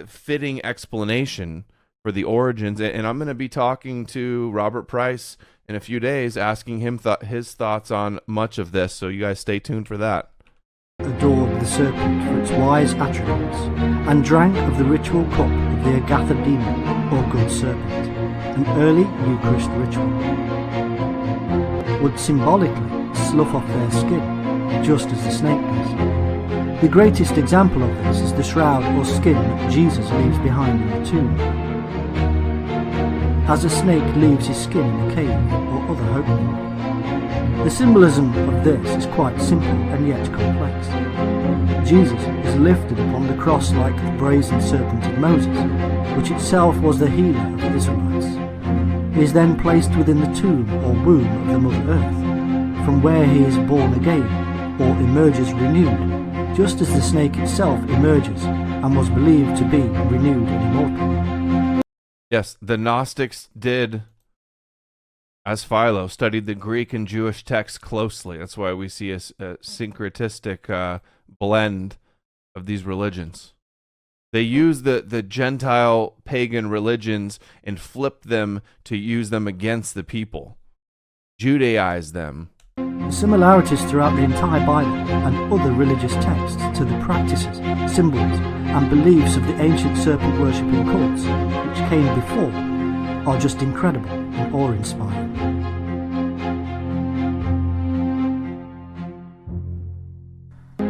fitting explanation for the origins. And I'm going to be talking to Robert Price in a few days, asking him his thoughts on much of this. So you guys stay tuned for that. Adored the serpent for its wise attributes, and drank of the ritual cup of the Agatha demon, or good serpent, an early Eucharist ritual. Would symbolically slough off their skin, just as the snake does. The greatest example of this is the shroud or skin that Jesus leaves behind in the tomb. As a snake leaves his skin in a cave or other opening. The symbolism of this is quite simple and yet complex. Jesus is lifted upon the cross like the brazen serpent of Moses, which itself was the healer of the Israelites. He is then placed within the tomb or womb of the Mother Earth, from where he is born again or emerges renewed, just as the snake itself emerges and was believed to be renewed and immortal. Yes, the Gnostics did, as Philo, studied the Greek and Jewish texts closely. That's why we see a syncretistic blend of these religions. They use the Gentile pagan religions and flip them to use them against the people, Judaize them. The similarities throughout the entire Bible and other religious texts to the practices, symbols, and beliefs of the ancient serpent-worshipping cults which came before are just incredible and awe-inspiring.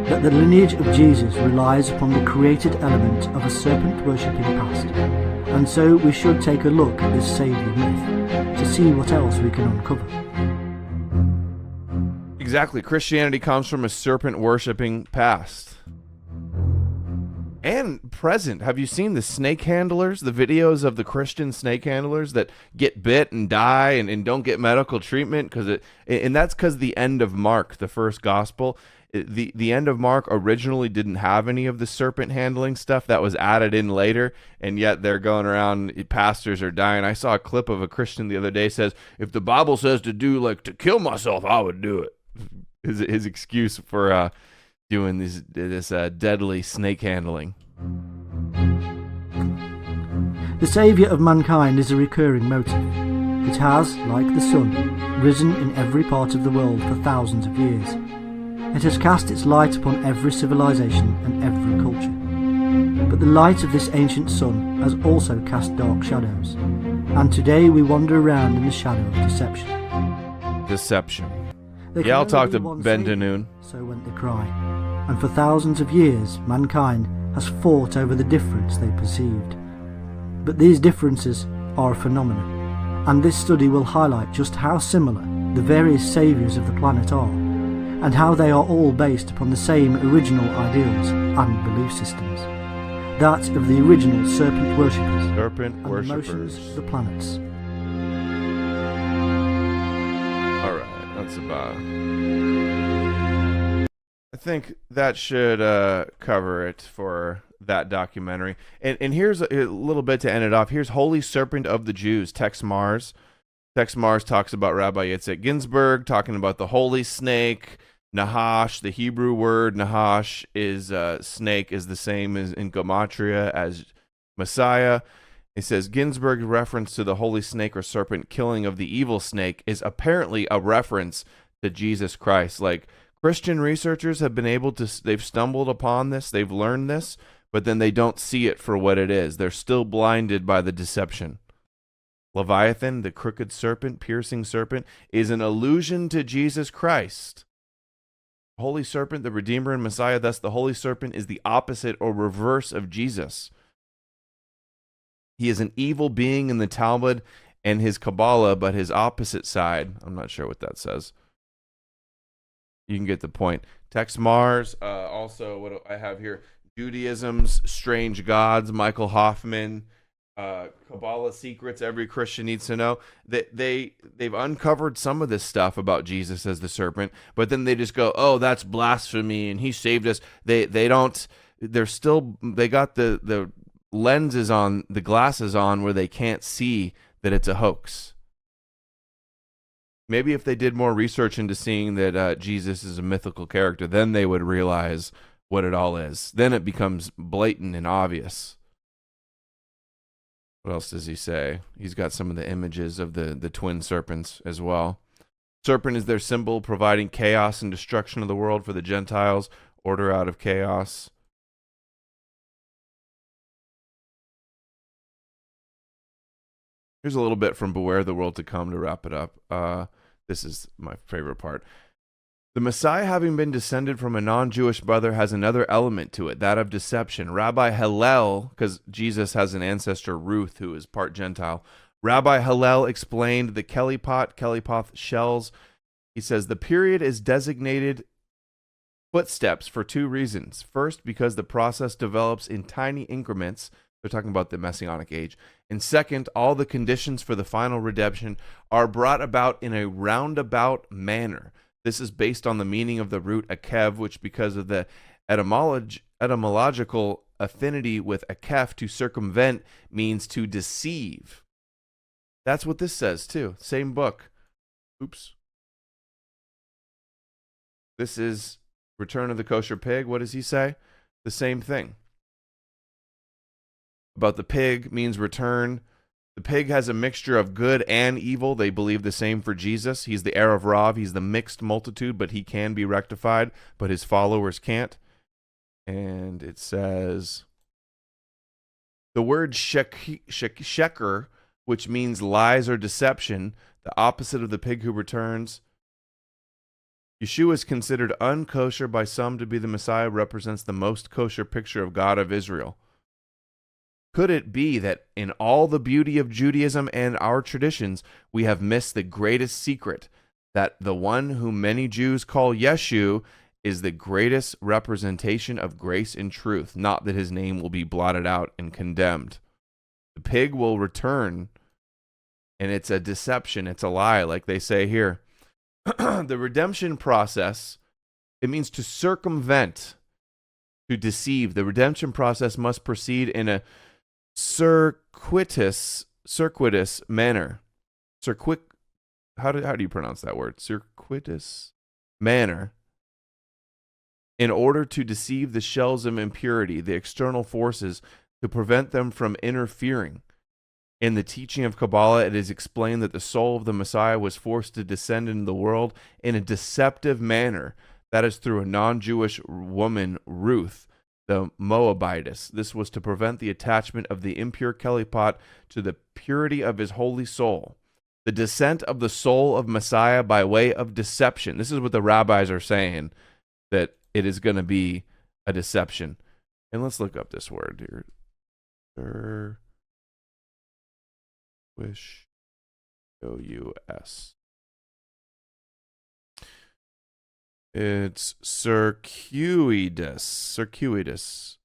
That the lineage of Jesus relies upon the created element of a serpent-worshipping past, and so we should take a look at this saviour myth to see what else we can uncover. Exactly. Christianity comes from a serpent-worshipping past. And present. Have you seen the snake handlers, the videos of the Christian snake handlers that get bit and die and don't get medical treatment? And that's because the end of Mark, the first gospel, the end of Mark originally didn't have any of the serpent handling stuff. That was added in later, and yet they're going around, pastors are dying. I saw a clip of a Christian the other day says, if the Bible says to kill myself, I would do it. His excuse for doing this deadly snake handling. The saviour of mankind is a recurring motive. It has, like the sun, risen in every part of the world for thousands of years. It has cast its light upon every civilization and every culture. But the light of this ancient sun has also cast dark shadows, and today we wander around in the shadow of deception. Deception. Yeah, I'll talk to Ben Danoon. So went the cry, and for thousands of years mankind has fought over the difference they perceived. But these differences are a phenomenon, and this study will highlight just how similar the various saviours of the planet are, and how they are all based upon the same original ideals and belief systems. That of the original serpent worshippers, serpent worshippers, the motions of the planets. All right, that's about. I think that should cover it for that documentary. And here's a little bit to end it off. Here's Holy Serpent of the Jews, Tex Mars. Tex Mars talks about Rabbi Yitzhak Ginsburg, talking about the holy snake. Nahash, the Hebrew word Nahash is snake, is the same as in Gematria as Messiah. It says Ginsburg's reference to the holy snake or serpent killing of the evil snake is apparently a reference to Jesus Christ. Like, Christian researchers have been able to, they've stumbled upon this, they've learned this, but then they don't see it for what it is. They're still blinded by the deception. Leviathan, the crooked serpent, piercing serpent, is an allusion to Jesus Christ. Holy Serpent, the Redeemer and Messiah, thus the Holy Serpent is the opposite or reverse of Jesus. He is an evil being in the Talmud and his Kabbalah, but his opposite side. I'm not sure what that says. You can get the point. Tex Mars, also what I have here, Judaism's Strange Gods, Michael Hoffman, Kabbalah Secrets Every Christian Needs to Know. They've uncovered some of this stuff about Jesus as the serpent, but then they just go, oh, that's blasphemy and he saved us. They got the lenses on, the glasses on, where they can't see that it's a hoax. Maybe if they did more research into seeing that Jesus is a mythical character, then they would realize what it all is. Then it becomes blatant and obvious. What else does he say? He's got some of the images of the twin serpents as well. Serpent is their symbol, providing chaos and destruction of the world for the Gentiles, order out of chaos. Here's a little bit from Beware the World to Come to wrap it up. This is my favorite part. The Messiah, having been descended from a non-Jewish brother, has another element to it, that of deception. Rabbi Hillel, because Jesus has an ancestor, Ruth, who is part Gentile. Rabbi Hillel explained the Kelipoth shells. He says the period is designated footsteps for two reasons. First, because the process develops in tiny increments. They're talking about the Messianic age. And second, all the conditions for the final redemption are brought about in a roundabout manner. This is based on the meaning of the root akev, which, because of the etymological affinity with akef, to circumvent, means to deceive. That's what this says too. Same book. Oops. This is Return of the Kosher Pig. What does he say? The same thing. About the pig means return. The pig has a mixture of good and evil. They believe the same for Jesus. He's the heir of Rav. He's the mixed multitude, but he can be rectified, but his followers can't. And it says, the word sheker, which means lies or deception, the opposite of the pig who returns. Yeshua is considered unkosher by some to be the Messiah, represents the most kosher picture of God of Israel. Could it be that in all the beauty of Judaism and our traditions, we have missed the greatest secret, that the one whom many Jews call Yeshu is the greatest representation of grace and truth, not that his name will be blotted out and condemned. The pig will return, and it's a deception, it's a lie, like they say here. The redemption process, it means to circumvent, to deceive. The redemption process must proceed in a circuitous manner. How do you pronounce that word? Circuitous manner. In order to deceive the shells of impurity, the external forces, to prevent them from interfering. In the teaching of Kabbalah, it is explained that the soul of the Messiah was forced to descend into the world in a deceptive manner. That is through a non-Jewish woman, Ruth, the Moabitess. This was to prevent the attachment of the impure Kelipot to the purity of his holy soul. The descent of the soul of Messiah by way of deception. This is what the rabbis are saying, that it is going to be a deception. And let's look up this word here. Wish O-U-S. It's circuitous. Circuitous.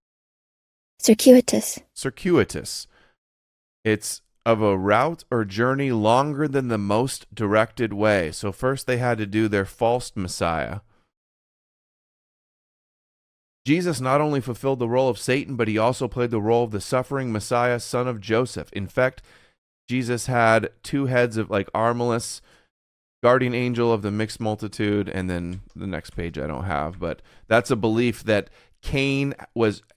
It's of a route or journey longer than the most directed way. So first they had to do their false Messiah. Jesus not only fulfilled the role of Satan, but he also played the role of the suffering Messiah, son of Joseph. In fact, Jesus had two heads of like Armilus, guardian angel of the mixed multitude, and then the next page I don't have, but that's a belief that Cain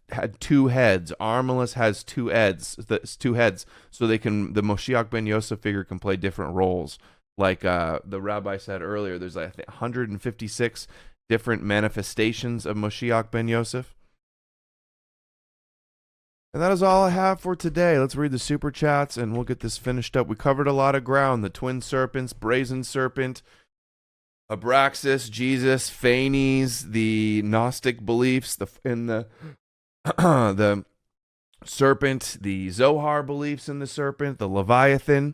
had two heads. Armilus has two heads, so the Moshiach ben Yosef figure can play different roles. Like the rabbi said earlier, there's like 156 different manifestations of Moshiach ben Yosef. And that is all I have for today. Let's read the super chats and we'll get this finished up. We covered a lot of ground. The twin serpents, brazen serpent, Abraxas, Jesus, Phanes, the Gnostic beliefs, the serpent, the Zohar beliefs in the serpent, the Leviathan.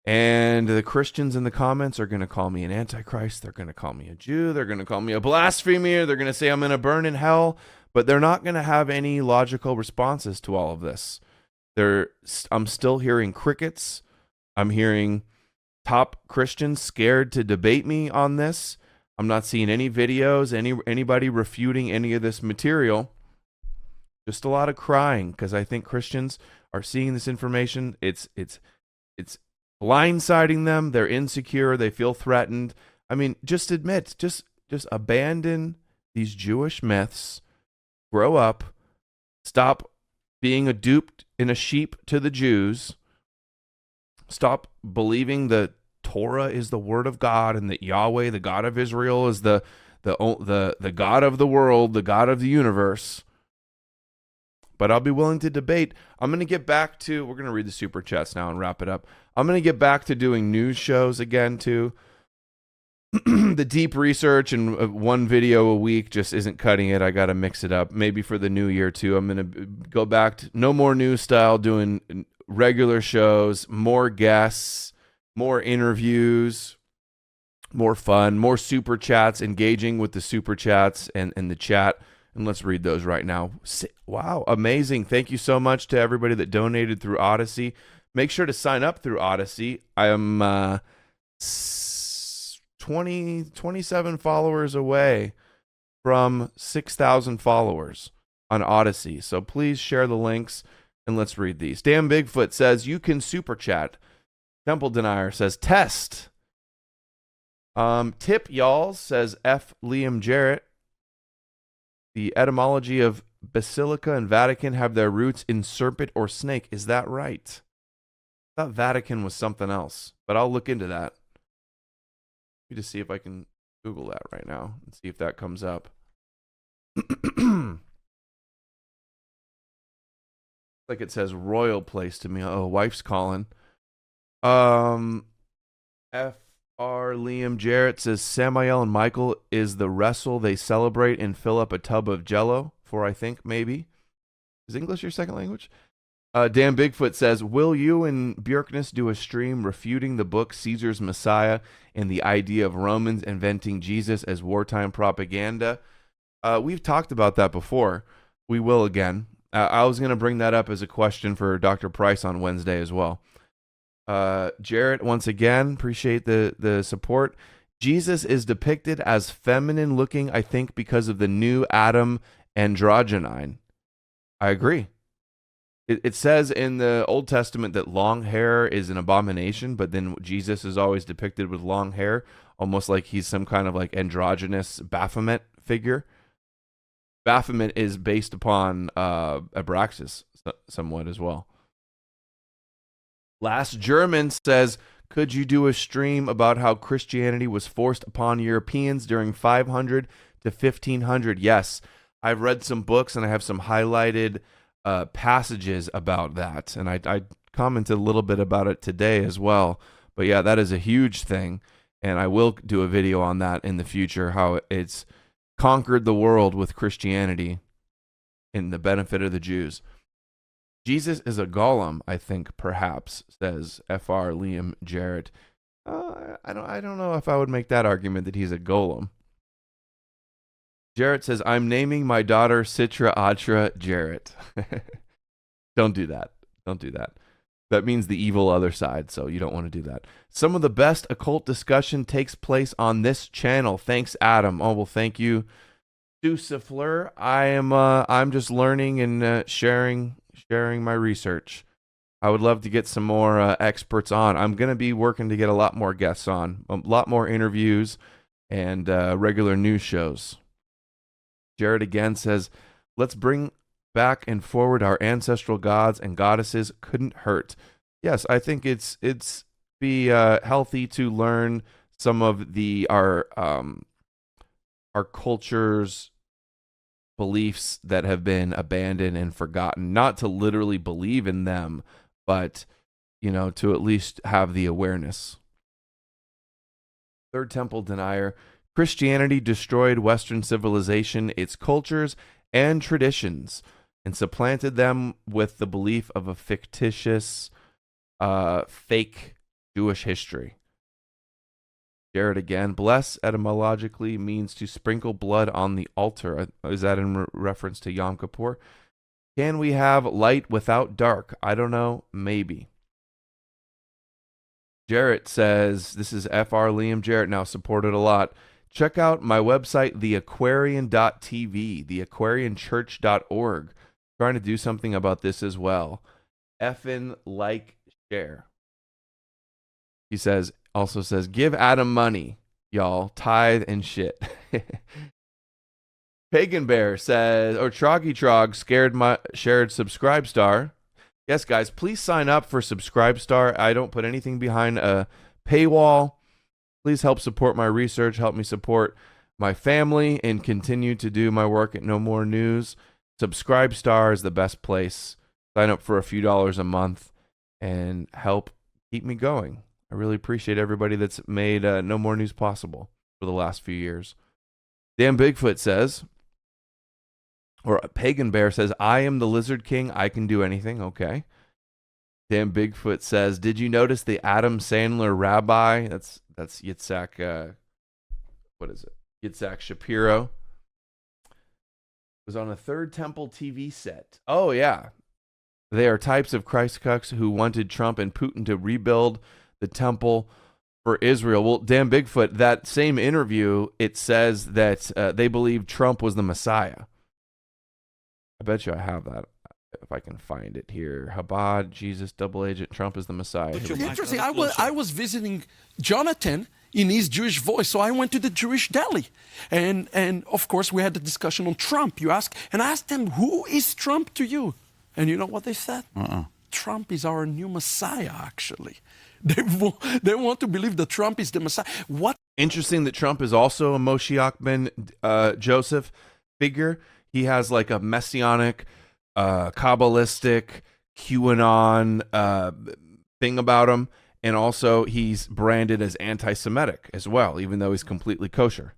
And the Christians in the comments are going to call me an antichrist. They're going to call me a Jew. They're going to call me a blasphemer. They're going to say I'm going to burn in hell. But they're not going to have any logical responses to all of this. I'm still hearing crickets. I'm hearing top Christians scared to debate me on this. I'm not seeing any videos, anybody refuting any of this material. Just a lot of crying because I think Christians are seeing this information. It's blindsiding them. They're insecure. They feel threatened. I mean, just admit, just abandon these Jewish myths. Grow up. Stop being a dupe and a sheep to the Jews. Stop believing that Torah is the word of God and that Yahweh, the God of Israel, is the God of the world, the God of the universe. But I'll be willing to debate. I'm going to get back to, we're going to read the super chats now and wrap it up. I'm going to get back to doing news shows again too. The deep research and one video a week just isn't cutting it. I got to mix it up. Maybe for the new year too. I'm going to go back to no more news style, doing regular shows, more guests, more interviews, more fun, more super chats, engaging with the super chats and the chat. And let's read those right now. Wow, amazing. Thank you so much to everybody that donated through Odysee. Make sure to sign up through Odysee. I am 27 followers away from 6,000 followers on Odysee. So please share the links and let's read these. Dan Bigfoot says, you can super chat. Temple Denier says, test. Tip y'all, says F. Liam Jarrett. The etymology of Basilica and Vatican have their roots in serpent or snake. Is that right? I thought Vatican was something else, but I'll look into that. Let me just see if I can Google that right now and see if that comes up. Like it says royal place to me. Oh, wife's calling. F.R. Liam Jarrett says Samael and Michael is the wrestle they celebrate and fill up a tub of jello for, I think, maybe. Is English your second language? Dan Bigfoot says, will you and Björkness do a stream refuting the book Caesar's Messiah and the idea of Romans inventing Jesus as wartime propaganda? We've talked about that before. We will again. I was going to bring that up as a question for Dr. Price on Wednesday as well. Jarrett, once again, appreciate the support. Jesus is depicted as feminine looking, I think, because of the new Adam androgyne. I agree. It says in the Old Testament that long hair is an abomination, but then Jesus is always depicted with long hair, almost like he's some kind of like androgynous Baphomet figure. Baphomet is based upon Abraxas somewhat as well. Last German says, could you do a stream about how Christianity was forced upon Europeans during 500 to 1500? Yes, I've read some books and I have some highlighted passages about that. And I commented a little bit about it today as well. But yeah, that is a huge thing. And I will do a video on that in the future, how it's conquered the world with Christianity in the benefit of the Jews. Jesus is a golem, I think, perhaps, says Fr. Liam Jarrett. I don't know if I would make that argument that he's a golem. Jarrett says, I'm naming my daughter Sitra Atra Jarrett. Don't do that. Don't do that. That means the evil other side, so you don't want to do that. Some of the best occult discussion takes place on this channel. Thanks, Adam. Oh, well, thank you, Sefer. I'm just learning and sharing my research. I would love to get some more experts on. I'm going to be working to get a lot more guests on, a lot more interviews, and regular news shows. Jared again says, let's bring back and forward our ancestral gods and goddesses. Couldn't hurt. Yes, I think it's be healthy to learn some of our culture's beliefs that have been abandoned and forgotten. Not to literally believe in them, but to at least have the awareness. Third Temple denier. Christianity destroyed Western civilization, its cultures and traditions, and supplanted them with the belief of a fictitious, fake Jewish history. Jared again. Bless etymologically means to sprinkle blood on the altar. Is that in reference to Yom Kippur? Can we have light without dark? I don't know. Maybe. Jarrett says, this is Fr. Liam Jarrett, now supported a lot. Check out my website, theaquarian.tv, theaquarianchurch.org. Trying to do something about this as well. Effin' like, share. He also says, give Adam money, y'all. Tithe and shit. Pagan Bear says, or Troggy Trog shared Subscribe Star. Yes, guys, please sign up for Subscribe Star. I don't put anything behind a paywall. Please help support my research, help me support my family, and continue to do my work at No More News. Subscribe Star is the best place. Sign up for a few dollars a month and help keep me going. I really appreciate everybody that's made No More News possible for the last few years. Dan Bigfoot says, or Pagan Bear says, I am the Lizard King. I can do anything. Okay. Dan Bigfoot says, did you notice the Adam Sandler rabbi? That's Yitzhak, what is it? Yitzhak Shapiro. Was on a Third Temple TV set. Oh, yeah. They are types of Christ cucks who wanted Trump and Putin to rebuild the temple for Israel. Well, Dan Bigfoot, that same interview, it says that they believe Trump was the Messiah. I bet you I have that. If I can find it here. Chabad, Jesus, double agent, Trump is the Messiah. Interesting. I was visiting Jonathan in his Jewish voice, so I went to the Jewish deli. And of course, we had the discussion on Trump. I asked them, who is Trump to you? And you know what they said? Trump is our new Messiah, actually. They want to believe that Trump is the Messiah. What? Interesting that Trump is also a Moshiach ben Joseph figure. He has like a messianic, Kabbalistic, QAnon thing about him. And also he's branded as anti-Semitic as well, even though he's completely kosher.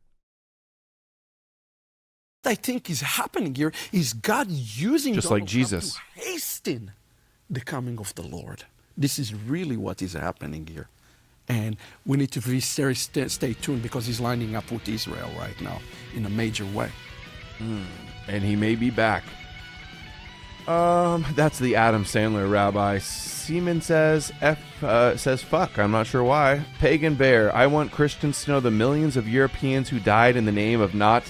I think is happening here is God using just like Jesus to hasten the coming of the Lord. This is really what is happening here. And we need to be stay tuned because he's lining up with Israel right now in a major way. And he may be back. That's the Adam Sandler rabbi. Seaman says, says fuck, I'm not sure why. Pagan Bear, I want Christians to know the millions of Europeans who died in the name of not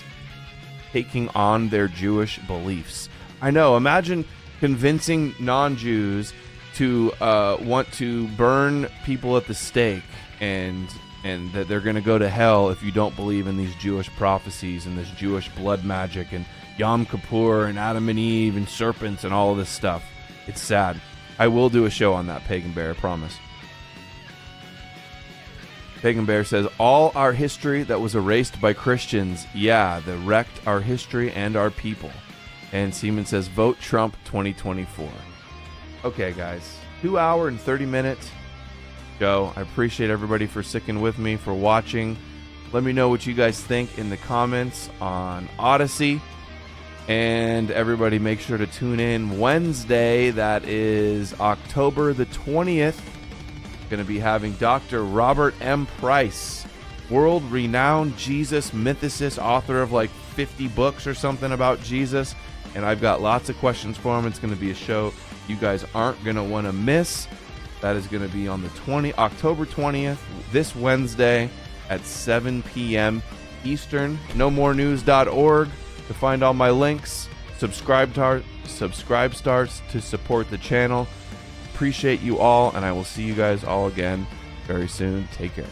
taking on their Jewish beliefs. I know, imagine convincing non-Jews to want to burn people at the stake and that they're going to go to hell if you don't believe in these Jewish prophecies and this Jewish blood magic and Yom Kippur and Adam and Eve and serpents and all of this stuff. It's sad. I will do a show on that, Pagan Bear, I promise. Pagan Bear says, all our history that was erased by Christians, yeah, that wrecked our history and our people. And Seaman says, vote Trump 2024. Okay, guys, 2 hour and 30 minutes show. I appreciate everybody for sticking with me, for watching. Let me know what you guys think in the comments on Odysee. And everybody make sure to tune in Wednesday. That is October the 20th. Going to be having Dr. Robert M. Price, world-renowned Jesus mythicist, author of like 50 books or something about Jesus. And I've got lots of questions for him. It's going to be a show you guys aren't going to want to miss. That is going to be on the October 20th, this Wednesday at 7 p.m. Eastern. NoMoreNews.org to find all my links. Subscribe stars to support the channel. Appreciate you all, and I will see you guys all again very soon. Take care.